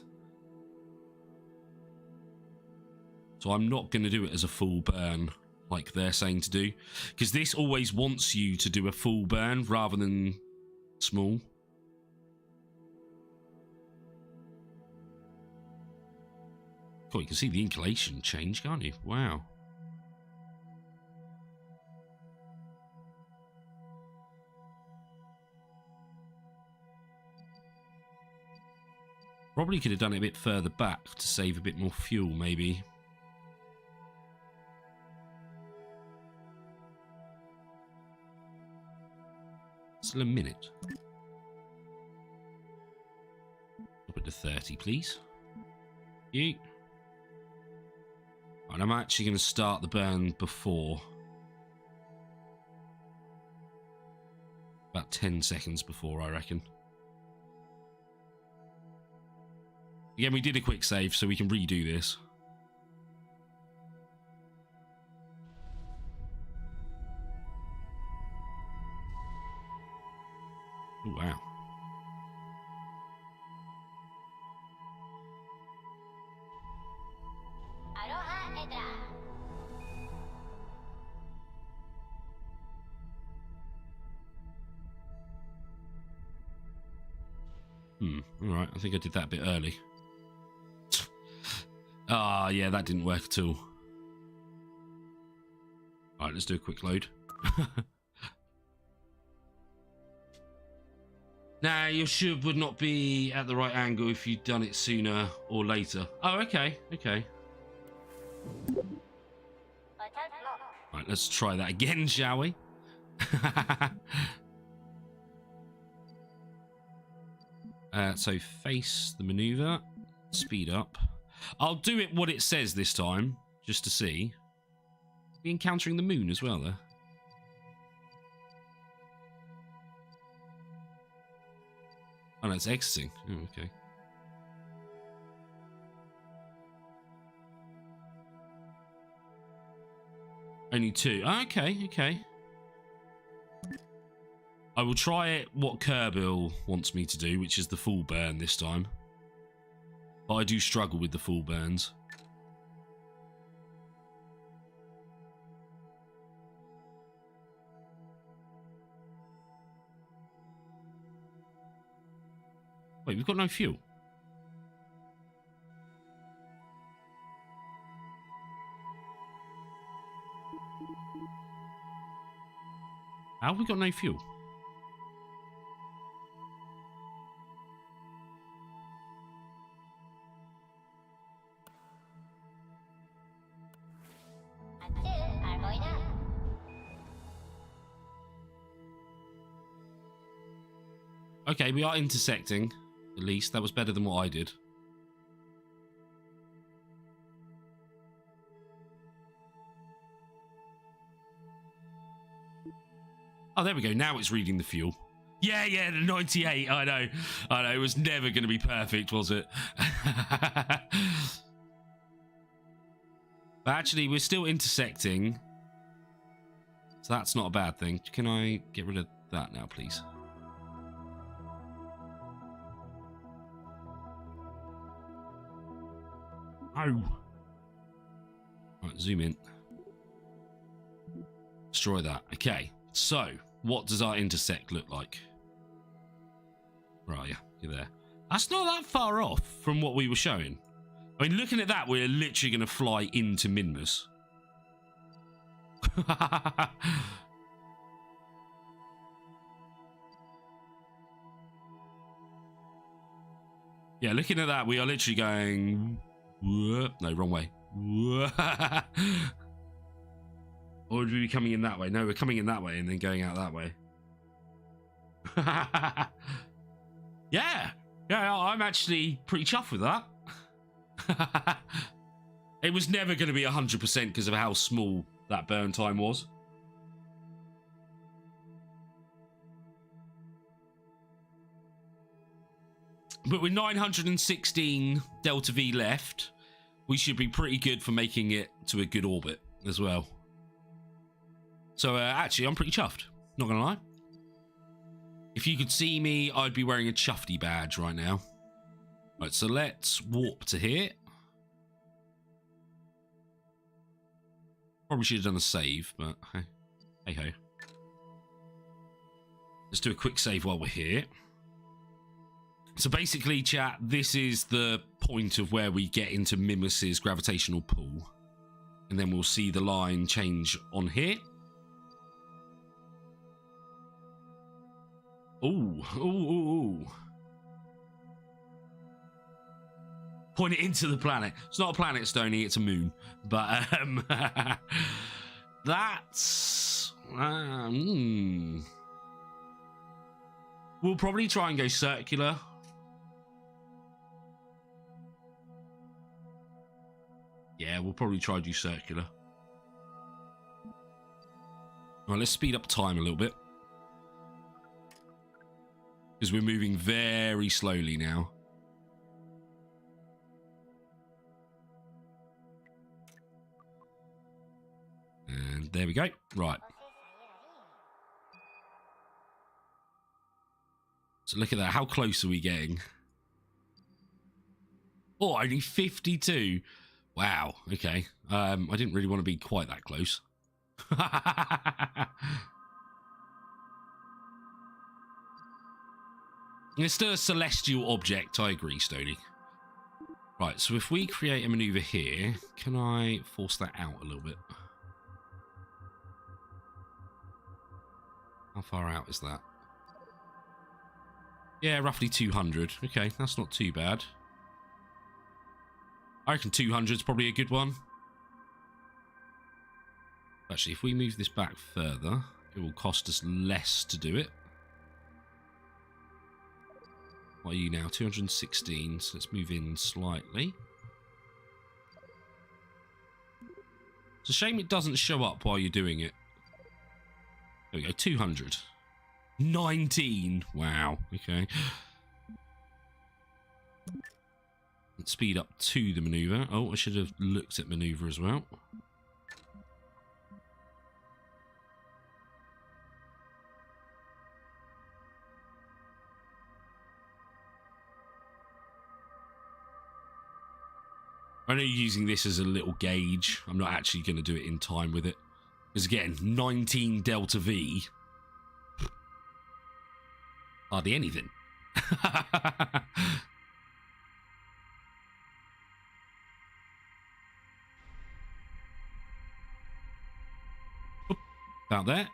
So I'm not going to do it as a full burn, like they're saying to do. Because this always wants you to do a full burn rather than small. God, you can see the inclination change, can't you? Wow. Probably could have done it a bit further back to save a bit more fuel, maybe. Still a minute. Drop it to 30, please. You. And I'm actually going to start the burn before. About 10 seconds before, I reckon. Again, we did a quick save, so we can redo this. Oh, wow. Alright, I think I did that a bit early. Ah, yeah, that didn't work at all. Alright, let's do a quick load. Nah, your shove would not be at the right angle if you'd done it sooner or later. Oh, okay, okay. Right, let's try that again, shall we? So face the maneuver, speed up. I'll do it what it says this time, just to see. Are we encountering the moon as well there? Oh no, it's exiting. Oh, okay. Only 2. Okay, okay. I will try it what Kerbal wants me to do, which is the full burn this time. But I do struggle with the full burns. Wait, we've got no fuel. How have we got no fuel? Okay, we are intersecting. At least that was better than what I did. Oh, there we go. Now it's reading the fuel. Yeah, yeah, the 98. I know. I know. It was never going to be perfect, was it? But actually, we're still intersecting. So that's not a bad thing. Can I get rid of that now, please? Oh. Right, zoom in. Destroy that. Okay, so what does our intersect look like? Where are you? You're there. That's not that far off from what we were showing. I mean, looking at that, we're literally going to fly into Minmus. Yeah, looking at that, we are literally going... No, wrong way. Or would we be coming in that way? No, we're coming in that way and then going out that way. Yeah. Yeah, I'm actually pretty chuffed with that. It was never going to be 100% because of how small that burn time was. But with 916 Delta V left, we should be pretty good for making it to a good orbit as well. So actually, I'm pretty chuffed. Not going to lie. If you could see me, I'd be wearing a chuffedy badge right now. Right, so let's warp to here. Probably should have done a save, but hey ho. Let's do a quick save while we're here. So basically, chat, this is the point of where we get into Minmus's gravitational pull. And then we'll see the line change on here. Ooh, ooh, ooh, ooh. Point it into the planet. It's not a planet, Stony, it's a moon. But, that's... We'll probably try and go circular. Yeah, we'll probably try to do circular. All right, let's speed up time a little bit. Because we're moving very slowly now. And there we go. Right. So look at that. How close are we getting? Oh, only 52. Wow. Okay. I didn't really want to be quite that close. It's still a celestial object. I agree, Stony. Right. So if we create a maneuver here, can I force that out a little bit? How far out is that? Yeah, roughly 200. Okay, that's not too bad. I reckon 200 is probably a good one. Actually, if we move this back further, it will cost us less to do it. What are you now? 216. So let's move in slightly. It's a shame it doesn't show up while you're doing it. There we go, 200. 19. Wow, okay. Let's speed up to the maneuver. Oh, I should have looked at maneuver as well. I know you're using this as a little gauge. I'm not actually going to do it in time with it. Because again, 19 delta V. Hardly anything. About that.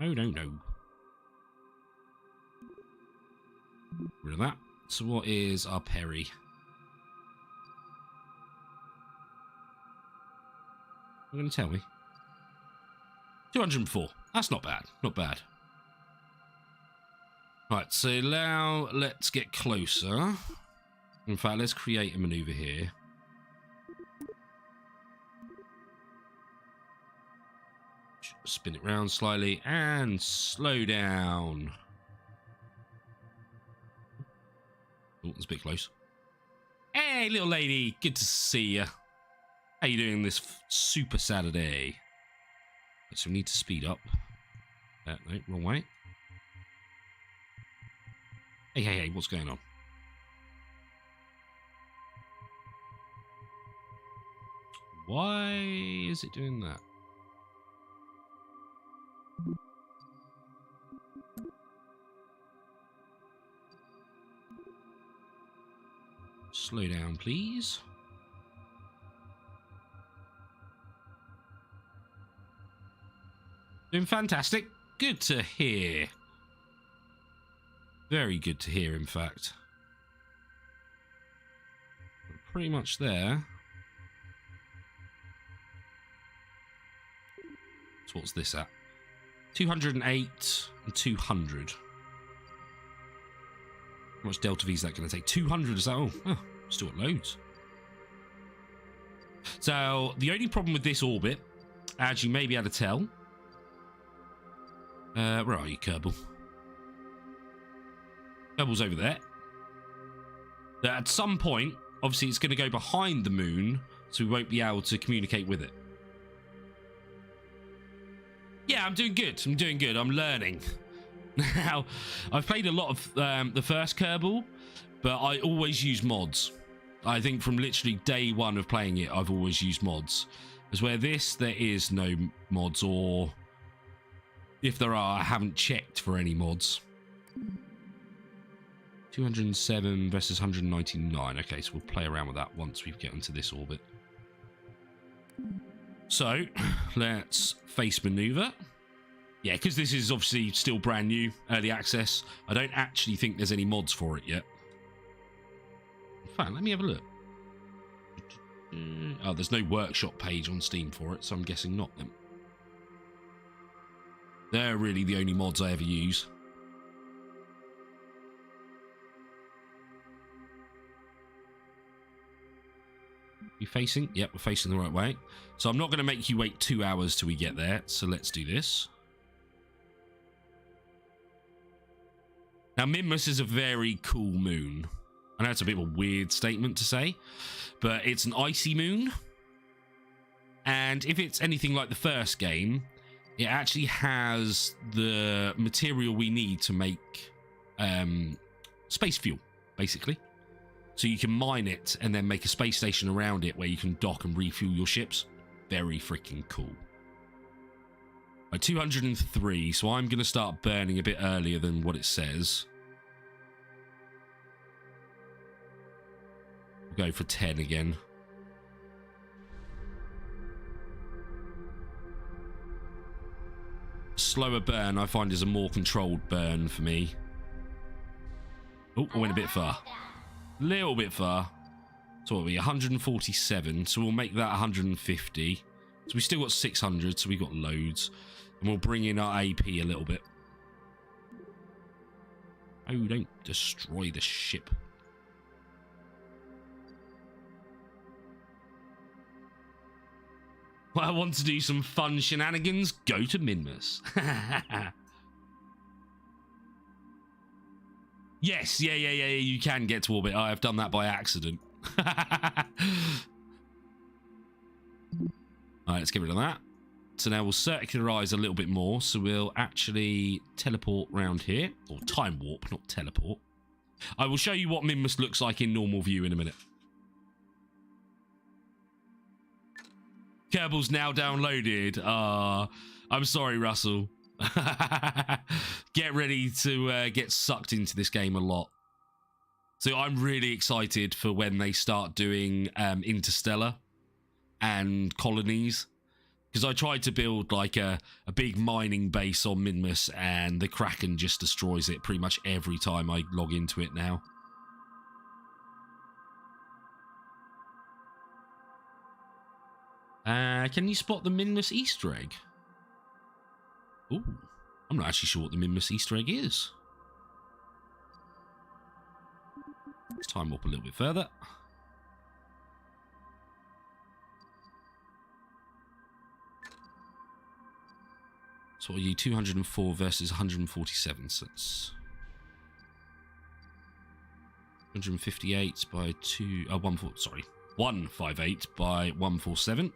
Oh, no. Rid of that. So what is our Perry? You're going to tell me? 204. That's not bad. Not bad. Right, so now let's get closer. In fact, let's create a maneuver here. Spin it round slightly and slow down. Oh, that's a bit close. Hey, little lady. Good to see you. How you doing this super Saturday? So we need to speed up. No, wrong way. Hey, what's going on? Why is it doing that? Slow down, please. Doing fantastic. Good to hear. Very good to hear, in fact. We're pretty much there. So what's this at? 208 and 200. How much delta V is that going to take? 200 is that? Oh, still got loads. So the only problem with this orbit, as you may be able to tell, where are you, Kerbal? Kerbal's over there. That at some point, obviously, it's going to go behind the moon, so we won't be able to communicate with it. Yeah, I'm doing good. I'm learning. Now, I've played a lot of the first Kerbal, but I always use mods. I think from literally day one of playing it, I've always used mods. As where this, there is no mods, or if there are, I haven't checked for any mods. 207 versus 199. Okay, so we'll play around with that once we get into this orbit. So, let's face maneuver. Yeah, because this is obviously still brand new, early access. I don't actually think there's any mods for it yet. In fact, let me have a look. Oh, there's no workshop page on Steam for it, so I'm guessing not them. They're really the only mods I ever use. You facing? Yep, we're facing the right way. So I'm not going to make you wait 2 hours till we get there. So let's do this. Now, Minmus is a very cool moon. I know it's a bit of a weird statement to say, but it's an icy moon. And if it's anything like the first game, it actually has the material we need to make space fuel, basically. So you can mine it and then make a space station around it where you can dock and refuel your ships. Very freaking cool. 203, so I'm going to start burning a bit earlier than what it says. We'll go for 10 again. Slower burn, I find, is a more controlled burn for me. Oh, I went a bit far. Little bit far. So what are we? 147. So we'll make that 150. So we still got 600. So we've got loads. And we'll bring in our AP a little bit. Oh, don't destroy the ship. Well, I want to do some fun shenanigans. Go to Minmus. Yes, yeah, you can get to orbit. I have done that by accident. Alright, let's get rid of that. So now we'll circularize a little bit more. So we'll actually teleport round here. Or time warp, not teleport. I will show you what Minmus looks like in normal view in a minute. Kerbal's now downloaded. I'm sorry, Russell. Get ready to get sucked into this game a lot. So I'm really excited for when they start doing Interstellar and colonies. Because I tried to build like a big mining base on Minmus and the Kraken just destroys it pretty much every time I log into it now. Can you spot the Minmus Easter egg? Ooh, I'm not actually sure what the Minmus Easter egg is. Let's time up a little bit further. So what are you, 204 versus 147, so that's 158 by 158 by 147.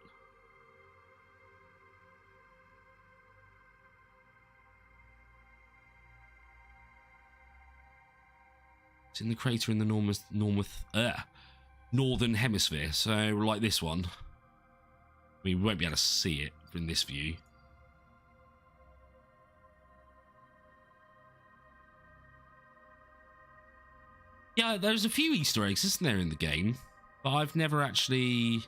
It's in the crater in the northern hemisphere, so like this one. I mean, we won't be able to see it from this view. Yeah, there's a few Easter eggs, isn't there, in the game? But I've never actually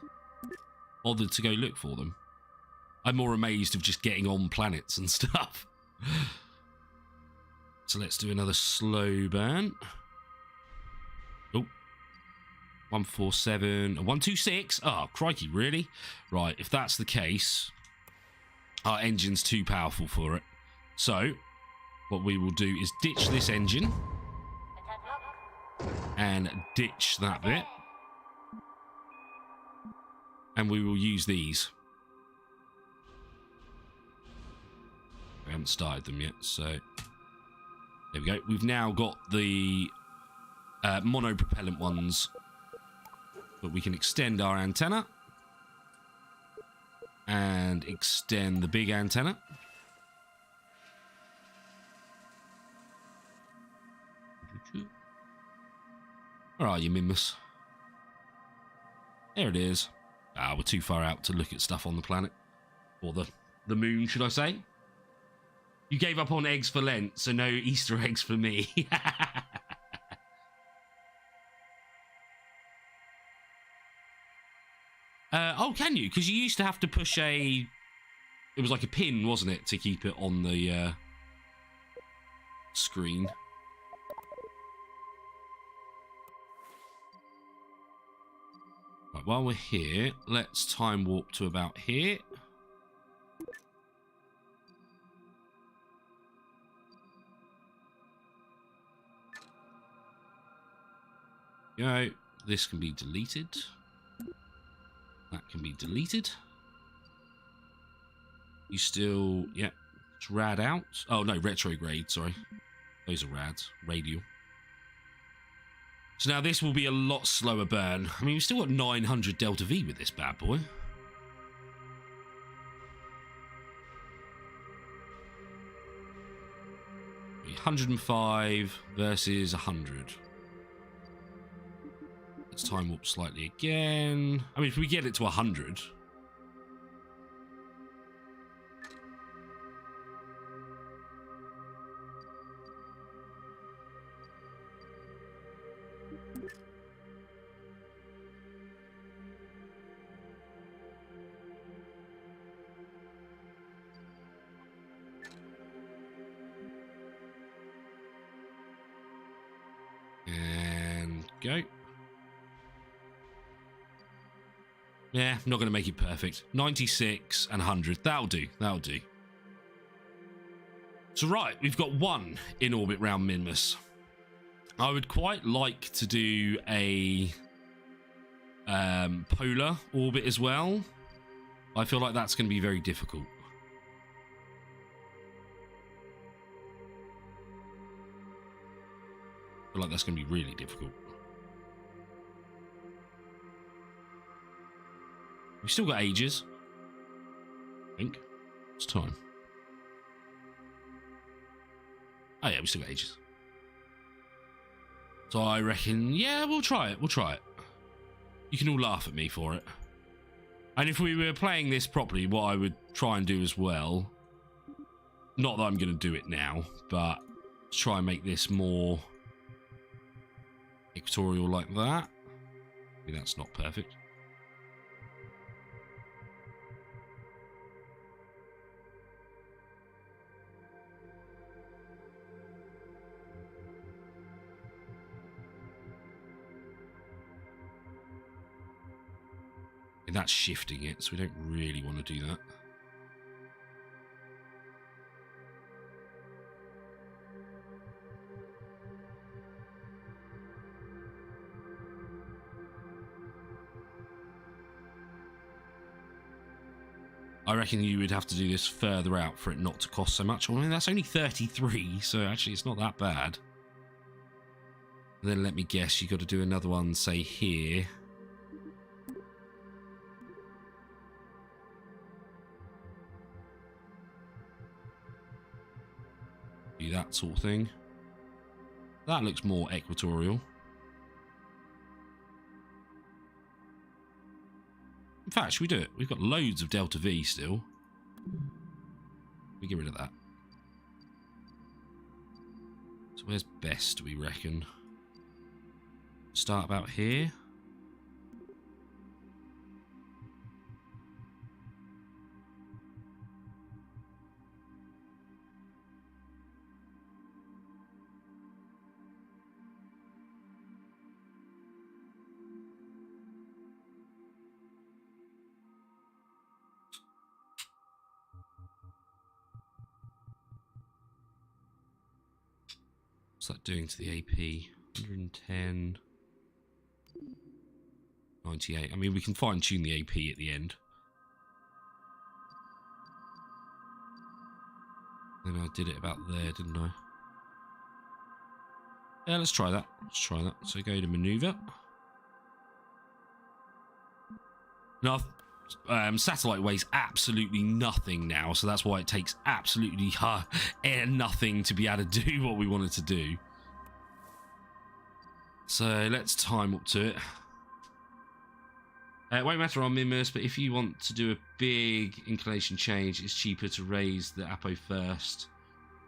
bothered to go look for them. I'm more amazed of just getting on planets and stuff. So let's do another slow burn. Oh. 147 and 126. Oh, crikey, really? Right, if that's the case, our engine's too powerful for it. So, what we will do is ditch this engine. And ditch that bit. And we will use these. We haven't started them yet, so there we go. We've now got the mono-propellant ones, but we can extend our antenna and extend the big antenna. Where are you, Minmus? There it is. Ah, we're too far out to look at stuff on the planet. Or the moon, should I say? You gave up on eggs for Lent, so no Easter eggs for me. Oh, can you? Because you used to have to push a... It was like a pin, wasn't it, to keep it on the screen. Right, while we're here, let's time warp to about here. Go. This can be deleted. That can be deleted. You still... Yeah. It's rad out. Oh, no. Retrograde. Sorry. Those are rads. Radial. So now this will be a lot slower burn. I mean, we've still got 900 Delta V with this bad boy. $105 versus 100. Let's time warp slightly again. I mean, if we get it to 100... And go. Yeah, I'm not going to make it perfect. 96 and 100. That'll do. That'll do. So right, we've got one in orbit round Minmus. I would quite like to do a polar orbit as well. I feel like that's going to be very difficult. I feel like that's going to be really difficult. We've still got ages, I think. It's time. Oh yeah, we still got ages. So I reckon, yeah, we'll try it. We'll try it. You can all laugh at me for it. And if we were playing this properly, what I would try and do as well, not that I'm going to do it now, but try and make this more equatorial like that. Maybe that's not perfect. And that's shifting it, so we don't really want to do that. I reckon you would have to do this further out for it not to cost so much. I mean, that's only 33, so actually it's not that bad. Then let me guess, you got to do another one, say here. Do that sort of thing. That looks more equatorial. In fact, should we do it? We've got loads of delta V still. We get rid of that. So where's best, we reckon? Start about here. What's that doing to the AP? 110. 98. I mean, we can fine tune the AP at the end. Then I did it about there, didn't I? Yeah, let's try that. Let's try that. So go to maneuver. Now, satellite weighs absolutely nothing now, so that's why it takes absolutely nothing to be able to do what we wanted to do. So let's time up to it. It won't matter on Mimus, but if you want to do a big inclination change, it's cheaper to raise the apo first.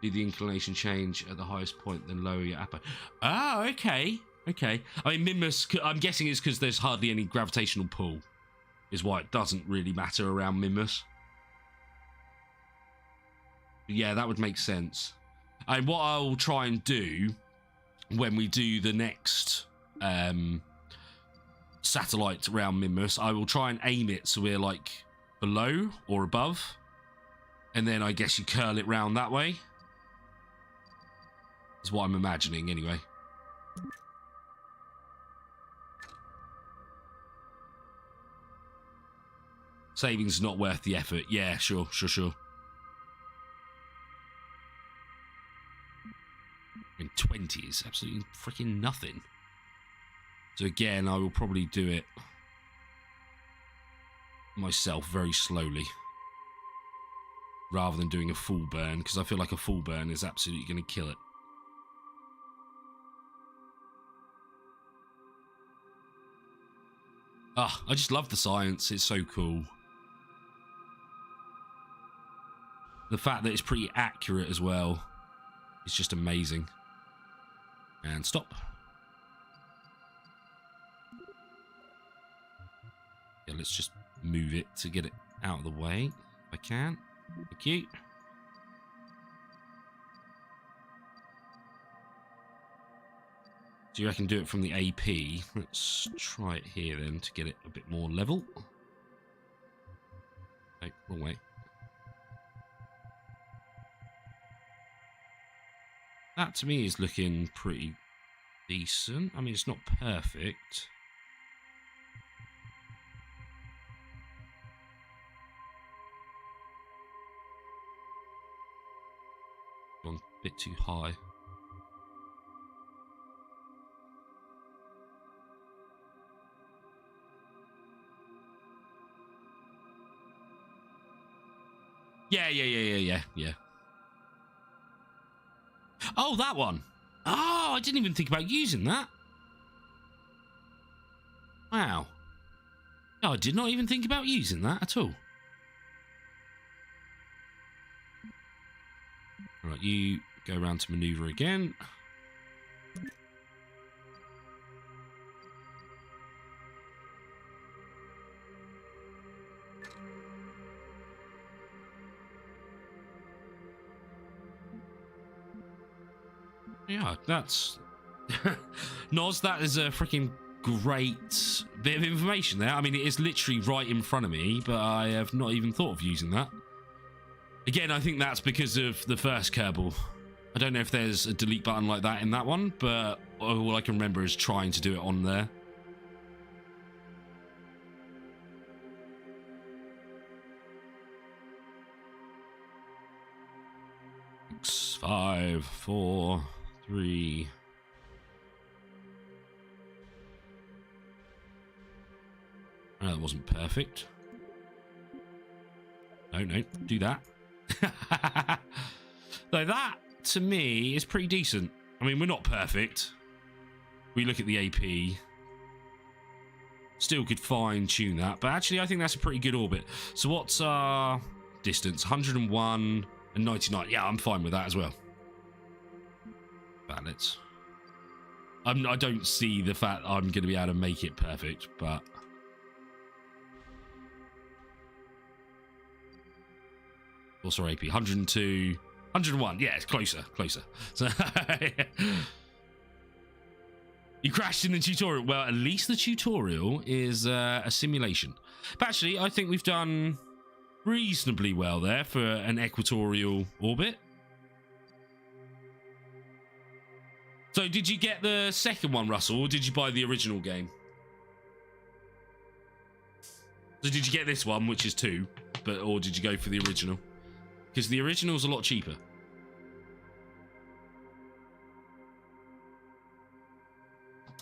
Do the inclination change at the highest point, then lower your apo. Oh, okay. Okay. I mean, Mimus, I'm guessing it's because there's hardly any gravitational pull, is why it doesn't really matter around Mimus. Yeah, that would make sense. And what I'll try and do when we do the next satellite around Mimus, I will try and aim it so we're like below or above, and then I guess you curl it round that way. That's what I'm imagining anyway. Savings not worth the effort. Yeah, sure. I mean, 20 is absolutely freaking nothing. So again, I will probably do it myself very slowly, rather than doing a full burn, because I feel like a full burn is absolutely going to kill it. Ah, I just love the science. It's so cool. The fact that it's pretty accurate as well is just amazing. And stop. Yeah, let's just move it to get it out of the way, if I can. Thank you. Do you reckon do it from the AP? Let's try it here then to get it a bit more level. No, wrong way. That to me is looking pretty decent. I mean, it's not perfect. Gone a bit too high. Yeah. Oh, that one. Oh, I didn't even think about using that. Wow. No, I did not even think about using that at all. All right, you go around to maneuver again. Yeah, that's... Noz, that is a freaking great bit of information there. I mean, it is literally right in front of me, but I have not even thought of using that. Again, I think that's because of the first Kerbal. I don't know if there's a delete button like that in that one, but all I can remember is trying to do it on there. Six, 5, 4, 3. Oh, that wasn't perfect. No, do that. Though that, to me, is pretty decent. I mean, we're not perfect. We look at the AP. Still could fine-tune that. But actually, I think that's a pretty good orbit. So what's our distance? 101 and 99. Yeah, I'm fine with that as well. Balance. I don't see the fact I'm going to be able to make it perfect, but... What's our AP? 102... 101. Yeah, it's closer. So, you crashed in the tutorial. Well, at least the tutorial is a simulation. But actually, I think we've done reasonably well there for an equatorial orbit. So, did you get the second one, Russell, or did you buy the original game? So, did you get this one, which is 2, or did you go for the original? Because the original's a lot cheaper.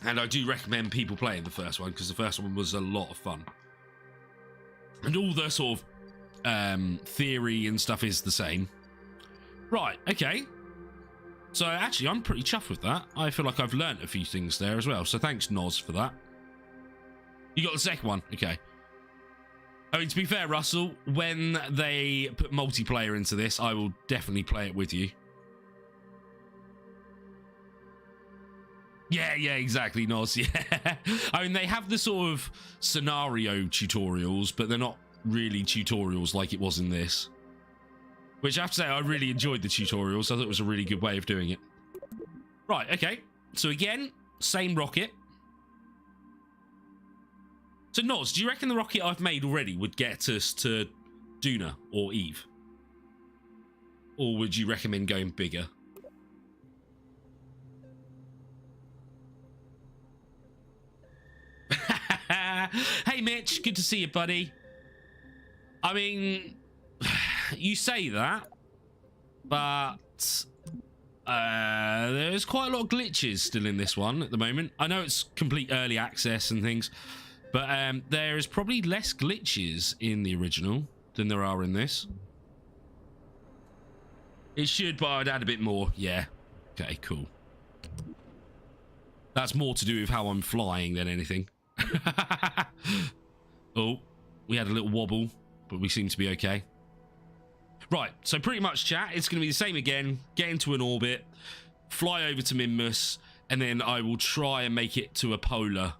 And I do recommend people playing the first one, because the first one was a lot of fun. And all the sort of theory and stuff is the same. Right, okay. So actually, I'm pretty chuffed with that. I feel like I've learnt a few things there as well. So thanks, Noz, for that. You got the second one? Okay. I mean, to be fair, Russell, when they put multiplayer into this, I will definitely play it with you. Yeah, exactly, Noz. Yeah. I mean, they have the sort of scenario tutorials, but they're not really tutorials like it was in this. Which I have to say, I really enjoyed the tutorials. I thought it was a really good way of doing it. Right, okay. So again, same rocket. So, Noz, do you reckon the rocket I've made already would get us to Duna or Eve? Or would you recommend going bigger? Hey, Mitch, good to see you, buddy. I mean, you say that, but there's quite a lot of glitches still in this one at the moment. I know it's complete early access and things, but there is probably less glitches in the original than there are in this. It should, but I'd add a bit more. Yeah. Okay, cool. That's more to do with how I'm flying than anything. Oh, we had a little wobble, but we seem to be okay. Right, so pretty much, chat, it's going to be the same again. Get into an orbit, fly over to Minmus, and then I will try and make it to a polar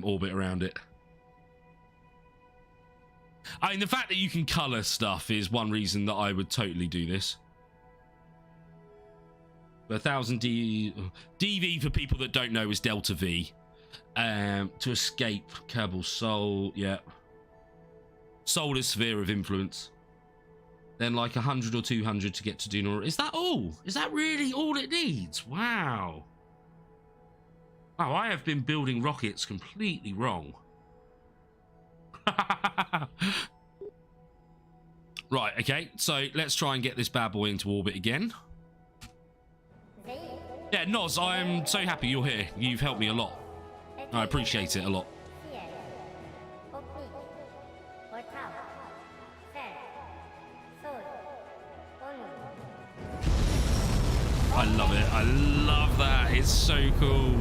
orbit around it. I mean, the fact that you can colour stuff is one reason that I would totally do this. 1000 DV, for people that don't know, is Delta V. To escape Kerbal Soul, yeah. Solar sphere of influence. Then like 100 or 200 to get to Duna. Is that all? Is that really all it needs? Wow. Wow, I have been building rockets completely wrong. Right, okay. So let's try and get this bad boy into orbit again. Yeah, Noz, I'm so happy you're here. You've helped me a lot. I appreciate it a lot. I love it. I love that. It's so cool.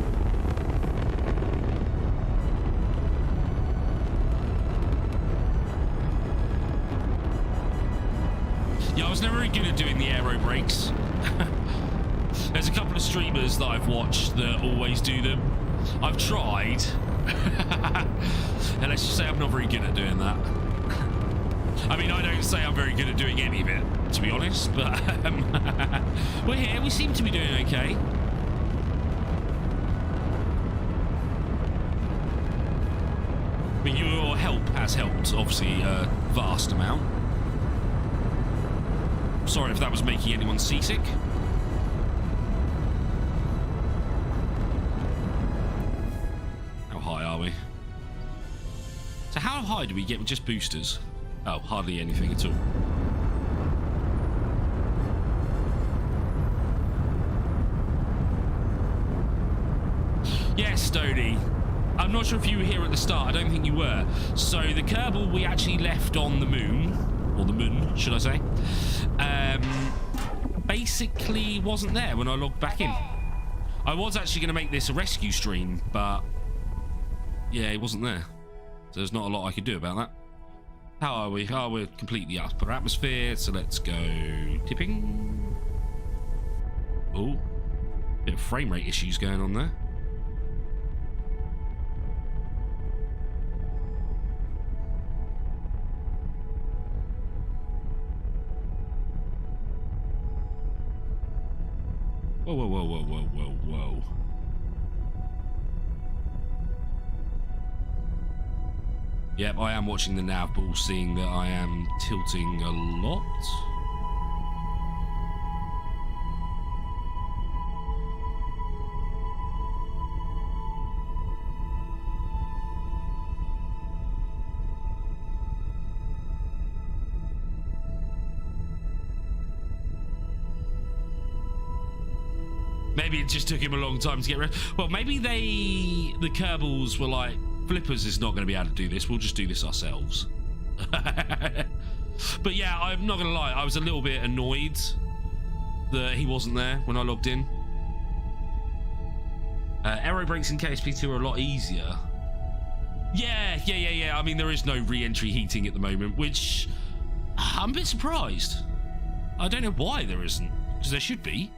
Yeah, I was never very good at doing the aero brakes. There's a couple of streamers that I've watched that always do them. I've tried. And let's just say I'm not very good at doing that. I mean, I don't say I'm very good at doing any of it, to be honest, but we're here. We seem to be doing okay. I mean, your help has helped, obviously, a vast amount. Sorry if that was making anyone seasick. How high are we? So how high do we get with just boosters? Oh, hardly anything at all. Yes, Stoney. I'm not sure if you were here at the start. I don't think you were. So the Kerbal we actually left on the moon, or the moon, should I say, basically wasn't there when I logged back in. I was actually going to make this a rescue stream, but yeah, it wasn't there. So there's not a lot I could do about that. How are we? Oh, we're completely upper atmosphere, so let's go tipping. Oh, bit of frame rate issues going on there. Whoa, whoa, whoa, whoa, whoa, whoa, whoa. Yep, I am watching the nav ball, seeing that I am tilting a lot. Maybe it just took him a long time to get rid. Well, maybe the Kerbals were like, Flippers is not going to be able to do this. We'll just do this ourselves. But yeah, I'm not going to lie. I was a little bit annoyed that he wasn't there when I logged in. Aero brakes in KSP2 are a lot easier. Yeah. I mean, there is no re-entry heating at the moment, which I'm a bit surprised. I don't know why there isn't, because there should be.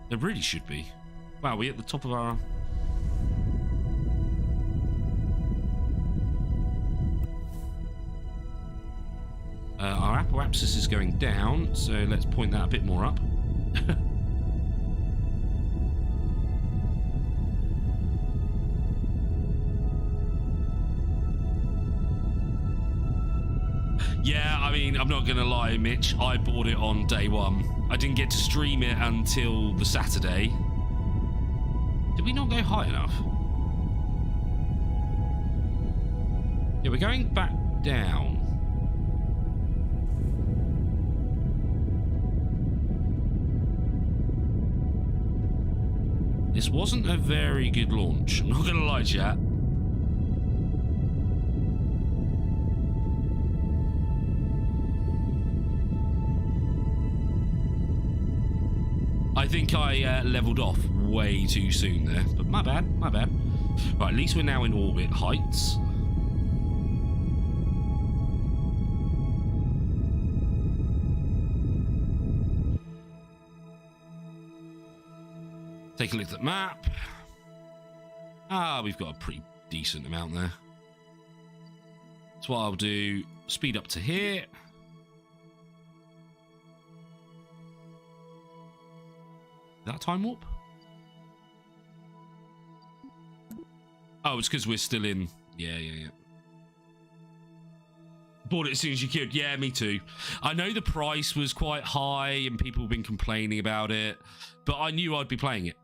There really should be. Wow, we're at the top of our... our apoapsis is going down, so let's point that a bit more up. Yeah, I mean, I'm not gonna lie, Mitch, I bought it on day one. I didn't get to stream it until the Saturday. Did we not go high enough? Yeah, we're going back down. This wasn't a very good launch. I'm not gonna lie, chat. I think I leveled off way too soon there, but my bad. Right, at least we're now in orbit heights. Take a look at the map. Ah, we've got a pretty decent amount there. So what I'll do, speed up to here. Is that a time warp? Oh, it's because we're still in... Yeah. Bought it as soon as you could. Yeah, me too. I know the price was quite high and people have been complaining about it, but I knew I'd be playing it.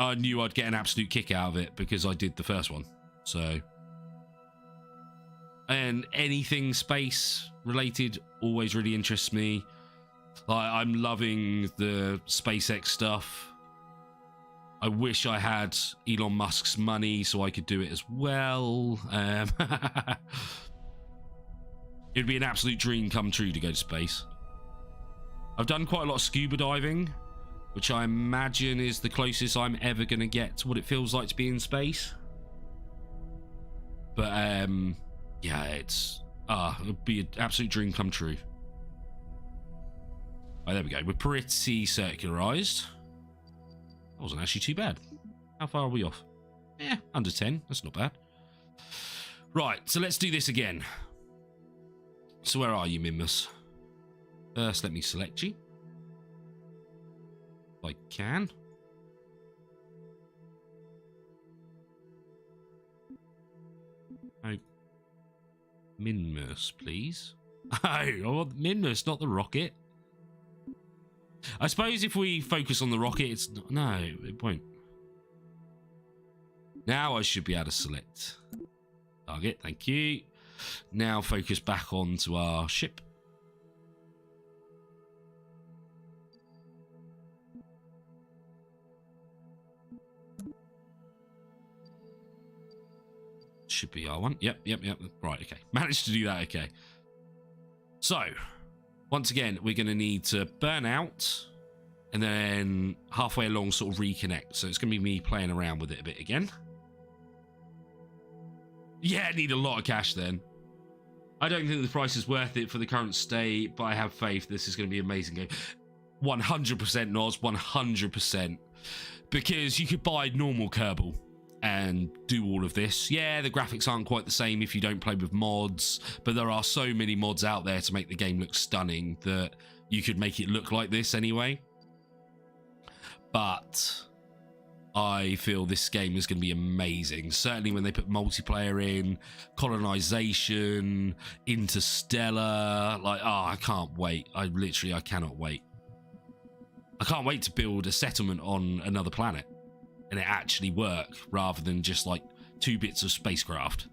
I knew I'd get an absolute kick out of it because I did the first one. So... And anything space related always really interests me. Like, I'm loving the SpaceX stuff. I wish I had Elon Musk's money so I could do it as well. It'd be an absolute dream come true to go to space. I've done quite a lot of scuba diving, which I imagine is the closest I'm ever going to get to what it feels like to be in space. But yeah, it's it'd be an absolute dream come true. Oh, there we go. We're pretty circularized. That wasn't actually too bad. How far are we off? Yeah, under 10. That's not bad. Right, so let's do this again. So where are you, Mimus? First, let me select you. If I can. Oh, Minmus, please. Oh, I want Minmus, not the rocket. I suppose if we focus on the rocket, it's not, no, it won't. Now I should be able to select target. Thank you. Now focus back onto our ship. Should be R1. Yep. Right, okay. Managed to do that, okay. So, once again, we're going to need to burn out and then halfway along sort of reconnect. So it's going to be me playing around with it a bit again. Yeah, need a lot of cash then. I don't think the price is worth it for the current state, but I have faith this is going to be an amazing game. 100% Noz, 100%. Because you could buy normal Kerbal and do all of this. Yeah, the graphics aren't quite the same if you don't play with mods, but there are so many mods out there to make the game look stunning that you could make it look like this anyway. But I feel this game is going to be amazing. Certainly when they put multiplayer in, colonization, interstellar, like, oh, I can't wait. I cannot wait. I can't wait to build a settlement on another planet and it actually work rather than just like 2 bits of spacecraft.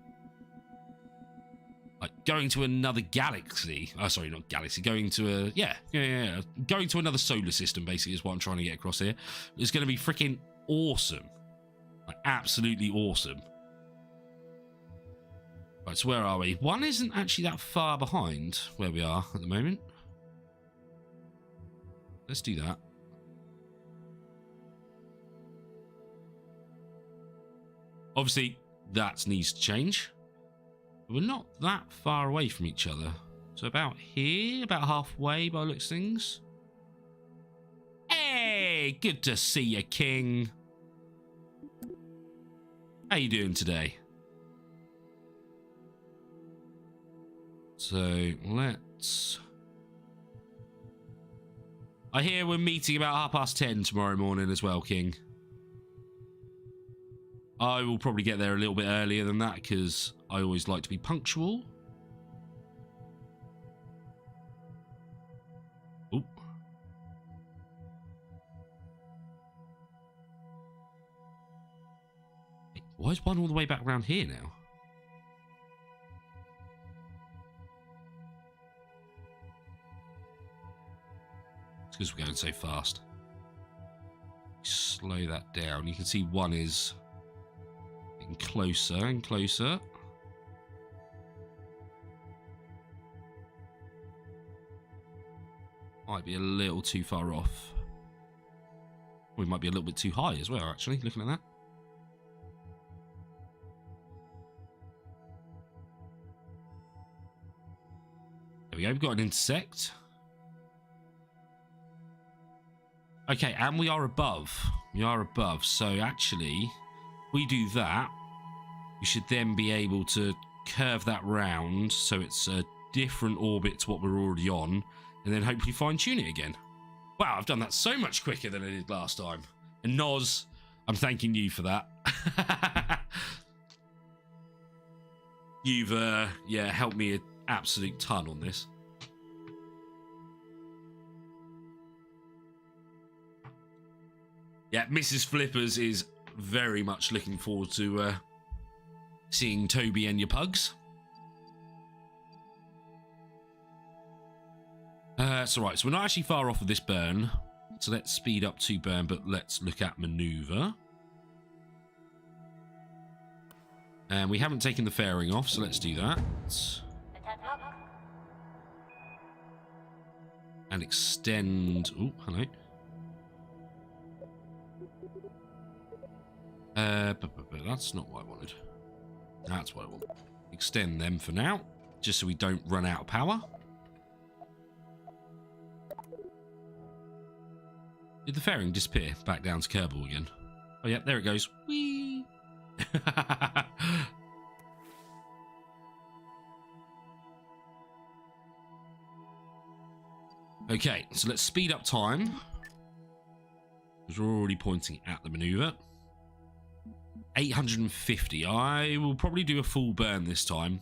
Like going to another galaxy. Oh, sorry, not galaxy. Going to a going to another solar system basically is what I'm trying to get across here. It's going to be freaking awesome. Like absolutely awesome. Right, so where are we? One isn't actually that far behind where we are at the moment. Let's do that. Obviously, that needs to change. We're not that far away from each other. So about here, about halfway by the looks of things. Hey, good to see you, King. How you doing today? So let's... I hear we're meeting about 10:30 tomorrow morning as well, King. I will probably get there a little bit earlier than that because I always like to be punctual. Oh. Why is one all the way back around here now? It's because we're going so fast. Slow that down. You can see one is getting closer and closer. Might be a little too far off. We might be a little bit too high as well, actually, looking at that. There we go, we've got an intersect. Okay, and we are above. We are above, so actually... we do that, we should then be able to curve that round so it's a different orbit to what we're already on, and then hopefully fine-tune it again. Wow, I've done that so much quicker than I did last time. And Noz, I'm thanking you for that. You've, helped me an absolute ton on this. Yeah, Mrs. Flippers is very much looking forward to seeing Toby and your pugs. It's alright, so we're not actually far off of this burn. So let's speed up to burn, but let's look at maneuver. And we haven't taken the fairing off, so let's do that. And extend... oh, hello. But that's not what I wanted. That's what I want. Extend them for now, just so we don't run out of power. Did the fairing disappear back down to Kerbal again? Oh yeah, there it goes. Whee! Okay, so let's speed up time, because we're already pointing at the maneuver. 850. I will probably do a full burn this time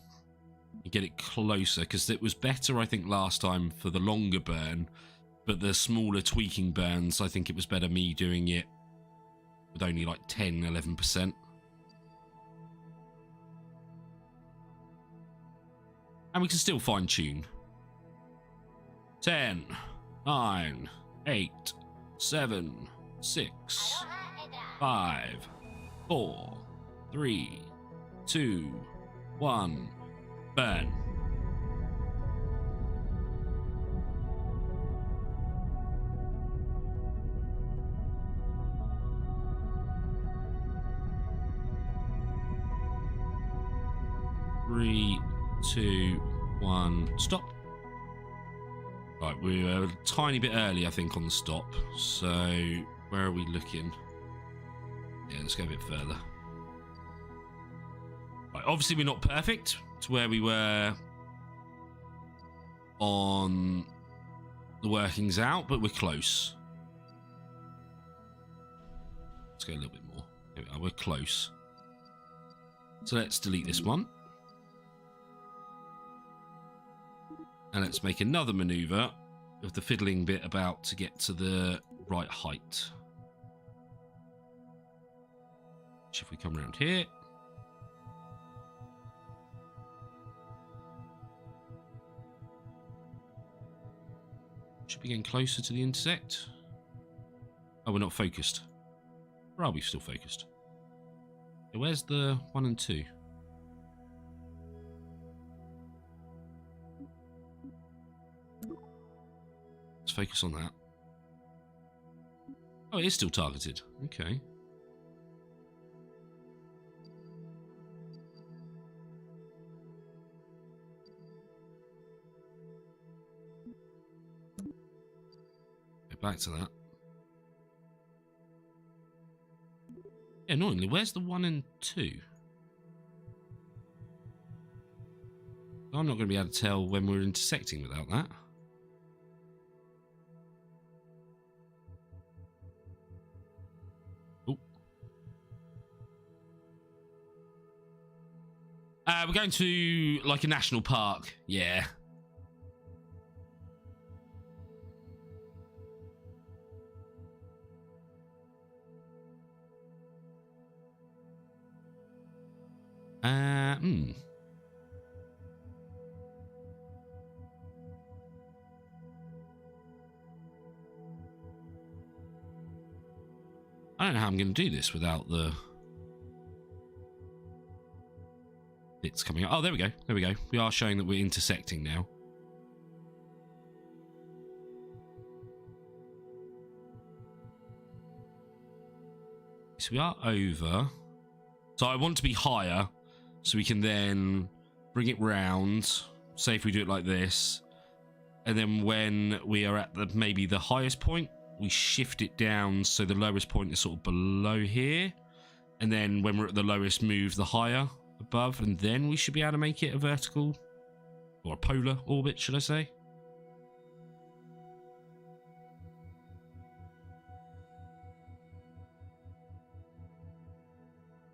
and get it closer, because it was better, I think, last time for the longer burn, but the smaller tweaking burns, I think it was better me doing it with only like 10, 11%. And we can still fine tune. 10, 9, 8, 7, 6, 5, 4, 3, 2, 1, burn. Three, 2, 1, stop. Right, we were a tiny bit early, I think, on the stop. So, where are we looking? Yeah, let's go a bit further. Right, obviously we're not perfect to where we were on the workings out, but we're close. Let's go a little bit more. Here we are, we're close. So let's delete this one. And let's make another maneuver of the fiddling bit about to get to the right height. Which if we come around here. Should be getting closer to the intersect. Oh, we're not focused. Or are we still focused? Okay, where's the 1 and 2? Let's focus on that. Oh, it is still targeted. Okay. Go back to that. Yeah, annoyingly, where's the 1 and 2? I'm not going to be able to tell when we're intersecting without that. We're going to, like, a national park. Yeah. I don't know how I'm going to do this without the bits coming up. Oh, there we go. There we go. We are showing that we're intersecting now. So we are over. So I want to be higher so we can then bring it round. Say if we do it like this. And then when we are at the maybe the highest point, we shift it down so the lowest point is sort of below here. And then when we're at the lowest, move the higher above, and then we should be able to make it a vertical or a polar orbit, should I say?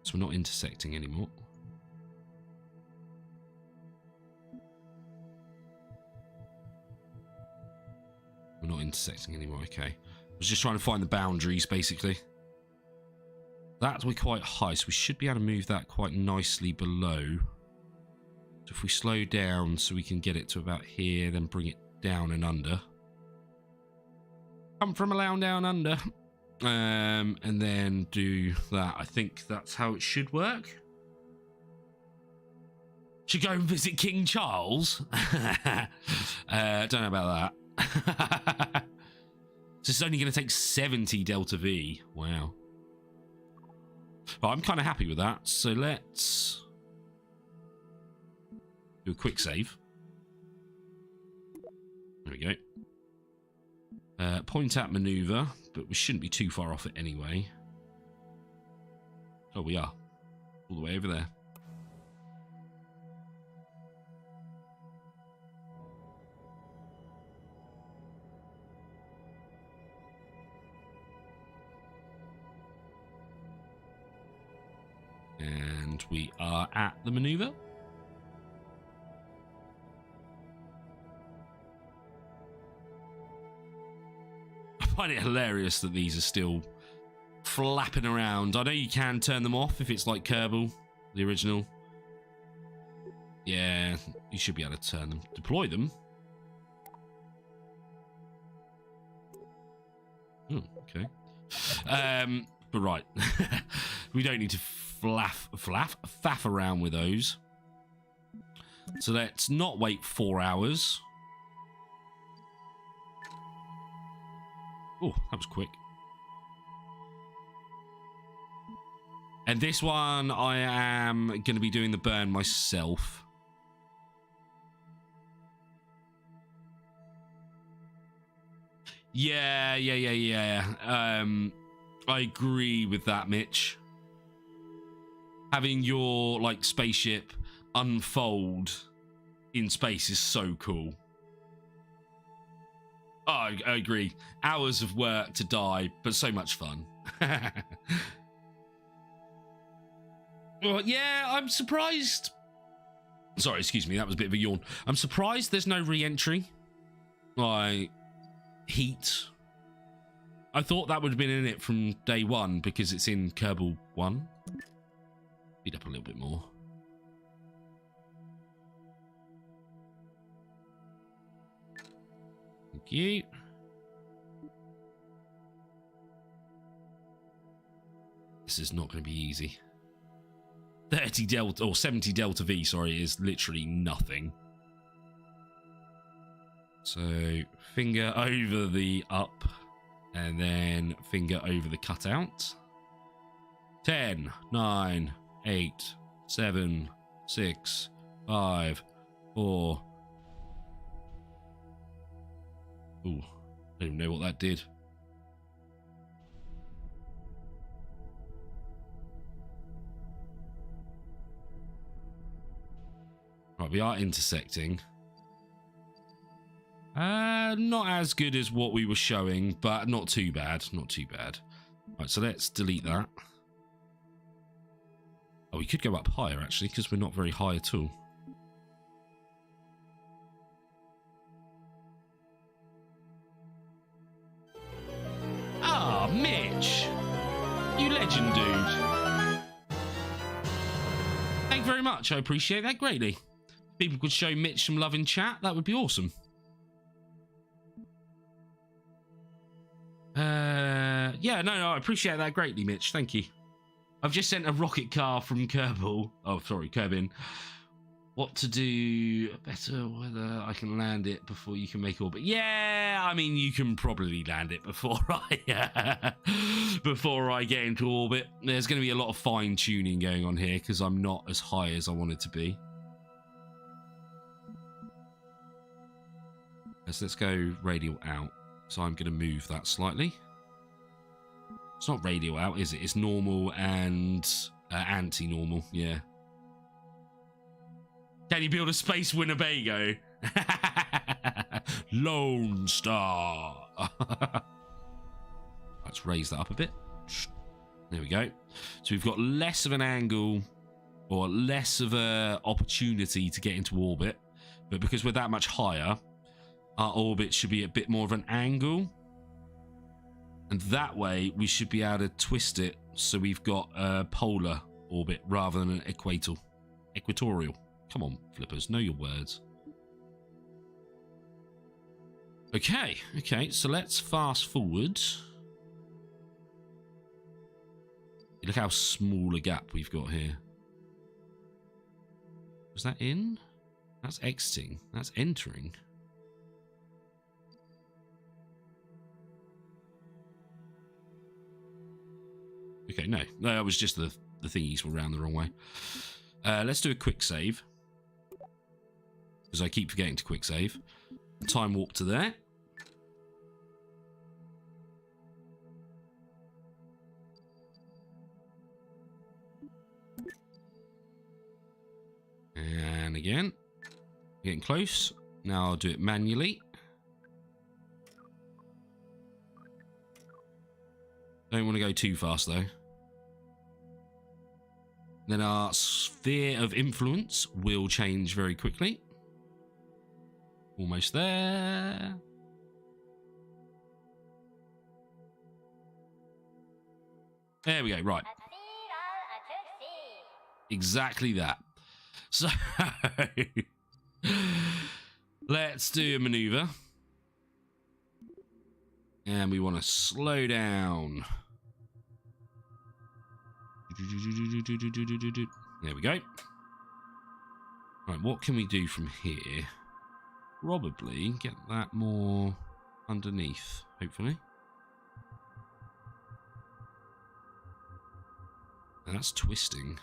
So we're not intersecting anymore. We're not intersecting anymore, okay. I was just trying to find the boundaries, basically. That we're quite high, so we should be able to move that quite nicely below. So if we slow down so we can get it to about here, then bring it down and under. Come from a lounge down under. And then do that. I think that's how it should work. Should go and visit King Charles? Don't know about that. So it's only going to take 70 Delta V. Wow. But I'm kind of happy with that. So let's do a quick save. There we go. Point at maneuver, but we shouldn't be too far off it anyway. Oh, we are. All the way over there. And we are at the maneuver. I find it hilarious that these are still flapping around. I know you can turn them off if it's like Kerbal, the original. Yeah, you should be able to turn them. Deploy them. Oh, okay. But right. We don't need to faff around with those. So let's not wait 4 hours. Oh, that was quick. And this one, I am going to be doing the burn myself. Yeah. I agree with that, Mitch. Having your, like, spaceship unfold in space is so cool. Oh, I agree. Hours of work to die, but so much fun. Well, yeah, I'm surprised. Sorry, excuse me, that was a bit of a yawn. I'm surprised there's no re-entry. Like, heat. I thought that would have been in it from day one because it's in Kerbal 1. Speed up a little bit more. Thank you. This is not going to be easy. 30 delta, or 70 delta V, sorry, is literally nothing. So, finger over the up, and then finger over the cutout. 10, 9, 8, 7, 6, 5, 4. Ooh, I don't even know what that did. Right, we are intersecting. Not as good as what we were showing, but not too bad. Not too bad. Right, so let's delete that. Oh, we could go up higher, actually, because we're not very high at all. Ah, Mitch! You legend, dude. Thank you very much. I appreciate that greatly. If people could show Mitch some love in chat, that would be awesome. Yeah, no, I appreciate that greatly, Mitch. Thank you. I've just sent a rocket car from Kerbal. Oh, sorry, Kerbin. What to do better, whether I can land it before you can make orbit. Yeah, I mean, you can probably land it before I get into orbit. There's going to be a lot of fine tuning going on here because I'm not as high as I wanted to be. Let's go radial out. So I'm going to move that slightly. It's not radial out, is it? It's normal and anti-normal, yeah. Can you build a space Winnebago? Lone Star. Let's raise that up a bit. There we go. So we've got less of an angle or less of a opportunity to get into orbit. But because we're that much higher, our orbit should be a bit more of an angle. And that way, we should be able to twist it so we've got a polar orbit rather than an equatorial. Come on, flippers, know your words. Okay, so let's fast forward. Look how small a gap we've got here. Was that in? That's exiting. That's entering. Okay, no, it was just the thingies were round the wrong way. Let's do a quick save, because I keep forgetting to quick save. Time warp to there. And again, getting close. Now I'll do it manually. Don't want to go too fast though. Then our sphere of influence will change very quickly. Almost there. There we go, right. Exactly that. So, let's do a maneuver. And we want to slow down. There we go. Right, what can we do from here? Probably get that more underneath, hopefully. And that's twisting.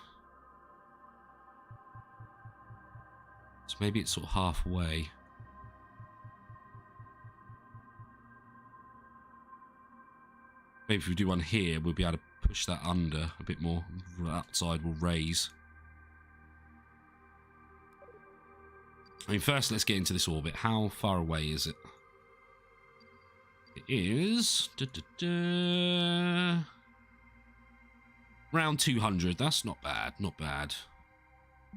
So maybe it's sort of halfway. Maybe if we do one here, we'll be able to push that under a bit more. That side will raise. I mean, first let's get into this orbit. How far away is it? It is... around 200. That's not bad. Not bad.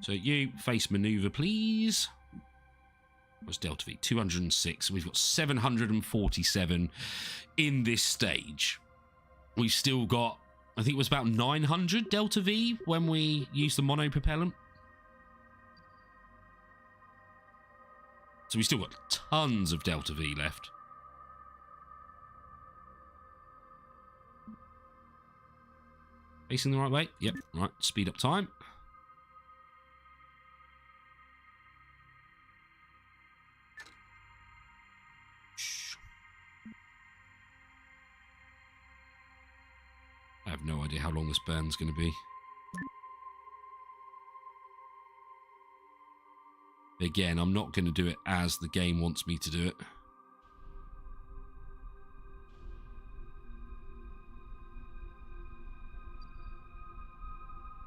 So you face maneuver, please. What's Delta V? 206. We've got 747 in this stage. We've still got, I think it was about 900 Delta V when we used the mono propellant. So we still got tons of Delta V left. Facing the right way? Yep. Right. Speed up time. I have no idea how long this burn's going to be. Again, I'm not going to do it as the game wants me to do it.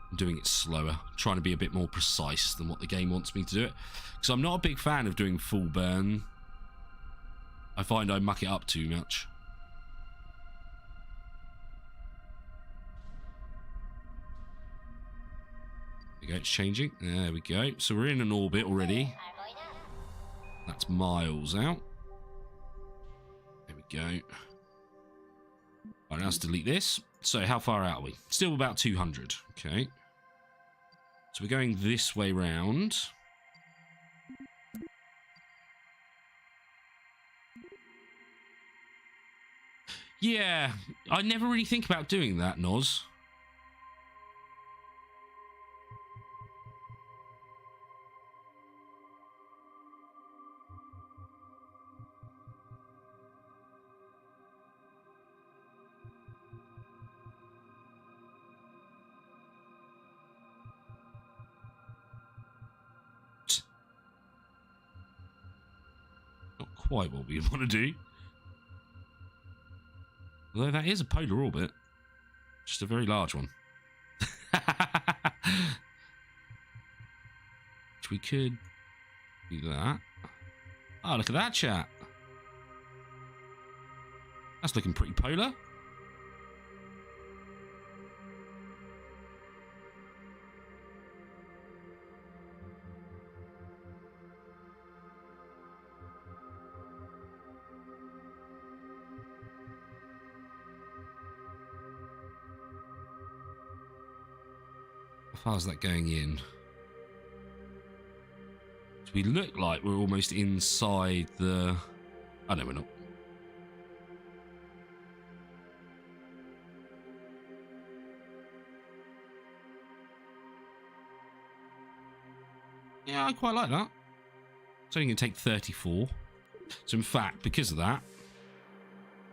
I'm doing it slower, trying to be a bit more precise than what the game wants me to do it. Because I'm not a big fan of doing full burn. I find I muck it up too much. There we go, it's changing. There we go. So we're in an orbit already. That's miles out. There we go. Right, now let's delete this. So how far out are we? Still about 200. Okay. So we're going this way round. Yeah, I never really think about doing that, Noz. Quite what we want to do. Although that is a polar orbit. Just a very large one. Which we could do that. Oh, look at that, chat. That's looking pretty polar. How far is that going in? So we look like we're almost inside the... Oh, no, we're not. Yeah, I quite like that. It's only going to take 34. So in fact, because of that,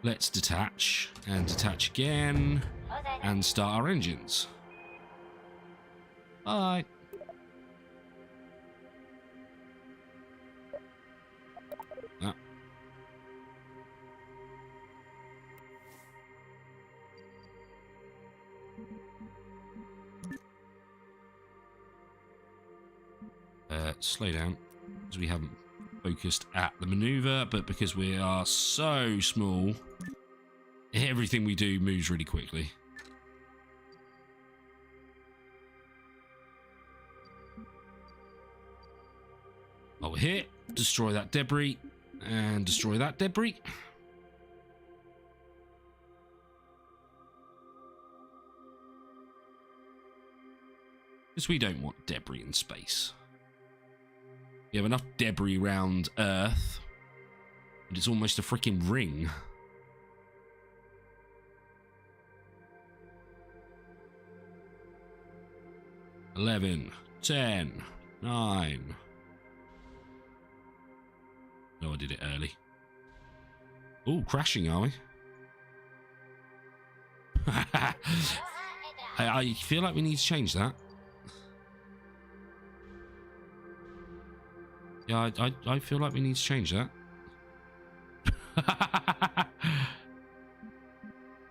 let's detach and detach again. and start our engines. Bye. Ah. Slow down, because we haven't focused at the maneuver, but because we are so small, everything we do moves really quickly. Oh, we're here. Destroy that debris, and destroy that debris. Because we don't want debris in space. We have enough debris around Earth, and it's almost a freaking ring. 11, 10, 9. No, I did it early. Oh, crashing, are we? I feel like we need to change that. Yeah, I feel like we need to change that.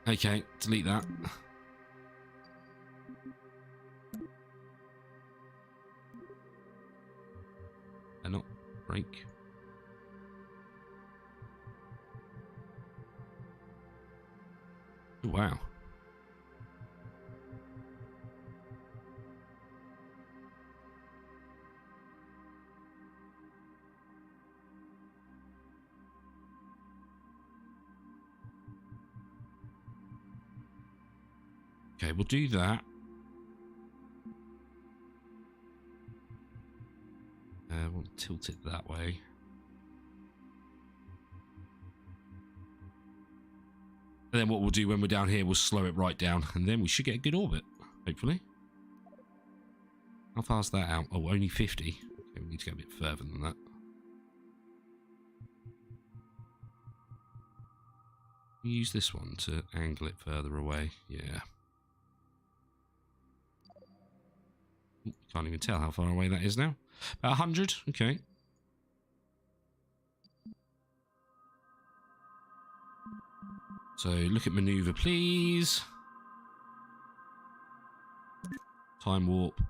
Okay, delete that. And not break. Oh, wow. Okay, we'll do that. We'll tilt it that way. And then what we'll do when we're down here, we'll slow it right down, and then we should get a good orbit, hopefully. How far's that out? Oh, only 50. Okay, we need to go a bit further than that. Use this one to angle it further away. Yeah. Can't even tell how far away that is now. About 100. Okay. So look at maneuver, please. Time warp.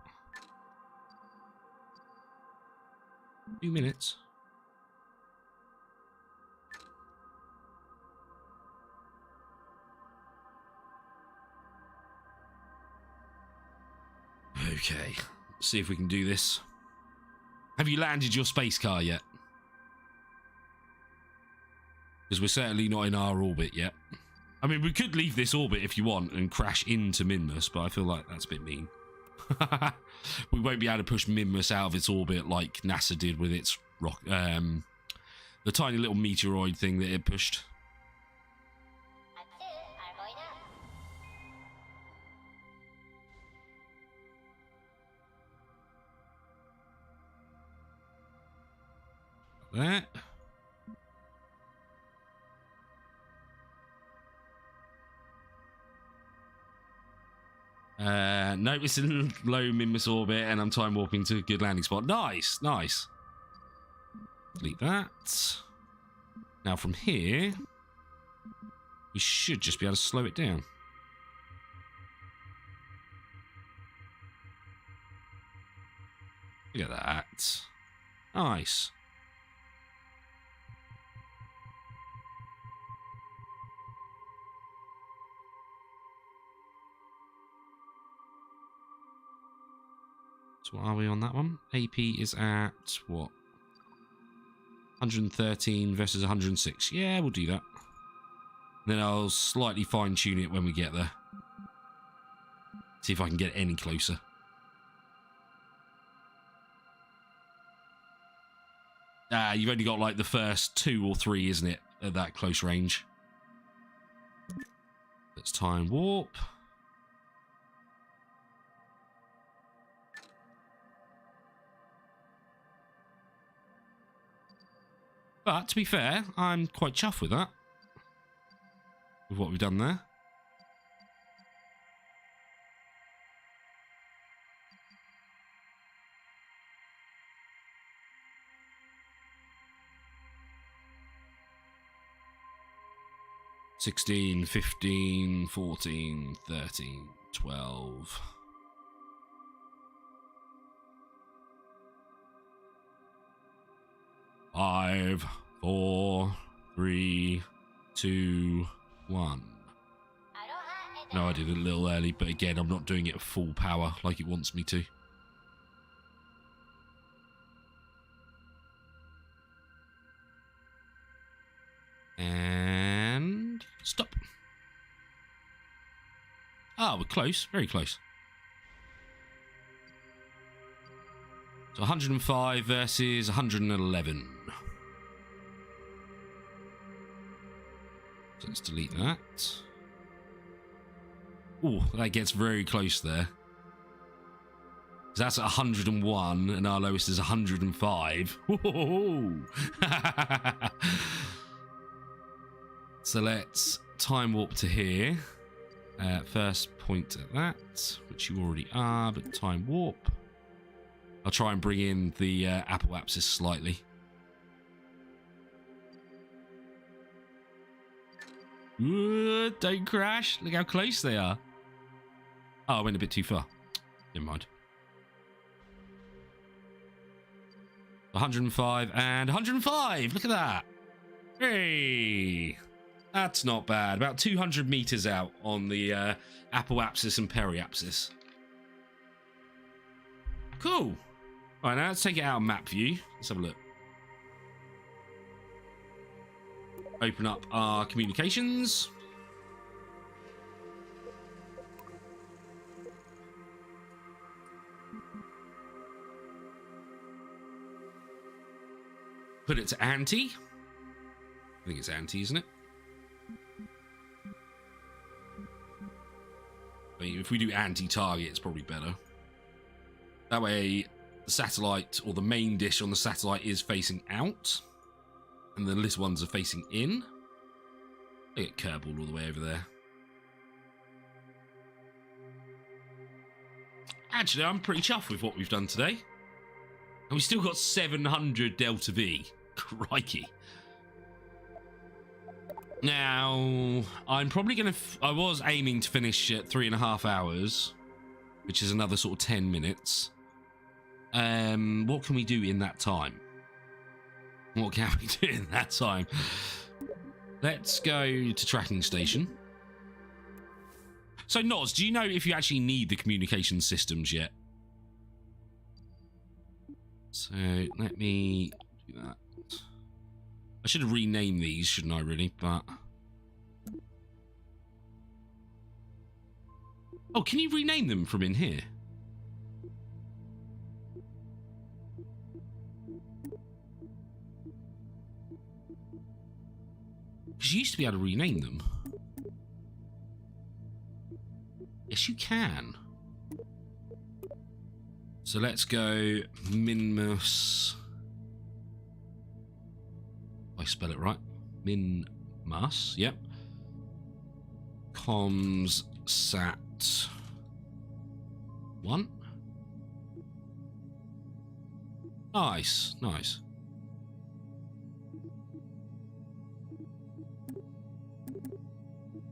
2 minutes. Okay. See if we can do this. Have you landed your space car yet? Because we're certainly not in our orbit yet. I mean, we could leave this orbit if you want and crash into Minmus, but I feel like that's a bit mean. We won't be able to push Minmus out of its orbit like NASA did with its rock, the tiny little meteoroid thing that it pushed. That. No, it's in low Minmus orbit, and I'm time warping to a good landing spot. Nice, nice. Delete that. Now from here, we should just be able to slow it down. Look at that. Nice. So what are we on that one? AP is at, what? 113 versus 106. Yeah, we'll do that. Then I'll slightly fine-tune it when we get there. See if I can get any closer. You've only got like the first 2 or 3, isn't it? At that close range. Let's time warp. But to be fair, I'm quite chuffed with that. With what we've done there. 16, 15, 14, 13, 12. Five, 4, 3, 2, 1. No, I did it a little early, but again, I'm not doing it at full power like it wants me to. And stop. Ah, we're close, very close. So 105 versus 111. So let's delete that. Oh, that gets very close there. So that's at 101, and our lowest is 105. Whoa! So let's time warp to here. First point at that, which you already are, but time warp. I'll try and bring in the Apple Apsis slightly. Ooh, don't crash. Look how close they are. Oh, I went a bit too far. Never mind. 105 and 105. Look at that. Hey. That's not bad. About 200 meters out on the Apple Apsis and Periapsis. Cool. All right, now let's take it out of map view. Let's have a look. Open up our communications. Put it to anti. I think it's anti, isn't it? I mean, if we do anti-target, it's probably better. That way, the satellite, or the main dish on the satellite, is facing out. And the little ones are facing in. Look at Kerbal all the way over there. Actually, I'm pretty chuffed with what we've done today. And we've still got 700 Delta V. Crikey. Now, I'm probably going to... I was aiming to finish at 3.5 hours, which is another sort of 10 minutes. What can we do in that time? What can we do in that time? Let's go to tracking station. So, Noz, do you know if you actually need the communication systems yet? So, let me do that. I should have renamed these, shouldn't I, really? But... oh, can you rename them from in here? Because you used to be able to rename them. Yes, you can. So let's go Minmus. I spell it right. Minmus, yep. Comms sat 1. Nice, nice.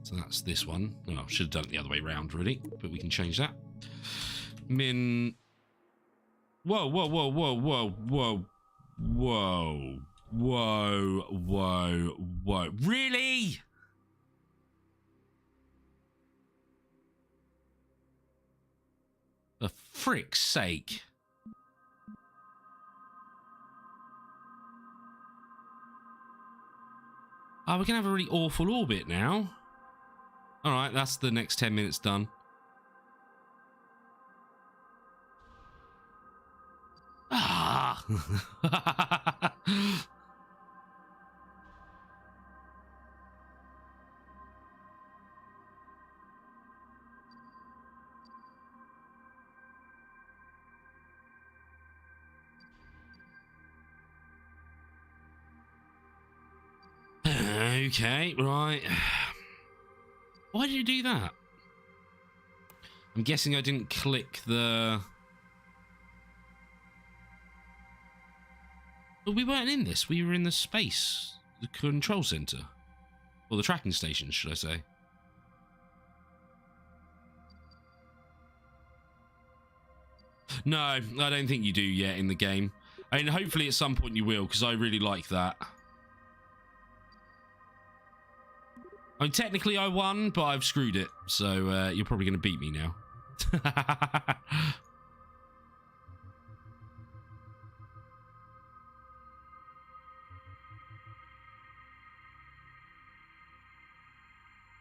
So that's this one. Oh, I should have done it the other way round, really, but we can change that. Min. Whoa, whoa, whoa, whoa, whoa, whoa, whoa, whoa, whoa, whoa. Really? For frick's sake. Oh, we're going to have a really awful orbit now. Alright, that's the next 10 minutes done. Ah! Okay, right. Why did you do that? I'm guessing I didn't click the... But we weren't in this. We were in the space, the control center. Or the tracking station, should I say. No, I don't think you do yet in the game. I mean, hopefully at some point you will, because I really like that. I mean, technically I won, but I've screwed it, so you're probably going to beat me now.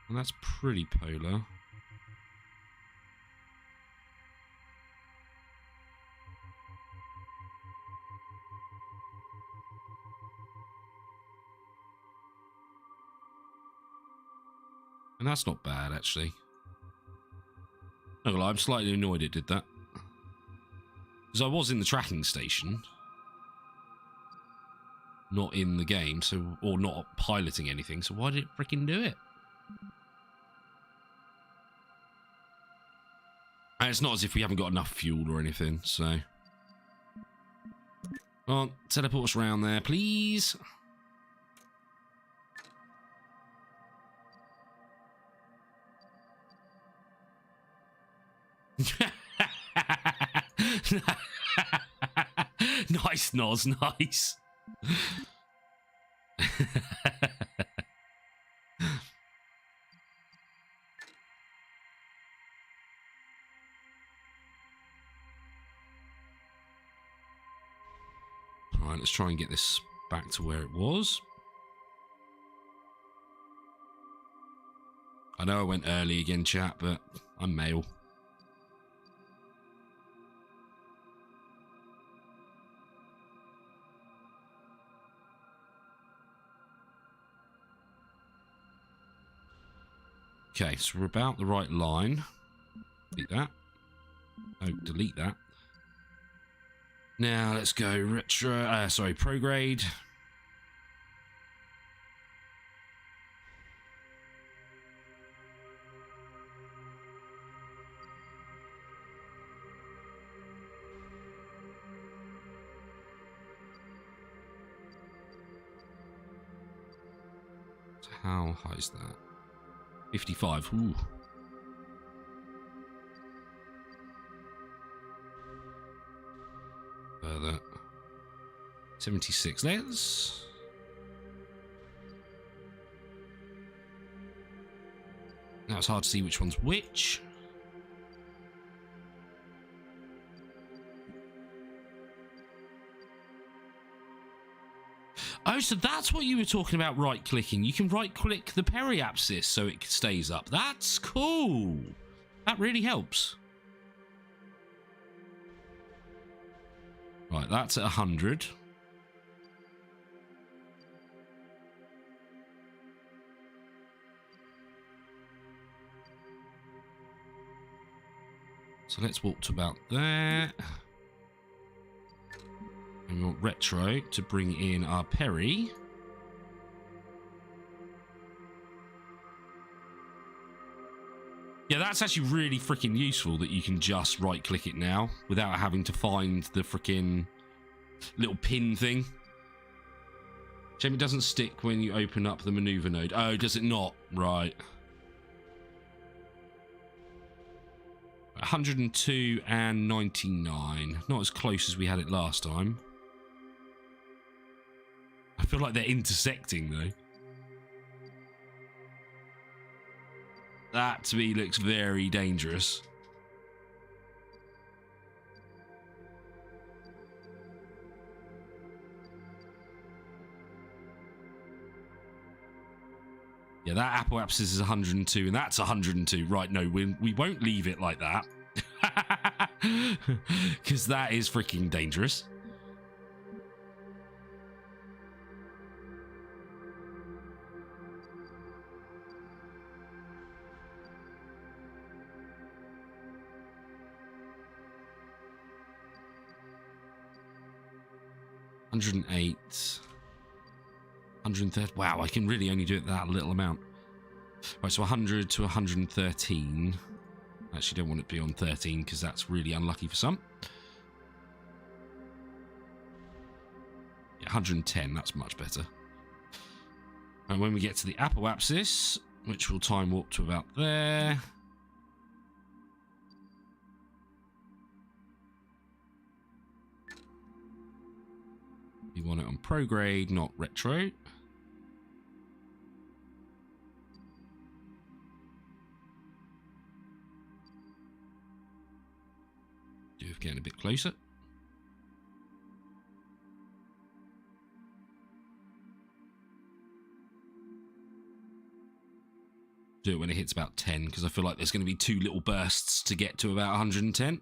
And that's pretty polar. And that's not bad, actually. No, I'm slightly annoyed it did that. Because I was in the tracking station. Not in the game, so, or not piloting anything, so why did it freaking do it? And it's not as if we haven't got enough fuel or anything, so... Come on, teleport us around there, please. Nice, Noz, nice. Alright, let's try and get this back to where it was. I know I went early again, chat, but I'm male. Okay, so we're about the right line. Delete that. Oh, delete that. Now let's go retro. Sorry, prograde. So how high is that? 55. Ooh. Further. 76. Let's. Now it's hard to see which one's which. Oh, so that's what you were talking about, right-clicking. You can right-click the periapsis so it stays up. That's cool. That really helps. Right, that's at 100. So let's walk to about there. And we want retro to bring in our Perry. Yeah, that's actually really freaking useful that you can just right click it now without having to find the freaking little pin thing. Shame it doesn't stick when you open up the maneuver node. Oh, does it not? Right. 102 and 99. Not as close as we had it last time. I feel like they're intersecting though. That to me looks very dangerous. Yeah, that apoapsis is 102 and that's 102. Right, no, we won't leave it like that. Because that is freaking dangerous. $108, 130. Wow, I can really only do it that little amount. Right, so 100 to 113. Actually, don't want it to be on 13 because that's really unlucky for some. Yeah, 110. That's much better. And when we get to the apoapsis, which will time warp to about there. We want it on prograde, not retro. Getting a bit closer. Do it when it hits about 10 because I feel like there's going to be 2 little bursts to get to about 110.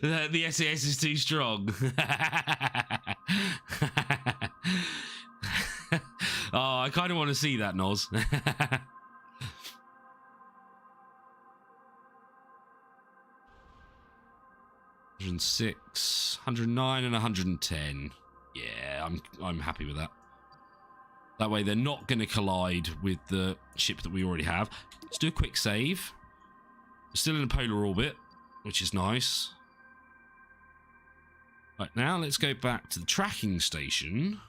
The SAS is too strong. Oh, I kind of want to see that, Noz. 106, 109, and 110. Yeah, I'm happy with that. That way they're not going to collide with the ship that we already have. Let's do a quick save. We're still in a polar orbit, which is nice. Right, now let's go back to the tracking station.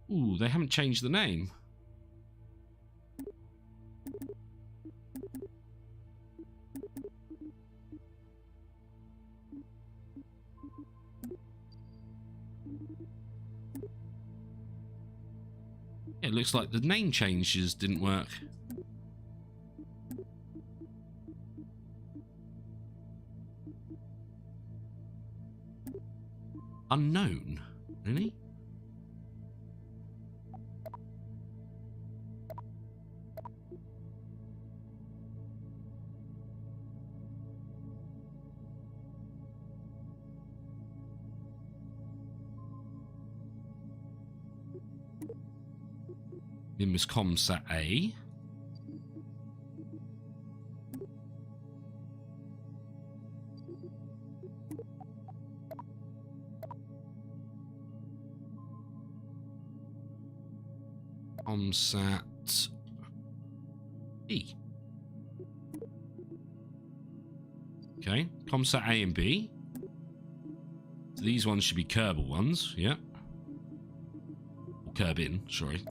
Ooh, they haven't changed the name. It looks like the name changes didn't work. Unknown? Really? Nimbus Comsat A. Comsat B. Okay, Comsat A and B. So these ones should be Kerbal ones, yeah. Or Kerbin, sorry.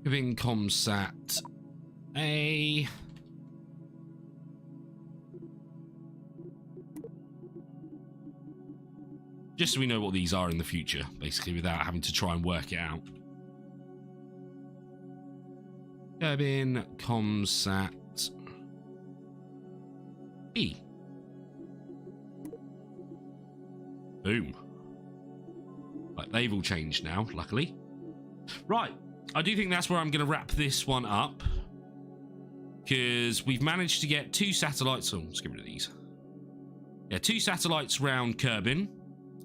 Giving Comsat A. Just so we know what these are in the future, basically, without having to try and work it out. Kerbin Comsat E. Boom. Right, they've all changed now, luckily. Right. I do think that's where I'm going to wrap this one up, because we've managed to get 2 satellites. Oh, let's get rid of these. Yeah, 2 satellites round Kerbin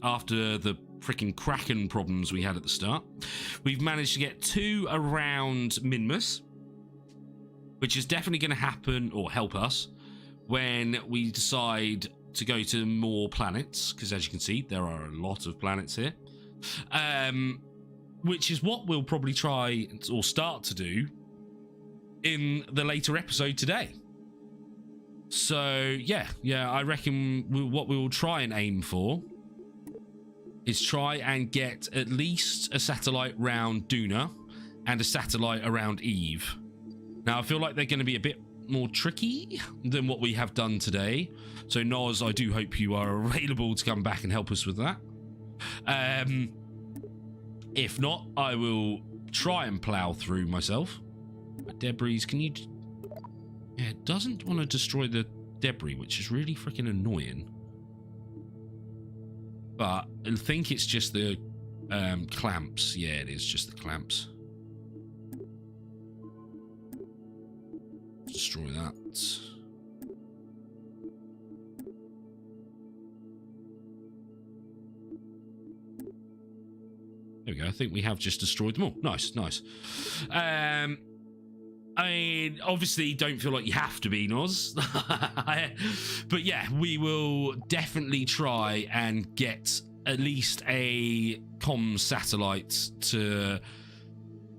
after the freaking Kraken problems we had at the start. We've managed to get 2 around Minmus, which is definitely going to happen or help us when we decide to go to more planets, because as you can see, there are a lot of planets here. Which is what we'll probably try or start to do in the later episode today. So, yeah, I reckon what we will try and aim for is try and get at least a satellite round Duna and a satellite around Eve. Now, I feel like they're going to be a bit more tricky than what we have done today. So, Noz, I do hope you are available to come back and help us with that. If not, I will try and plow through myself. Debris, can you... Yeah, it doesn't want to destroy the debris, which is really freaking annoying. But I think it's just the clamps. Yeah, it is just the clamps. Destroy that. There we go. I think we have just destroyed them all. Nice, nice. I mean, obviously, don't feel like you have to be, Noz. But yeah, we will definitely try and get at least a comm satellite to...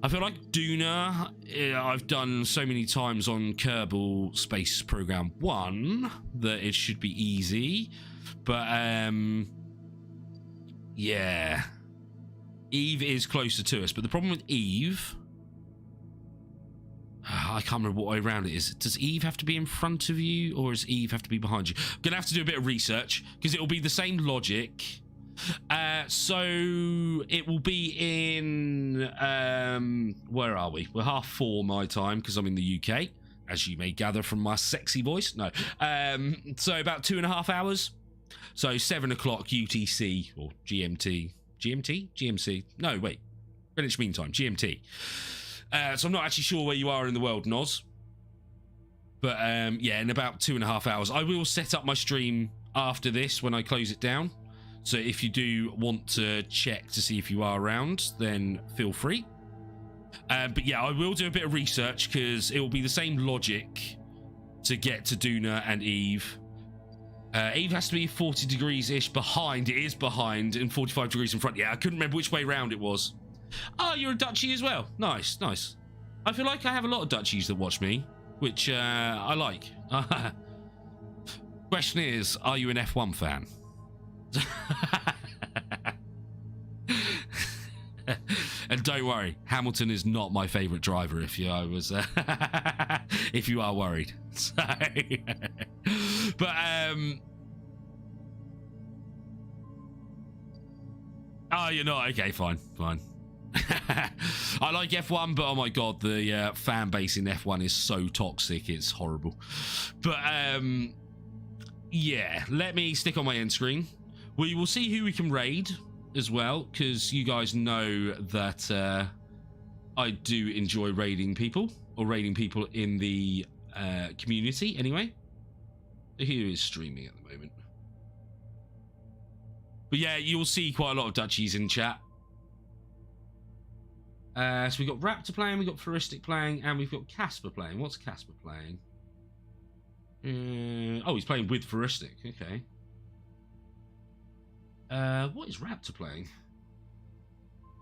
I feel like Duna, I've done so many times on Kerbal Space Program 1 that it should be easy. But, yeah. Eve is closer to us. But the problem with Eve... I can't remember what way around it is. Does Eve have to be in front of you, or does Eve have to be behind you? I'm going to have to do a bit of research, because it will be the same logic. So it will be in... where are we? We're 4:30 my time, because I'm in the UK, as you may gather from my sexy voice. No. So about 2.5 hours. So 7 o'clock UTC, or GMT. GMT? GMC? No, wait. Greenwich Mean Time. GMT. So I'm not actually sure where you are in the world, Noz. But yeah, in about 2.5 hours. I will set up my stream after this when I close it down. So if you do want to check to see if you are around, then feel free. But yeah, I will do a bit of research because it will be the same logic to get to Duna and Eve. Eve has to be 40 degrees-ish behind. It is behind and 45 degrees in front. Yeah, I couldn't remember which way round it was. Oh, you're a Dutchie as well. Nice, nice. I feel like I have a lot of Dutchies that watch me, which I like. Question is, are you an F1 fan? And don't worry, Hamilton is not my favourite driver. If you if you are worried. So, but oh, you're not. Okay, fine. I like F1, but oh my god, the fan base in F1 is so toxic, it's horrible. But yeah, let me stick on my end screen. We will see who we can raid as well, because you guys know that I do enjoy raiding people, or raiding people in the community anyway. Who is streaming at the moment? But yeah, you'll see quite a lot of Dutchies in chat. So we've got Raptor playing, we've got Floristic playing, and we've got Casper playing. What's Casper playing? Oh, he's playing with Floristic. Okay. What is Raptor playing?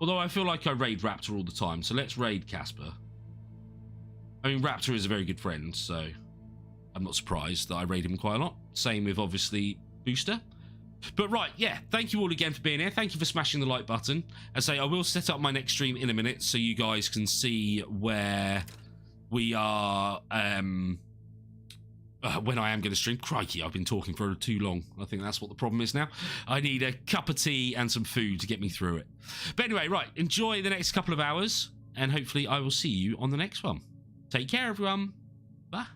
Although I feel like I raid Raptor all the time, so let's raid Casper. I mean, Raptor is a very good friend, so I'm not surprised that I raid him quite a lot. Same with, obviously, Booster. But right, yeah, thank you all again for being here. Thank you for smashing the like button. As I say, I will set up my next stream in a minute so you guys can see where we are when I am going to stream. Crikey, I've been talking for too long. I think that's what the problem is now. I need a cup of tea and some food to get me through it. But anyway, right, enjoy the next couple of hours, and hopefully I will see you on the next one. Take care, everyone. Bye.